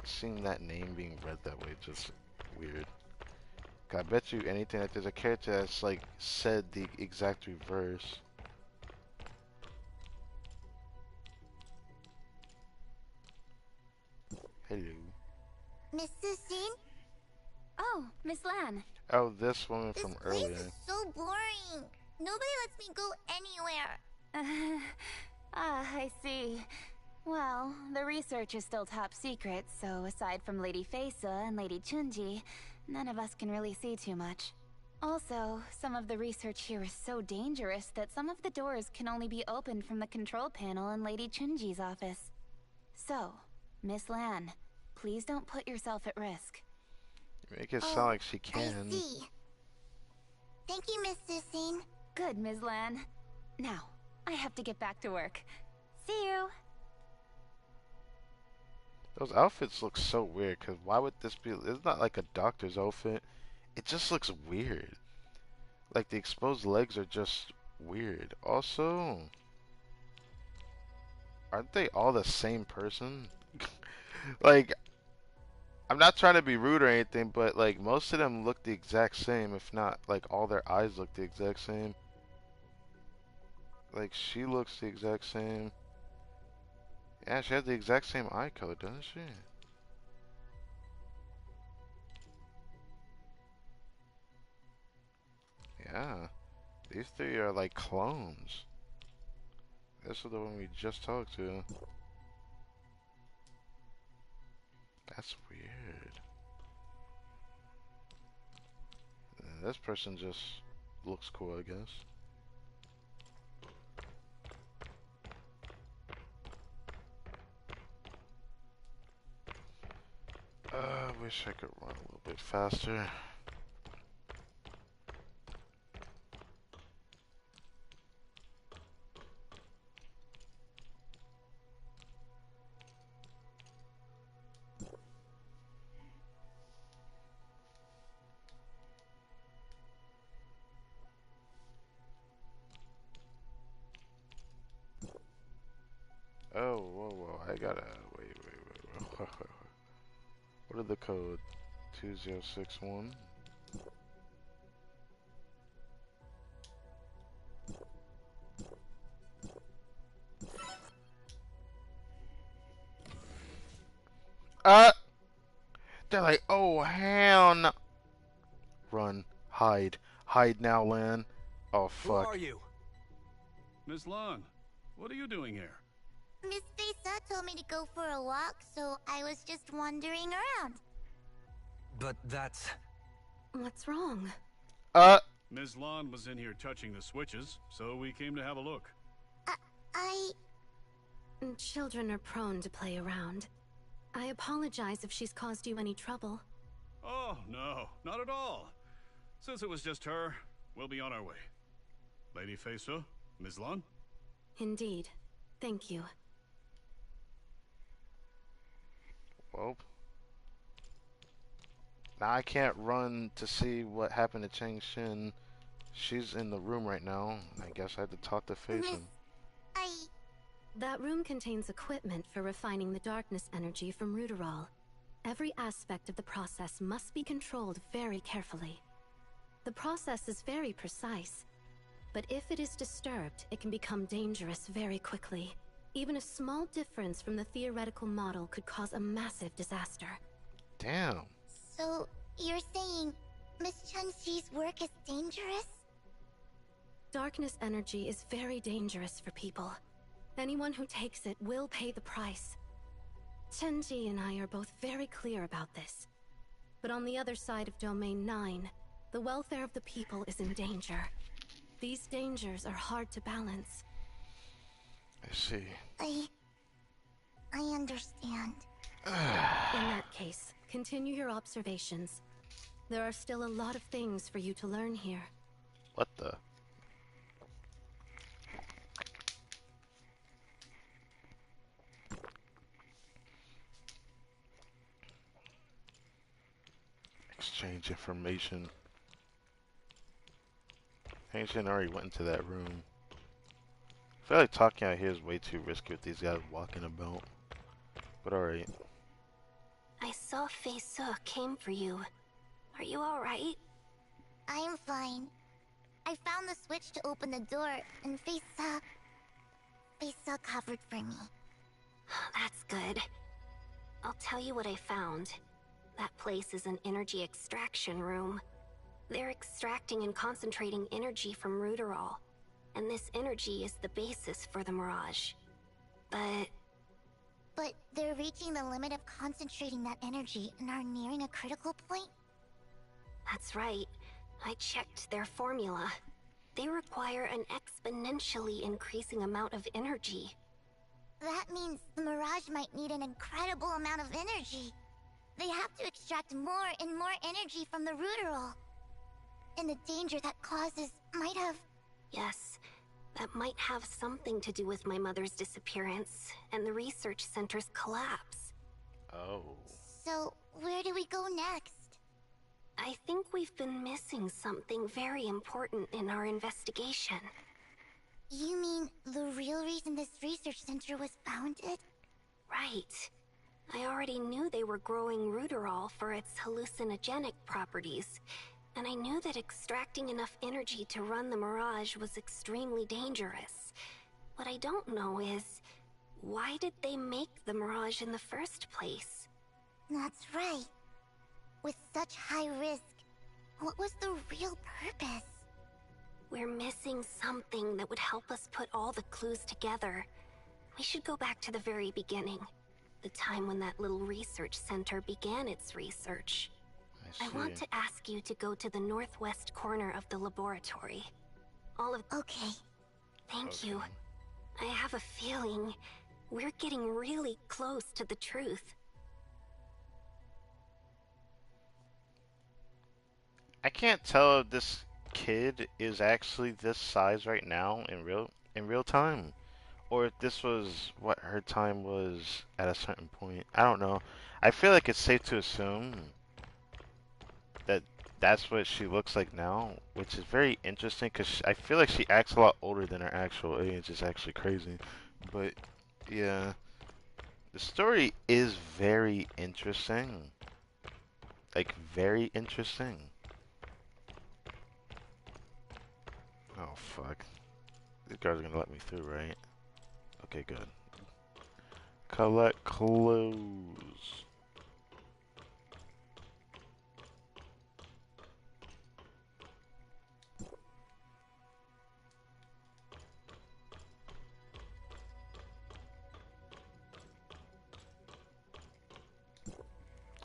Seeing that name being read that way, just weird. I bet you anything that there's a character that's like said the exact reverse. Hello. Mrs. Sin? Oh, Miss Lan. Oh, this woman This from place earlier. is so boring. Nobody lets me go anywhere. I see. Well, the research is still top secret, so aside from Lady Fesa and Lady Chunji, none of us can really see too much. Also, some of the research here is so dangerous that some of the doors can only be opened from the control panel in Lady Chunji's office. So, Miss Lan, please don't put yourself at risk. You make it sound like she can. I see. Thank you, Miss Sissine. Good, Ms. Lan. Now, I have to get back to work. See you. Those outfits look so weird, because why would this be? It's not like a doctor's outfit. It just looks weird. Like the exposed legs are just weird. Also, aren't they all the same person? Like, I'm not trying to be rude or anything, but like most of them look the exact same, if not like all their eyes look the exact same. Like she looks the exact same. Yeah, she has the exact same eye color, doesn't she? Yeah. These three are like clones. This is the one we just talked to. That's weird. This person just looks cool, I guess. I wish I could run a little bit faster. Oh, whoa, whoa, I gotta, wait. What are the code? 2061? They're like, oh, hell no. Run, hide now, Lan. Oh, fuck. Who are you? Miss Lan, what are you doing here? Miss Fesa told me to go for a walk, so I was just wandering around. But that's... What's wrong? Ms. Lan was in here touching the switches, so we came to have a look. Children are prone to play around. I apologize if she's caused you any trouble. Oh, no, not at all. Since it was just her, we'll be on our way. Lady Fesa, Ms. Lan? Indeed. Thank you. Well, now I can't run to see what happened to Chang Xin. She's in the room right now. I guess I had to talk to Faison. That room contains equipment for refining the darkness energy from Ruderol. Every aspect of the process must be controlled very carefully. The process is very precise, but if it is disturbed, it can become dangerous very quickly. Even a small difference from the theoretical model could cause a massive disaster. Damn. So, you're saying Miss Chen-Xi's work is dangerous? Darkness energy is very dangerous for people. Anyone who takes it will pay the price. Chen-Ji and I are both very clear about this. But on the other side of Domain 9, the welfare of the people is in danger. These dangers are hard to balance. I see. I understand. In that case, continue your observations. There are still a lot of things for you to learn here. What the? Exchange information. Hanshin already went into that room. I feel like talking out here is way too risky with these guys walking about. But alright. I saw Fei-Se came for you. Are you alright? I'm fine. I found the switch to open the door, and Fei-Se covered for me. That's good. I'll tell you what I found. That place is an energy extraction room. They're extracting and concentrating energy from Ruderol, and this energy is the basis for the Mirage. But they're reaching the limit of concentrating that energy and are nearing a critical point? That's right. I checked their formula. They require an exponentially increasing amount of energy. That means the Mirage might need an incredible amount of energy. They have to extract more and more energy from the Ruderol. and the danger that causes might have... Yes, that might have something to do with my mother's disappearance and the research center's collapse. Oh. So, where do we go next? I think we've been missing something very important in our investigation. You mean the real reason this research center was founded? Right. I already knew they were growing Ruderol for its hallucinogenic properties, and I knew that extracting enough energy to run the Mirage was extremely dangerous. What I don't know is, why did they make the Mirage in the first place? That's right. With such high risk, what was the real purpose? We're missing something that would help us put all the clues together. We should go back to the very beginning. The time when that little research center began its research. I want to ask you to go to the northwest corner of the laboratory. Okay. Thank you. I have a feeling we're getting really close to the truth. I can't tell if this kid is actually this size right now in real time, or if this was what her time was at a certain point. I don't know. I feel like it's safe to assume that that's what she looks like now, which is very interesting because I feel like she acts a lot older than her actual age. It's actually crazy. But yeah, the story is very interesting. Like, very interesting. Oh, fuck. These guys are gonna let me through, right? Okay, good. Collect clues.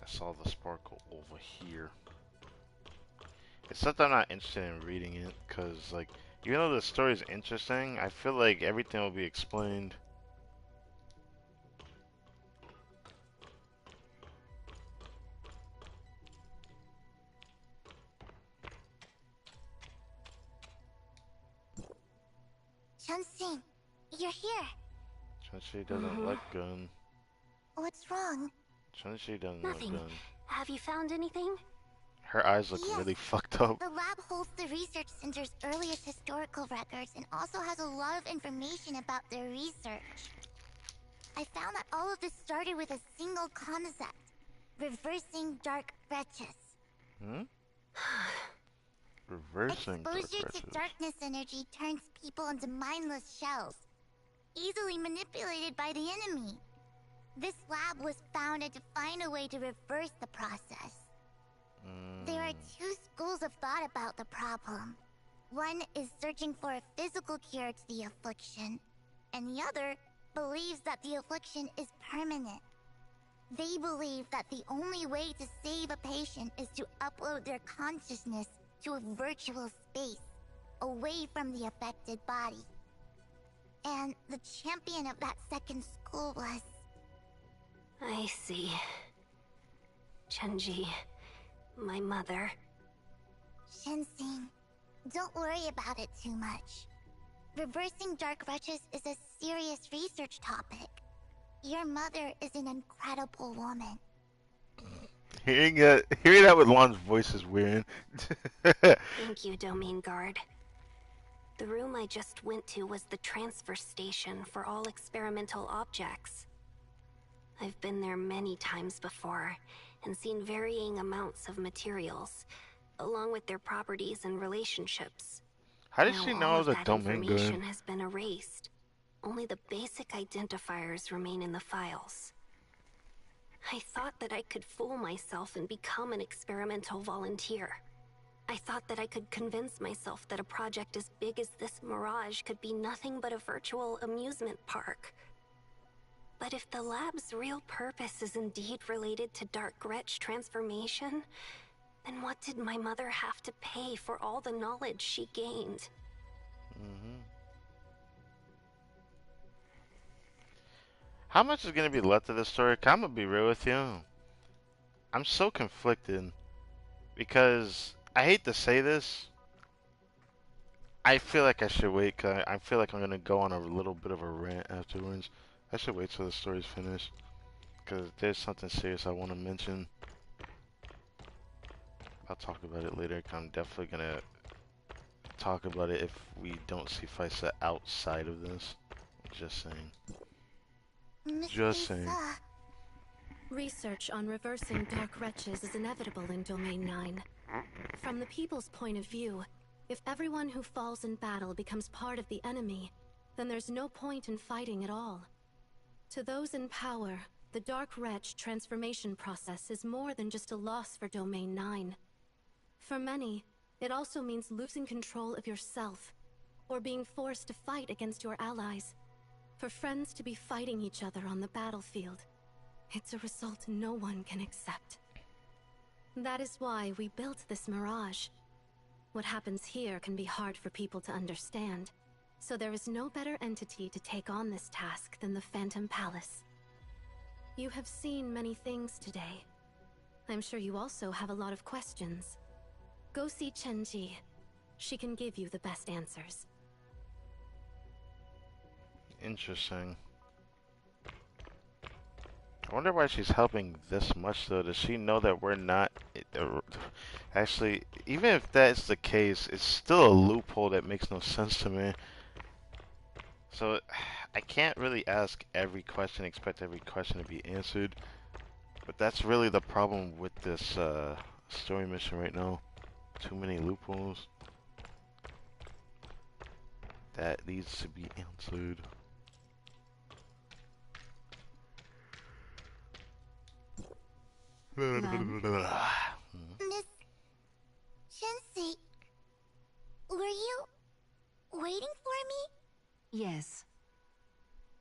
I saw the sparkle over here. It's something I'm not interested in reading it, because, like, even though the story is interesting, I feel like everything will be explained. Chun-Sing, you're here. Chun-Chi doesn't look good. What's wrong? Chun-Chi doesn't Nothing. look good. Have you found anything? Her eyes look really fucked up. The lab holds the research center's earliest historical records and also has a lot of information about their research. I found that all of this started with a single concept: reversing dark wretches. Reversing dark Exposure wretches. to darkness energy turns people into mindless shells, easily manipulated by the enemy. This lab was founded to find a way to reverse the process. There are two schools of thought about the problem. One is searching for a physical cure to the affliction, and the other believes that the affliction is permanent. They believe that the only way to save a patient is to upload their consciousness to a virtual space, away from the affected body. And the champion of that second school was... I see. Chunji, my mother. Shen-Sing, don't worry about it too much. Reversing dark wretches is a serious research topic. Your mother is an incredible woman. Hearing that with Lon's voice is weird. Thank you, Domain Guard. The room I just went to was the transfer station for all experimental objects. I've been there many times before and seen varying amounts of materials, along with their properties and relationships. How did Now she know all I of was a that Domain information Guard? has been erased. Only the basic identifiers remain in the files. I thought that I could fool myself and become an experimental volunteer. I thought that I could convince myself that a project as big as this Mirage could be nothing but a virtual amusement park. But if the lab's real purpose is indeed related to Dark Gretch transformation, then what did my mother have to pay for all the knowledge she gained? How much is gonna be left of this story? I'm gonna be real with you. I'm so conflicted because I hate to say this. I feel like I should wait, cause I feel like I'm gonna go on a little bit of a rant afterwards. I should wait till the story's finished, cause there's something serious I want to mention. I'll talk about it later. 'Cause I'm definitely gonna talk about it if we don't see Faisa outside of this. Just saying. Miss Just saying. Lisa. Research on reversing dark wretches is inevitable in Domain 9. From the people's point of view, if everyone who falls in battle becomes part of the enemy, then there's no point in fighting at all. To those in power, the Dark Wretch transformation process is more than just a loss for Domain 9. For many, it also means losing control of yourself, or being forced to fight against your allies. For friends to be fighting each other on the battlefield, it's a result no one can accept. That is why we built this mirage. What happens here can be hard for people to understand, so there is no better entity to take on this task than the Phantom Palace. You have seen many things today. I'm sure you also have a lot of questions. Go see Chenji. She can give you the best answers. Interesting. I wonder why she's helping this much though. Does she know that we're not... Actually, even if that's the case, it's still a loophole that makes no sense to me. So, I can't really ask every question, expect every question to be answered. But that's really the problem with this story mission right now. Too many loopholes. That needs to be answered. Miss Shensi, were you waiting for me? Yes.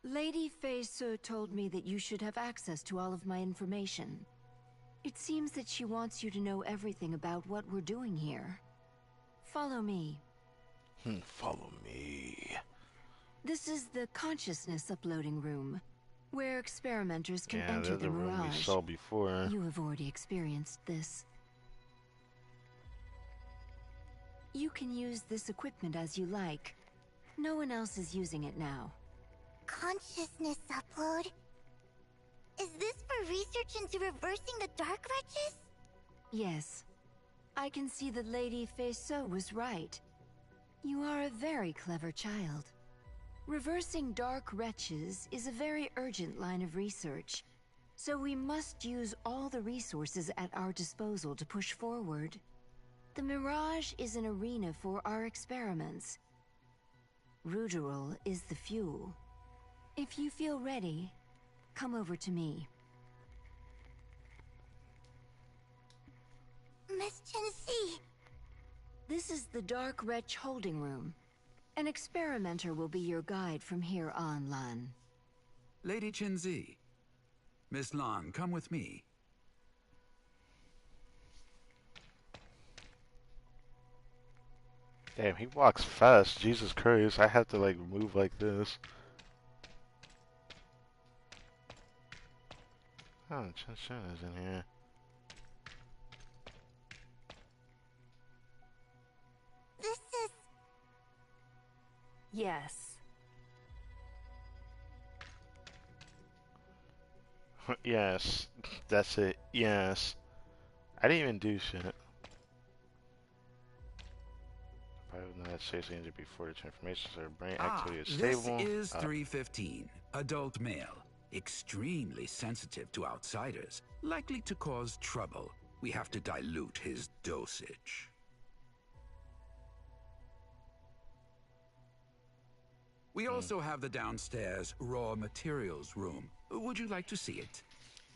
Lady Fei Su told me that you should have access to all of my information. It seems that she wants you to know everything about what we're doing here. Follow me. Follow me. This is the consciousness uploading room, where experimenters can Yeah, enter that's the the room we mirage. saw before. You have already experienced this. You can use this equipment as you like. No one else is using it now. Consciousness upload? Is this for research into reversing the Dark Wretches? Yes. I can see that Lady Fei Su was right. You are a very clever child. Reversing dark wretches is a very urgent line of research, so we must use all the resources at our disposal to push forward. The Mirage is an arena for our experiments. Ruderol is the fuel. If you feel ready, come over to me. Miss Chensi. This is the Dark Wretch holding room. An experimenter will be your guide from here on, Lan. Lady Chenzi. Miss Lan, come with me. Damn, he walks fast. Jesus Christ, I have to like move like this. Oh, Chen Shen is in here. This is... Yes. Yes, that's it. Yes. I didn't even do shit. I would not seriously injured before the transformation, so her brain activity is stable. This is 315, adult male. Extremely sensitive to outsiders, likely to cause trouble. We have to dilute his dosage. We also have the downstairs raw materials room. Would you like to see it?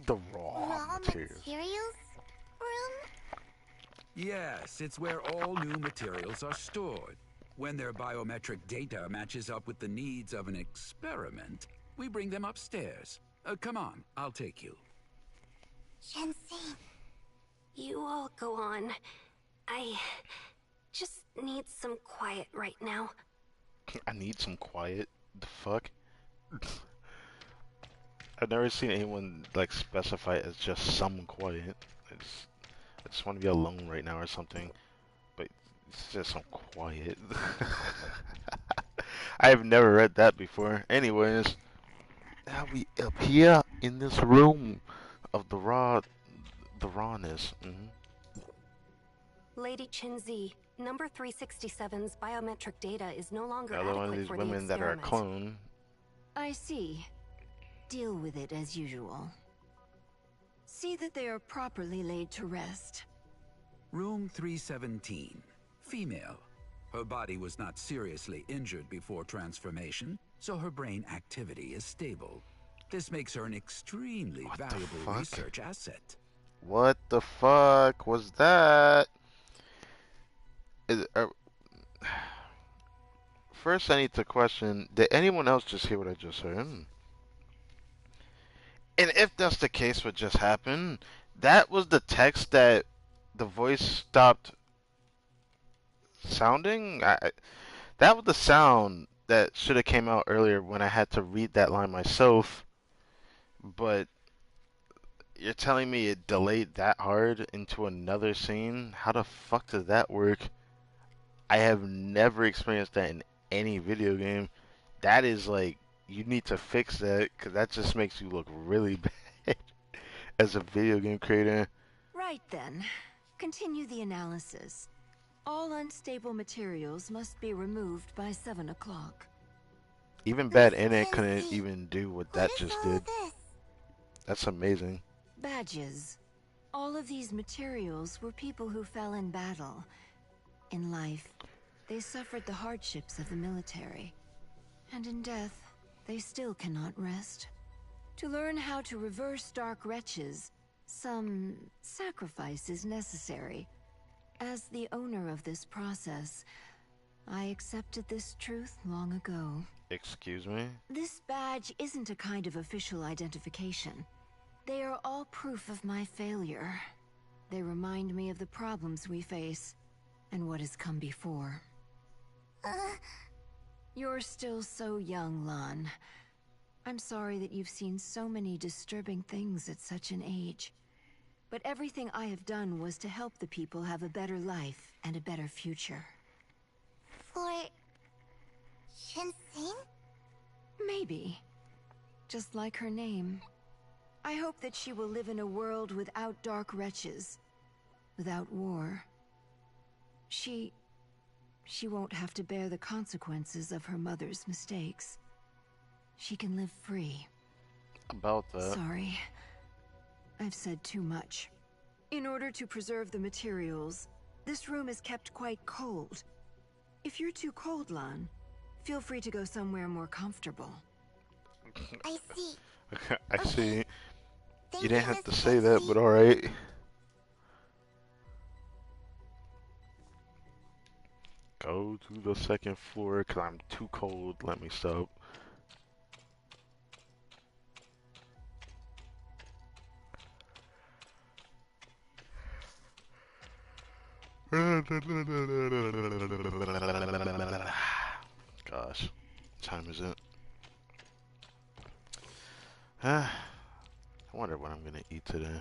The raw materials. Room? Yes, it's where all new materials are stored. When their biometric data matches up with the needs of an experiment, we bring them upstairs. Come on, I'll take you. Shensi. You all go on. I just need some quiet right now. I need some quiet. The fuck? I've never seen anyone like specify it as just some quiet. I just want to be alone right now or something. It's just so quiet. I have never read that before. Anyways, now we up here in this room of the rawness. Lady Chinzi, number 367's biometric data is no longer Another one of adequate these for the women that are a experiment. clone. I see. Deal with it as usual. See that they are properly laid to rest. Room 317. Female. Her body was not seriously injured before transformation, so her brain activity is stable. This makes her an extremely valuable research asset. What the fuck was that? Is, first, I need to question, did anyone else just hear what I just heard? And if that's the case, what just happened, that was the text that the voice stopped sounding? That was the sound that should have came out earlier when I had to read that line myself, but you're telling me it delayed that hard into another scene? How the fuck does that work? I have never experienced that in any video game. That is like, you need to fix that, because that just makes you look really bad as a video game creator. Right then. Continue the analysis. All unstable materials must be removed by 7 o'clock. Even Bad Internet couldn't even do what that just did. That's amazing. Badges. All of these materials were people who fell in battle. In life, they suffered the hardships of the military. And in death, they still cannot rest. To learn how to reverse dark wretches, some sacrifice is necessary. As the owner of this process, I accepted this truth long ago. Excuse me? This badge isn't a kind of official identification. They are all proof of my failure. They remind me of the problems we face, and what has come before. You're still so young, Lan. I'm sorry that you've seen so many disturbing things at such an age. But everything I have done was to help the people have a better life and a better future. For... Shinsin? Maybe. Just like her name. I hope that she will live in a world without dark wretches. Without war. She won't have to bear the consequences of her mother's mistakes. She can live free. About that. Sorry. I've said too much. In order to preserve the materials, this room is kept quite cold. If you're too cold, Lan, feel free to go somewhere more comfortable. I see. I see. Thank You didn't you, have to Miss say that, Kenzie. but alright. Go to the second floor, because I'm too cold. Let me stop. Gosh, what time is it? I wonder what I'm gonna eat today.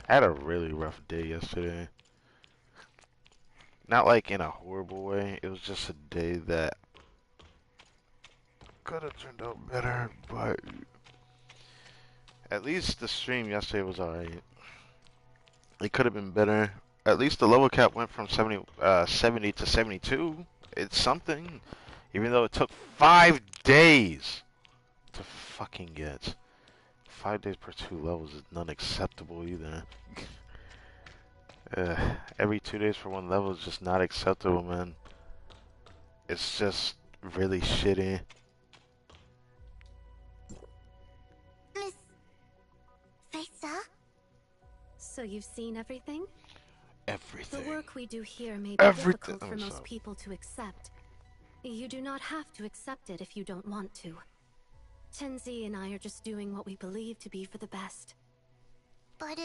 I had a really rough day yesterday. Not like in a horrible way, it was just a day that could have turned out better, but at least the stream yesterday was alright. It could have been better. At least the level cap went from 70 to 72. It's something. Even though it took 5 days to fucking get. 5 days per 2 levels is not acceptable either. Every 2 days for 1 level is just not acceptable, man. It's just really shitty. Miss... Faisa? So you've seen everything? Everything. The work we do here may be Everything. difficult for most people to accept. You do not have to accept it if you don't want to. Chenzi and I are just doing what we believe to be for the best. But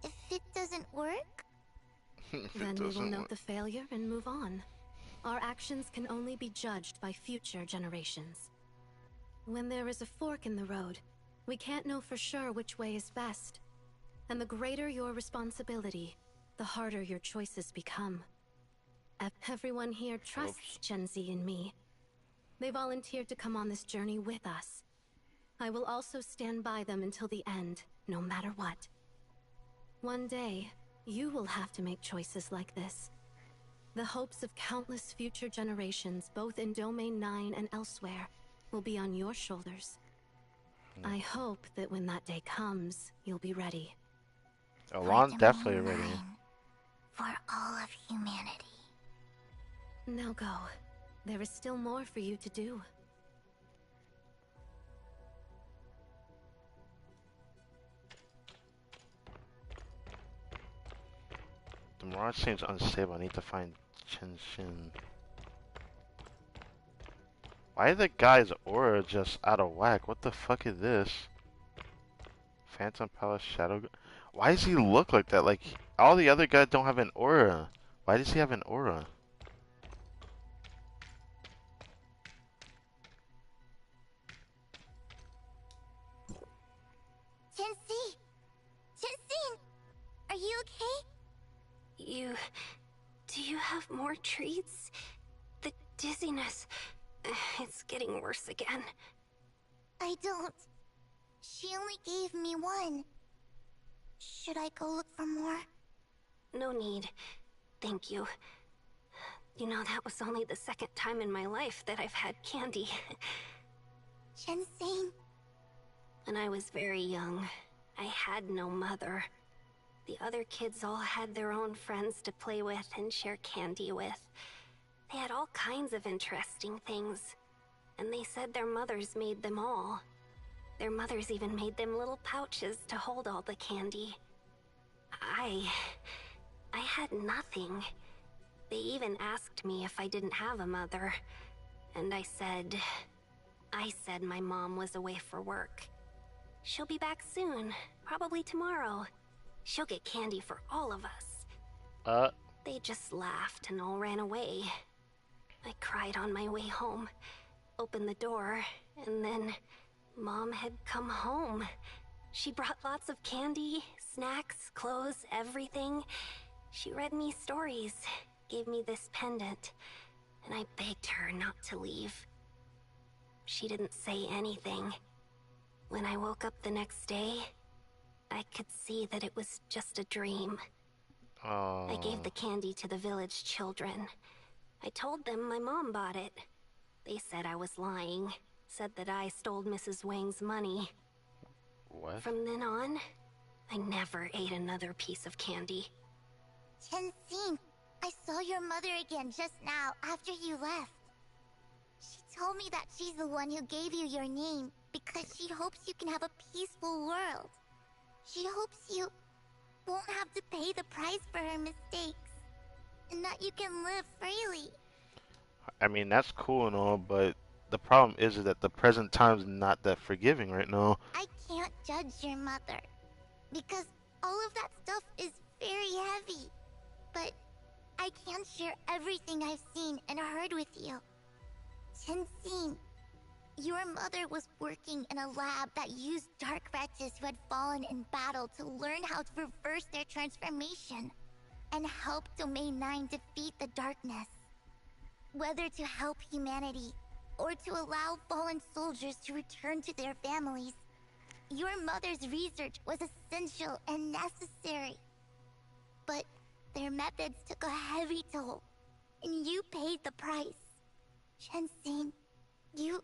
if it doesn't work? Then we will note the failure and move on. Our actions can only be judged by future generations. When there is a fork in the road, we can't know for sure which way is best. And the greater your responsibility, the harder your choices become. Everyone here trusts Shenzi and me. They volunteered to come on this journey with us. I will also stand by them until the end, no matter what. One day, you will have to make choices like this. The hopes of countless future generations, both in Domain 9 and elsewhere, will be on your shoulders. I hope that when that day comes, you'll be ready. Alon's definitely ready. For all of humanity. Now go. There is still more for you to do. The Mirage seems unstable. I need to find Chenshin. Why is the guy's aura just out of whack? What the fuck is this? Phantom Palace Shadow. Why does he look like that? Like, all the other guys don't have an aura. Why does he have an aura? Shenzi! Shenzi! Are you okay? Do you have more treats? The dizziness... It's getting worse again. I don't. She only gave me one. Should I go look for more? No need. Thank you. You know, that was only the second time in my life that I've had candy. Shenzi. When I was very young, I had no mother. The other kids all had their own friends to play with and share candy with. They had all kinds of interesting things. And they said their mothers made them all. Their mothers even made them little pouches to hold all the candy. I had nothing. They even asked me if I didn't have a mother. And I said my mom was away for work. She'll be back soon, probably tomorrow. She'll get candy for all of us. They just laughed and all ran away. I cried on my way home, opened the door, and then Mom had come home. She brought lots of candy, snacks, clothes, everything. She read me stories, gave me this pendant, and I begged her not to leave. She didn't say anything. When I woke up the next day, I could see that it was just a dream. I gave the candy to the village children. I told them my mom bought it. They said I was lying, said that I stole Mrs. Wang's money. What? From then on, I never ate another piece of candy. Shenzi, I saw your mother again just now after you left. She told me that she's the one who gave you your name because she hopes you can have a peaceful world. She hopes you won't have to pay the price for her mistakes. And that you can live freely. I mean, that's cool and all, but the problem is that the present time's not that forgiving right now. I can't judge your mother, because all of that stuff is very heavy. But I can share everything I've seen and heard with you. Shenzi, your mother was working in a lab that used dark wretches who had fallen in battle to learn how to reverse their transformation and help Domain 9 defeat the darkness. Whether to help humanity or to allow fallen soldiers to return to their families, your mother's research was essential and necessary. But their methods took a heavy toll, and you paid the price. Shenzi, you,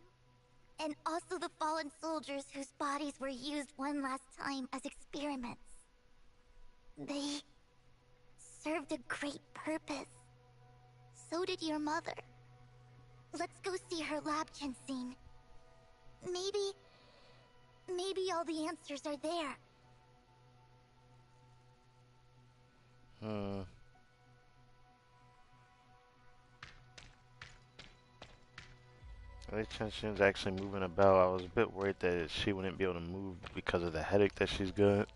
and also the fallen soldiers whose bodies were used one last time as experiments. They served a great purpose. So did your mother. Let's go see her lab, Shenzi. Maybe all the answers are there. I think Chenshin's actually moving about. I was a bit worried that she wouldn't be able to move because of the headache that she's got.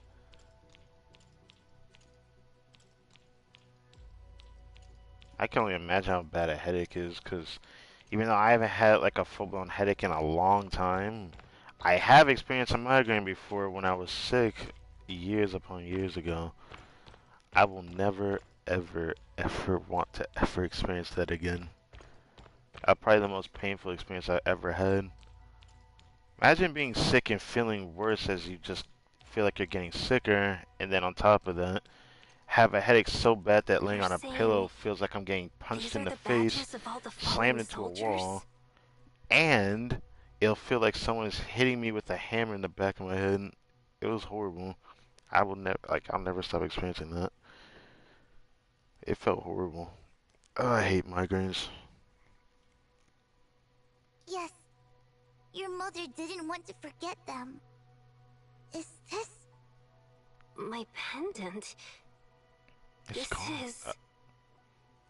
I can only imagine how bad a headache is, because even though I haven't had like a full-blown headache in a long time, I have experienced a migraine before when I was sick, years upon years ago. I will never, ever, ever want to ever experience that again. Probably the most painful experience I ever had. Imagine being sick and feeling worse as you just feel like you're getting sicker, and then on top of that, have a headache so bad that laying You're on a saying pillow feels like I'm getting punched these in are the the face, badges of all the slammed fallen into a soldiers? wall, and it'll feel like someone is hitting me with a hammer in the back of my head. It was horrible. I will never, like, I'll never stop experiencing that. It felt horrible. Oh, I hate migraines. Yes, your mother didn't want to forget them. Is this... My pendant? It's This gone. is...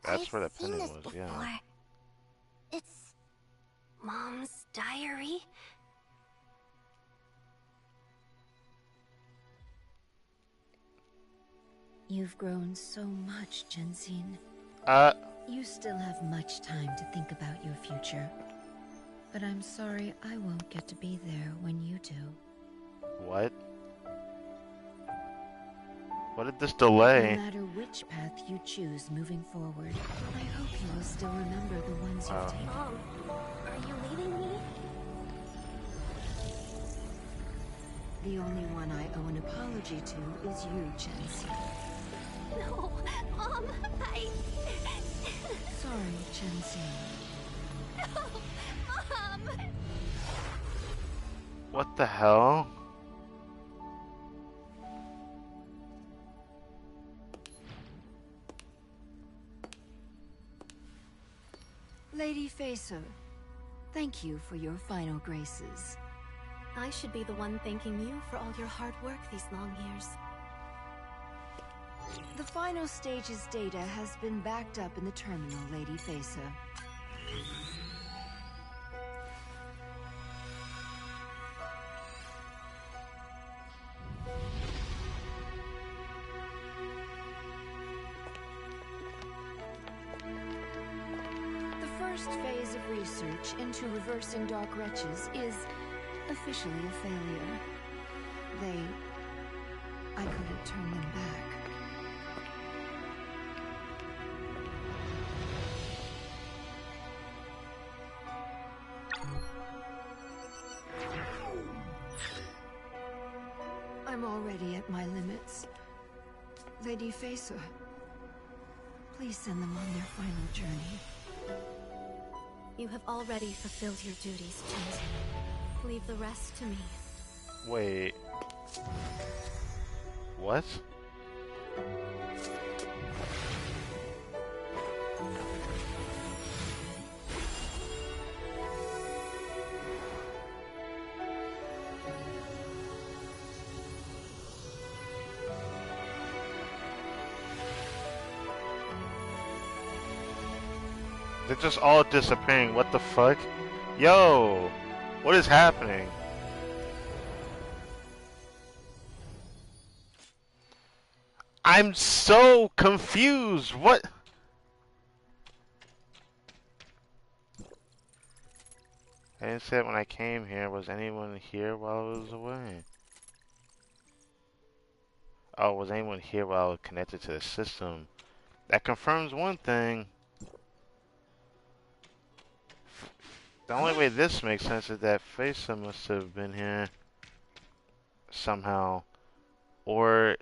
That's I've where the seen pendant this was, before. yeah. It's... Mom's diary? You've grown so much, Jensine. You still have much time to think about your future. But I'm sorry I won't get to be there when you do. What? What did this No delay? matter which path you choose moving forward, I hope you will still remember the ones you've taken. Mom, are you leaving me? The only one I owe an apology to is you, Jensine. No, Mom, I... Sorry, Jensine. No, Mom! What the hell? Lady Facer, thank you for your final graces. I should be the one thanking you for all your hard work these long years. The final stage's data has been backed up in the terminal, Lady Facer. The first phase of research into reversing Dark Wretches is officially a failure. I couldn't turn them back. I'm already at my limits. Lady Facer, please send them on their final journey. You have already fulfilled your duties, Jensine. Leave the rest to me. Wait. What? They're just all disappearing. What the fuck? Yo! What is happening? I'm so confused. What? I didn't say it when I came here. Was anyone here while I was away? Oh, was anyone here while I was connected to the system? That confirms one thing. The only way this makes sense is that Faisa must have been here somehow. Or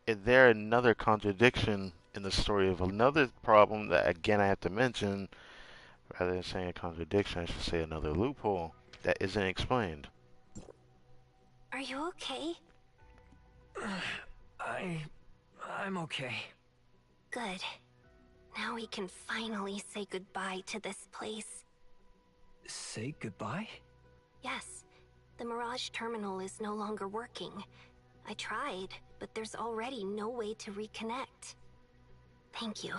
is there another contradiction in the story of another problem that, again, I have to mention? Rather than saying a contradiction, I should say another loophole that isn't explained. Are you okay? I'm okay. Good. Now we can finally say goodbye to this place. Say goodbye? Yes. The Mirage Terminal is no longer working. I tried, but there's already no way to reconnect. Thank you.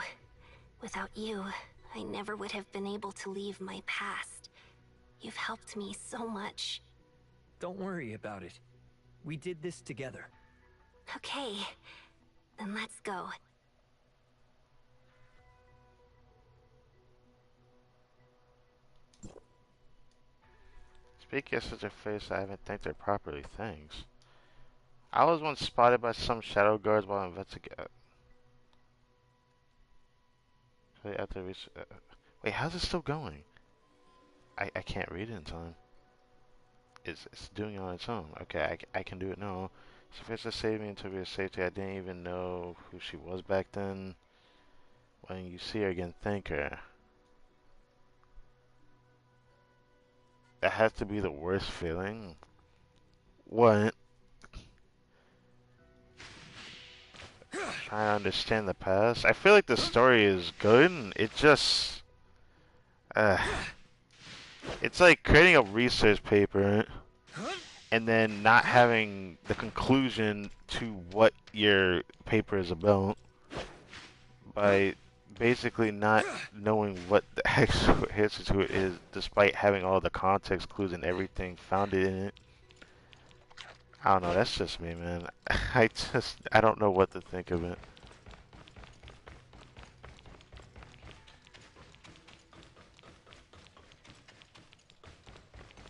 Without you, I never would have been able to leave my past. You've helped me so much. Don't worry about it. We did this together. Okay, then let's go. Speak of such a face, I haven't thanked her properly. Thanks. I was once spotted by some shadow guards while investigating. After wait, how's it still going? I can't read it in time. It's doing it on its own. Okay, I can do it now. Sufficient to save me and took her to safety. I didn't even know who she was back then. When you see her again, thank her. That has to be the worst feeling. What? Trying to understand the past. I feel like the story is good. It just, uh, it's like creating a research paper and then not having the conclusion to what your paper is about by basically not knowing what the actual answer to it is, despite having all the context clues and everything found in it. I don't know, that's just me, man. I don't know what to think of it.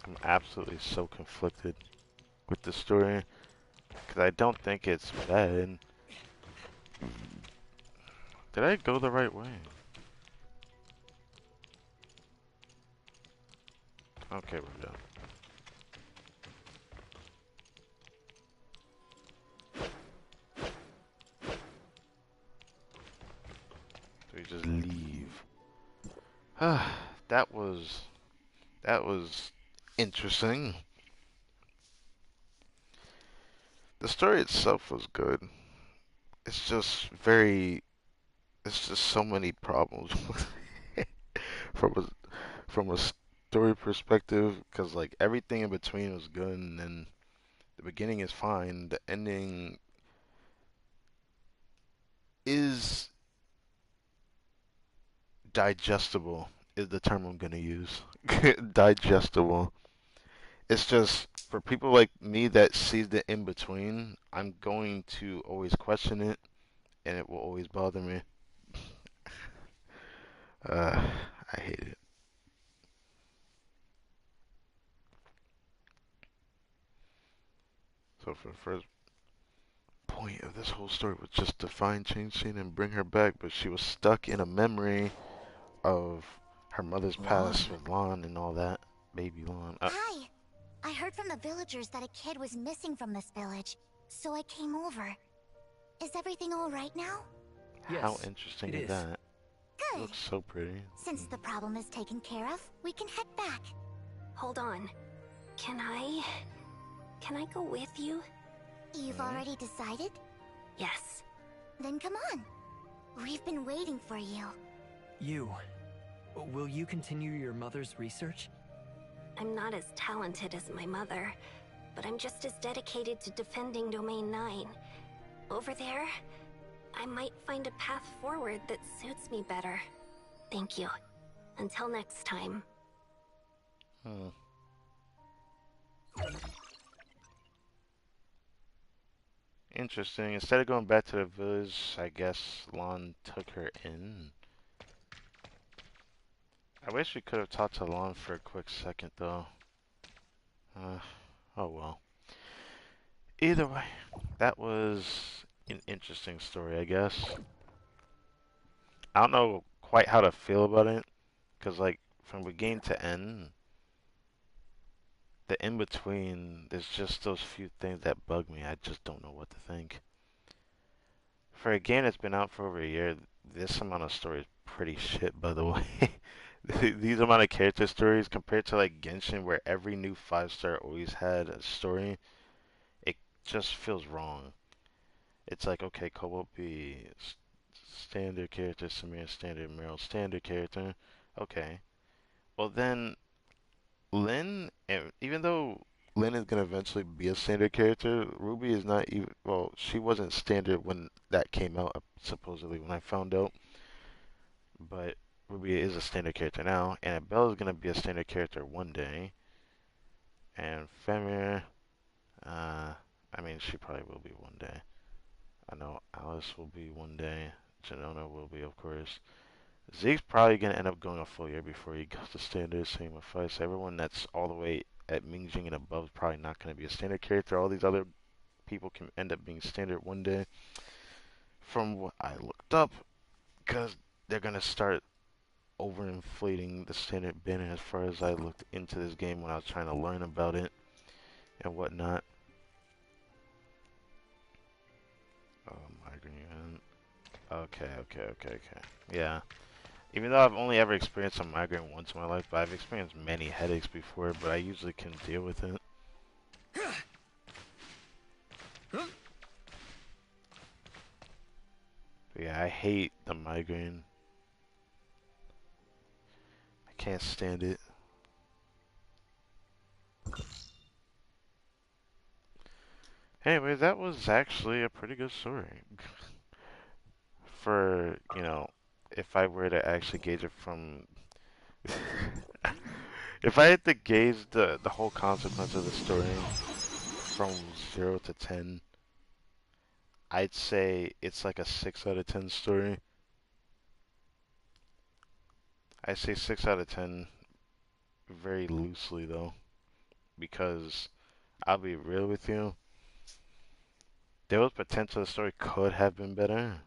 I'm absolutely so conflicted with the story, because I don't think it's bad. Did I go the right way? Okay, we're done. So we just leave. that was that was interesting. The story itself was good. It's just very. It's just so many problems from a story perspective. Because like everything in between was good, and then the beginning is fine. The ending is digestible. Is the term I'm gonna use. Digestible. It's just for people like me that sees the in between. I'm going to always question it, and it will always bother me. I hate it. So for the first point of this whole story was just to find Chain and bring her back, but she was stuck in a memory of her mother's past with Lon and all that. Baby Lon. Hi! I heard from the villagers that a kid was missing from this village, so I came over. Is everything alright now? Yes, how interesting it is is. that? It Good. looks so pretty. Since the problem is taken care of, we can head back. Hold on. Can I go with you? You've already decided? Yes. Then come on. We've been waiting for you. Will you continue your mother's research? I'm not as talented as my mother, but I'm just as dedicated to defending Domain 9. Over there, I might find a path forward that suits me better. Thank you. Until next time. Interesting. Instead of going back to the village, I guess Lon took her in. I wish we could have talked to Lon for a quick second, though. Oh well. Either way, that was an interesting story, I guess. I don't know quite how to feel about it, because, like, from beginning to end, the in between, there's just those few things that bug me. I just don't know what to think. For a game that's been out for over a year, this amount of story is pretty shit, by the way. These amount of character stories compared to like Genshin, where every new 5-star always had a story, it just feels wrong. It's like, okay, Cobalt B, standard character, Samir standard, Meryl standard character. Okay. Well then, Lynn, even though Lynn is gonna eventually be a standard character, Ruby is not even. Well, she wasn't standard when that came out, supposedly when I found out. But Ruby is a standard character now, and Belle is gonna be a standard character one day. And Femir, I mean, she probably will be one day. I know Alice will be one day. Janona will be, of course. Zeke's probably gonna end up going a full year before he goes to standard. Same with Fice. Everyone that's all the way at Mingjing and above is probably not gonna be a standard character. All these other people can end up being standard one day. From what I looked up, because they're gonna start overinflating the standard bin as far as I looked into this game when I was trying to learn about it and whatnot. Migraine. Okay. Yeah. Even though I've only ever experienced a migraine once in my life, but I've experienced many headaches before, but I usually can deal with it. But yeah, I hate the migraine. I can't stand it. Anyway, that was actually a pretty good story. For, you know, if I were to actually gauge it from if I had to gauge the whole consequence of the story from 0 to 10, I'd say it's like a 6 out of 10 story. I say 6 out of 10 very loosely though, because I'll be real with you, there was potential the story could have been better.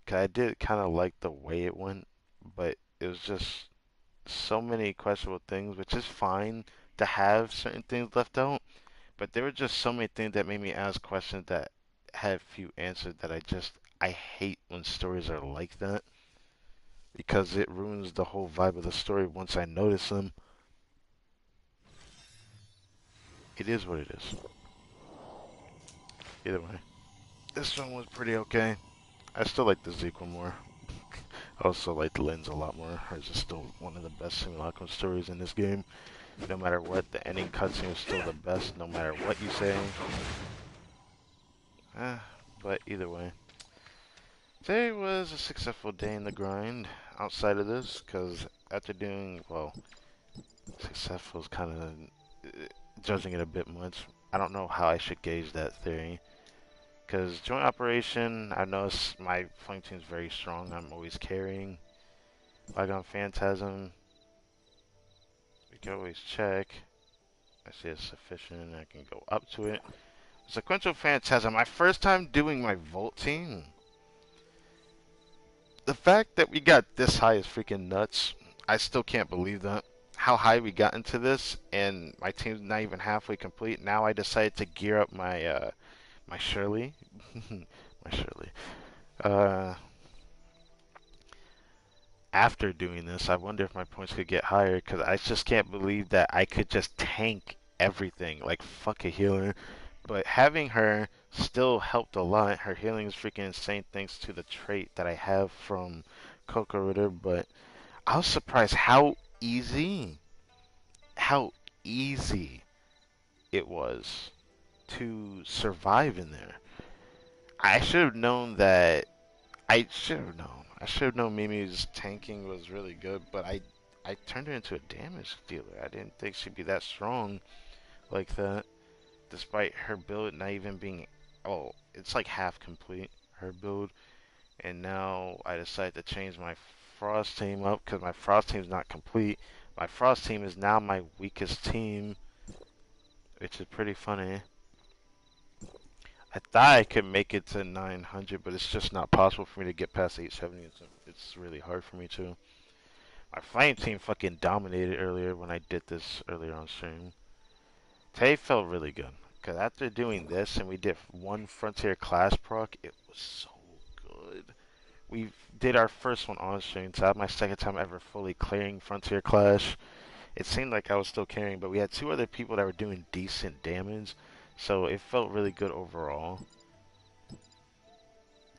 Cause I did kind of like the way it went, but it was just so many questionable things, which is fine to have certain things left out. But there were just so many things that made me ask questions that had few answers that I hate when stories are like that because it ruins the whole vibe of the story once I notice them. It is what it is. Either way, this one was pretty okay. I still like the sequel more. I also like the lens a lot more. Hers is still one of the best Simulacrum stories in this game. No matter what, the ending cutscene is still the best, no matter what you say. Eh, but either way. Today was a successful day in the grind outside of this, because after doing, well, successful is kind of judging it a bit much. I don't know how I should gauge that theory. Because joint operation, I noticed my flame team is very strong. I'm always carrying. Bygone Phantasm, we can always check. I see it's sufficient. I can go up to it. Sequential Phantasm, my first time doing my Volt team. The fact that we got this high is freaking nuts. I still can't believe that. How high we got into this, and my team's not even halfway complete. Now I decided to gear up my my Shirley, my Shirley. Uh, After doing this, I wonder if my points could get higher because I just can't believe that I could just tank everything like fuck a healer. But having her still helped a lot. Her healing is freaking insane thanks to the trait that I have from Coco Ritter. But I was surprised how easy it was to survive in there. I should have known that. I should have known. I should have known Mimi's tanking was really good, but I turned her into a damage dealer. I didn't think she'd be that strong like that, despite her build not even being, oh, it's like half complete, her build. And now I decided to change my Frost team up because my Frost team's not complete. My Frost team is now my weakest team, which is pretty funny. I thought I could make it to 900, but it's just not possible for me to get past 870. It's really hard for me to. My flame team fucking dominated earlier when I did this earlier on stream. Today felt really good. Because after doing this and we did one Frontier class proc, it was so good. We did our first one on stream, so that was my second time ever fully clearing Frontier Clash. It seemed like I was still carrying, but we had two other people that were doing decent damage. So it felt really good overall.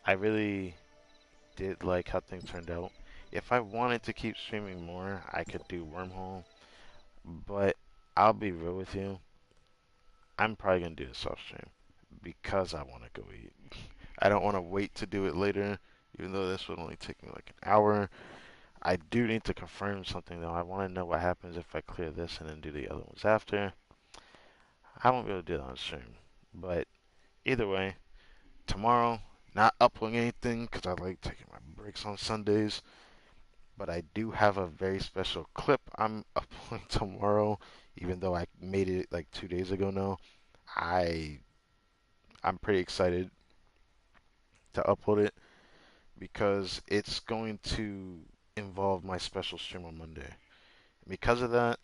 I really did like how things turned out. If I wanted to keep streaming more, I could do Wormhole. But I'll be real with you. I'm probably going to do this off stream because I want to go eat. I don't want to wait to do it later, even though this would only take me like an hour. I do need to confirm something though. I want to know what happens if I clear this and then do the other ones after. I won't be able to do that on stream. But either way, tomorrow, not uploading anything because I like taking my breaks on Sundays. But I do have a very special clip I'm uploading tomorrow, even though I made it like 2 days ago now. I I'm pretty excited to upload it because it's going to involve my special stream on Monday. Because of that,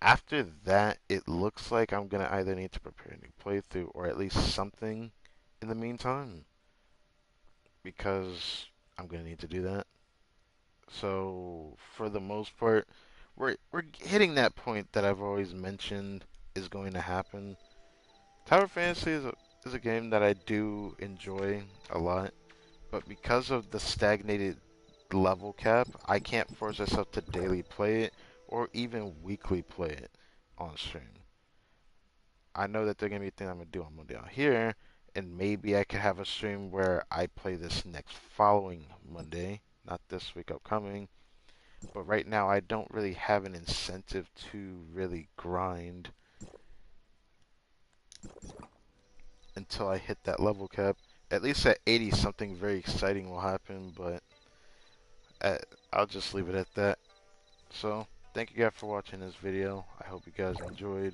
after that, it looks like I'm going to either need to prepare a new playthrough or at least something in the meantime because I'm going to need to do that. So, for the most part, we're hitting that point that I've always mentioned is going to happen. Tower Fantasy is a game that I do enjoy a lot, but because of the stagnated level cap, I can't force myself to daily play it or even weekly play it on stream. I know that they're gonna be things I'm gonna do on Monday on here, and maybe I could have a stream where I play this next following Monday, not this week upcoming. But right now, I don't really have an incentive to really grind until I hit that level cap. At least at 80, something very exciting will happen, but I'll just leave it at that. So, thank you guys for watching this video. I hope you guys enjoyed.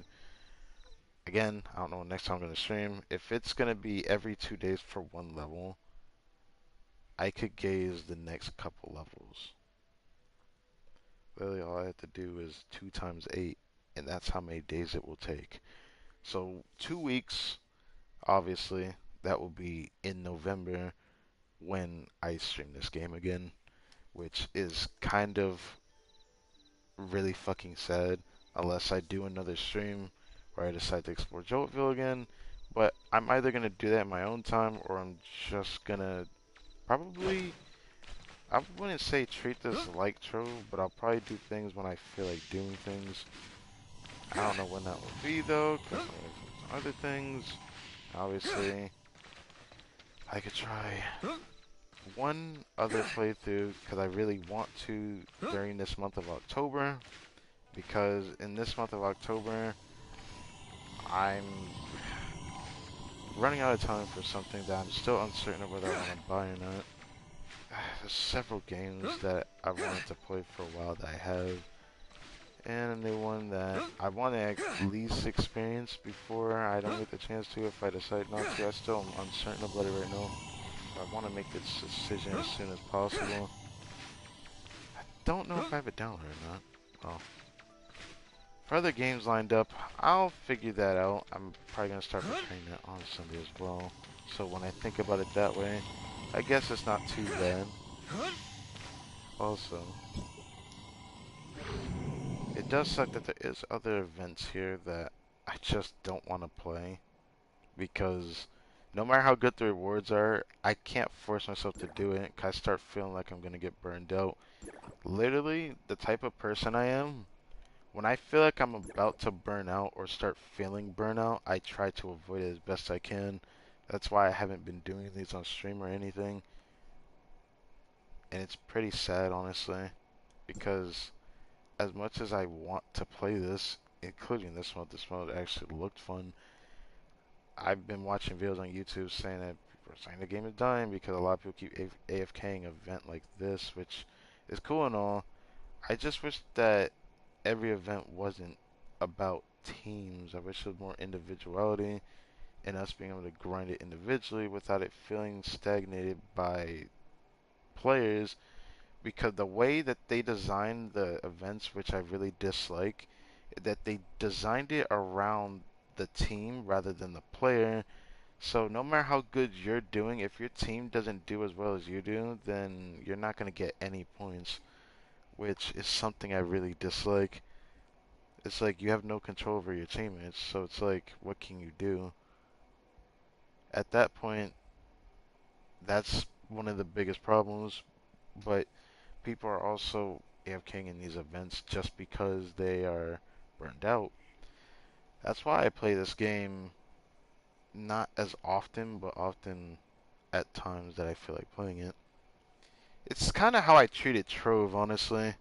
Again, I don't know when next time I'm going to stream. If it's going to be every 2 days for one level, I could gaze the next couple levels. Literally, all I have to do is 2 times 8, and that's how many days it will take. So, 2 weeks, obviously, that will be in November when I stream this game again, which is kind of really fucking sad unless I do another stream where I decide to explore Joltville again. But I'm either going to do that in my own time or I'm just going to probably, I wouldn't say treat this like Trove, but I'll probably do things when I feel like doing things. I don't know when that will be though, because I'm other things. Obviously, I could try one other playthrough because I really want to during this month of October. Because in this month of October, I'm running out of time for something that I'm still uncertain of whether I want to buy or not. There's several games that I wanted to play for a while that I have, and a new one that I want to at least experience before I don't get the chance to if I decide not to. I still am uncertain about it right now. I want to make this decision as soon as possible. I don't know if I have it down or not. Oh. For other games lined up, I'll figure that out. I'm probably going to start replaying that on Sunday as well. So when I think about it that way, I guess it's not too bad. Also, it does suck that there is other events here that I just don't want to play. Because no matter how good the rewards are, I can't force myself to do it. Because I start feeling like I'm going to get burned out. Literally, the type of person I am, when I feel like I'm about to burn out or start feeling burnout, I try to avoid it as best I can. That's why I haven't been doing these on stream or anything. And it's pretty sad, honestly, because as much as I want to play this, including this one actually looked fun. I've been watching videos on YouTube saying that people are saying the game is dying because a lot of people keep AFKing an event like this, which is cool and all. I just wish that every event wasn't about teams. I wish there was more individuality and us being able to grind it individually without it feeling stagnated by players, because the way that they designed the events, which I really dislike, that they designed it around the team rather than the player. So no matter how good you're doing, if your team doesn't do as well as you do, then you're not going to get any points, which is something I really dislike. It's like you have no control over your teammates, so it's like, what can you do? At that point, that's one of the biggest problems, but people are also AFKing in these events just because they are burned out. That's why I play this game not as often, but often at times that I feel like playing it. It's kind of how I treated Trove, honestly.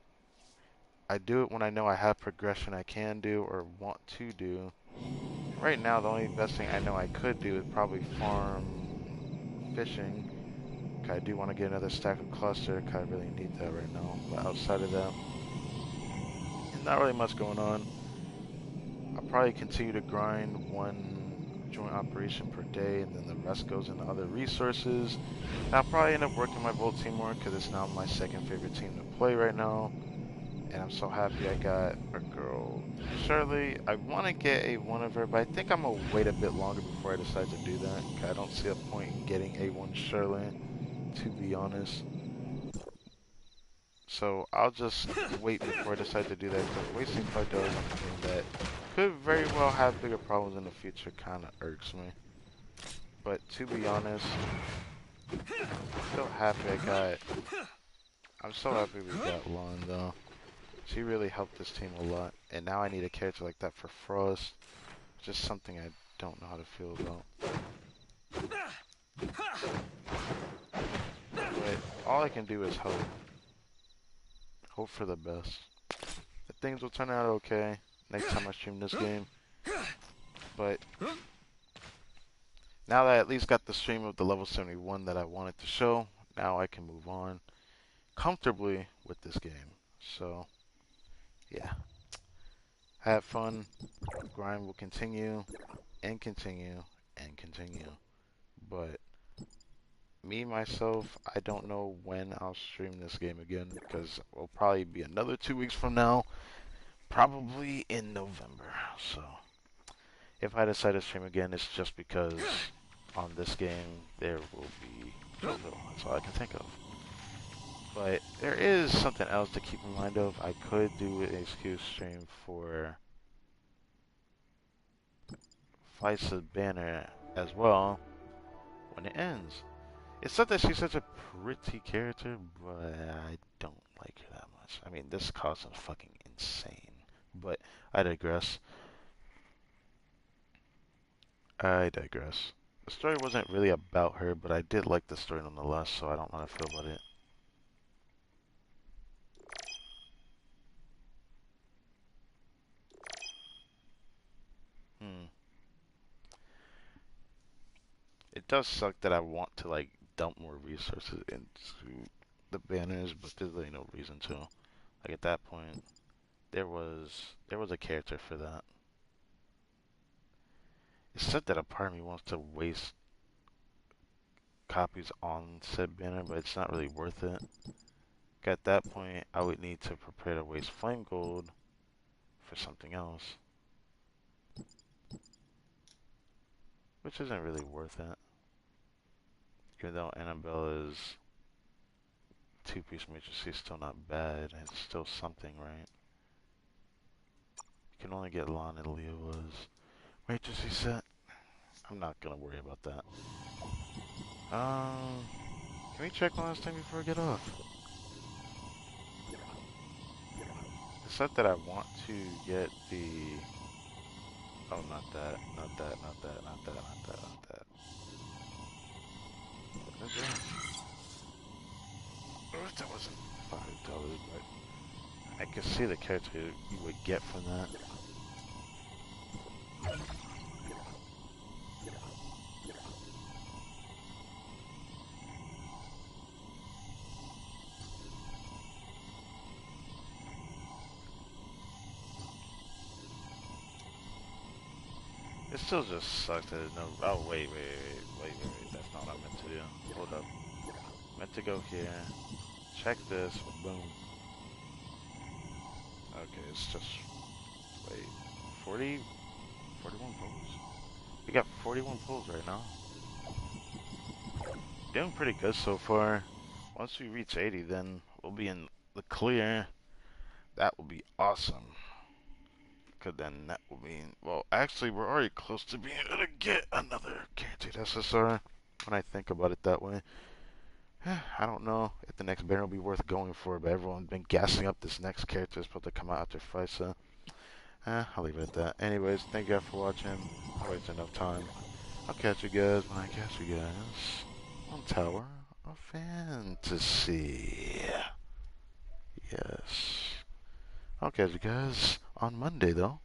I do it when I know I have progression I can do or want to do. Right now, the only best thing I know I could do is probably farm fishing. I do want to get another stack of cluster, because I really need that right now. But outside of that, not really much going on. I'll probably continue to grind one joint operation per day, and then the rest goes into other resources. And I'll probably end up working my Volt team more because it's now my second favorite team to play right now. And I'm so happy I got a girl, Shirley. I want to get A1 of her, but I think I'm going to wait a bit longer before I decide to do that. I don't see a point in getting A1 Shirley, to be honest. So I'll just wait before I decide to do that, because wasting $5 on something that could very well have bigger problems in the future kind of irks me. But to be honest, I'm so happy I'm so happy we got Lon though. She really helped this team a lot, and now I need a character like that for Frost. Just something I don't know how to feel about. But all I can do is hope. Hope for the best. That things will turn out okay next time I stream this game. But now that I at least got the stream of the level 71 that I wanted to show, now I can move on comfortably with this game. So, yeah. Have fun. Grind will continue and continue and continue. But me, myself, I don't know when I'll stream this game again, because it will probably be another 2 weeks from now. Probably in November. So, if I decide to stream again, it's just because on this game there will be JoJo. That's all I can think of. But there is something else to keep in mind of. I could do an excuse stream for Faisa's banner as well when it ends. It's not that she's such a pretty character, but I don't like her that much. I mean, this cost is fucking insane. But I digress. I digress. The story wasn't really about her, but I did like the story nonetheless, so I don't know how to feel about it. It does suck that I want to, like, dump more resources into the banners, but there's really no reason to. Like, at that point, there was a character for that. It's said that a part of me wants to waste copies on said banner, but it's not really worth it. At that point, I would need to prepare to waste flame gold for something else, which isn't really worth it. Even though Annabella's two-piece matrix is still not bad, it's still something, right? You can only get Lon and Leo's matrix set. I'm not gonna worry about that. Can we check one last time before I get off? It's not that I want to get the... Oh, not that, not that, not that, not that, not that, not that. What is that? Oh, that wasn't $5, but I could see the character you would get from that. It still just sucks that there's no... Oh, wait. That's not what I meant to do. Hold up. Meant to go here. Check this. Boom. Okay, it's just... Wait. 41 pulls? We got 41 pulls right now. Doing pretty good so far. Once we reach 80, then we'll be in the clear. That will be awesome. Because then that will mean... Well, actually, we're already close to being able to get another guaranteed SSR. When I think about it that way. I don't know if the next banner will be worth going for, but everyone's been gassing up this next character is supposed to come out after Faisa. I'll leave it at that. Anyways, thank you guys for watching. I wasted enough time. I'll catch you guys when I catch you guys on Tower of Fantasy. Yes. I'll catch you guys on Monday, though.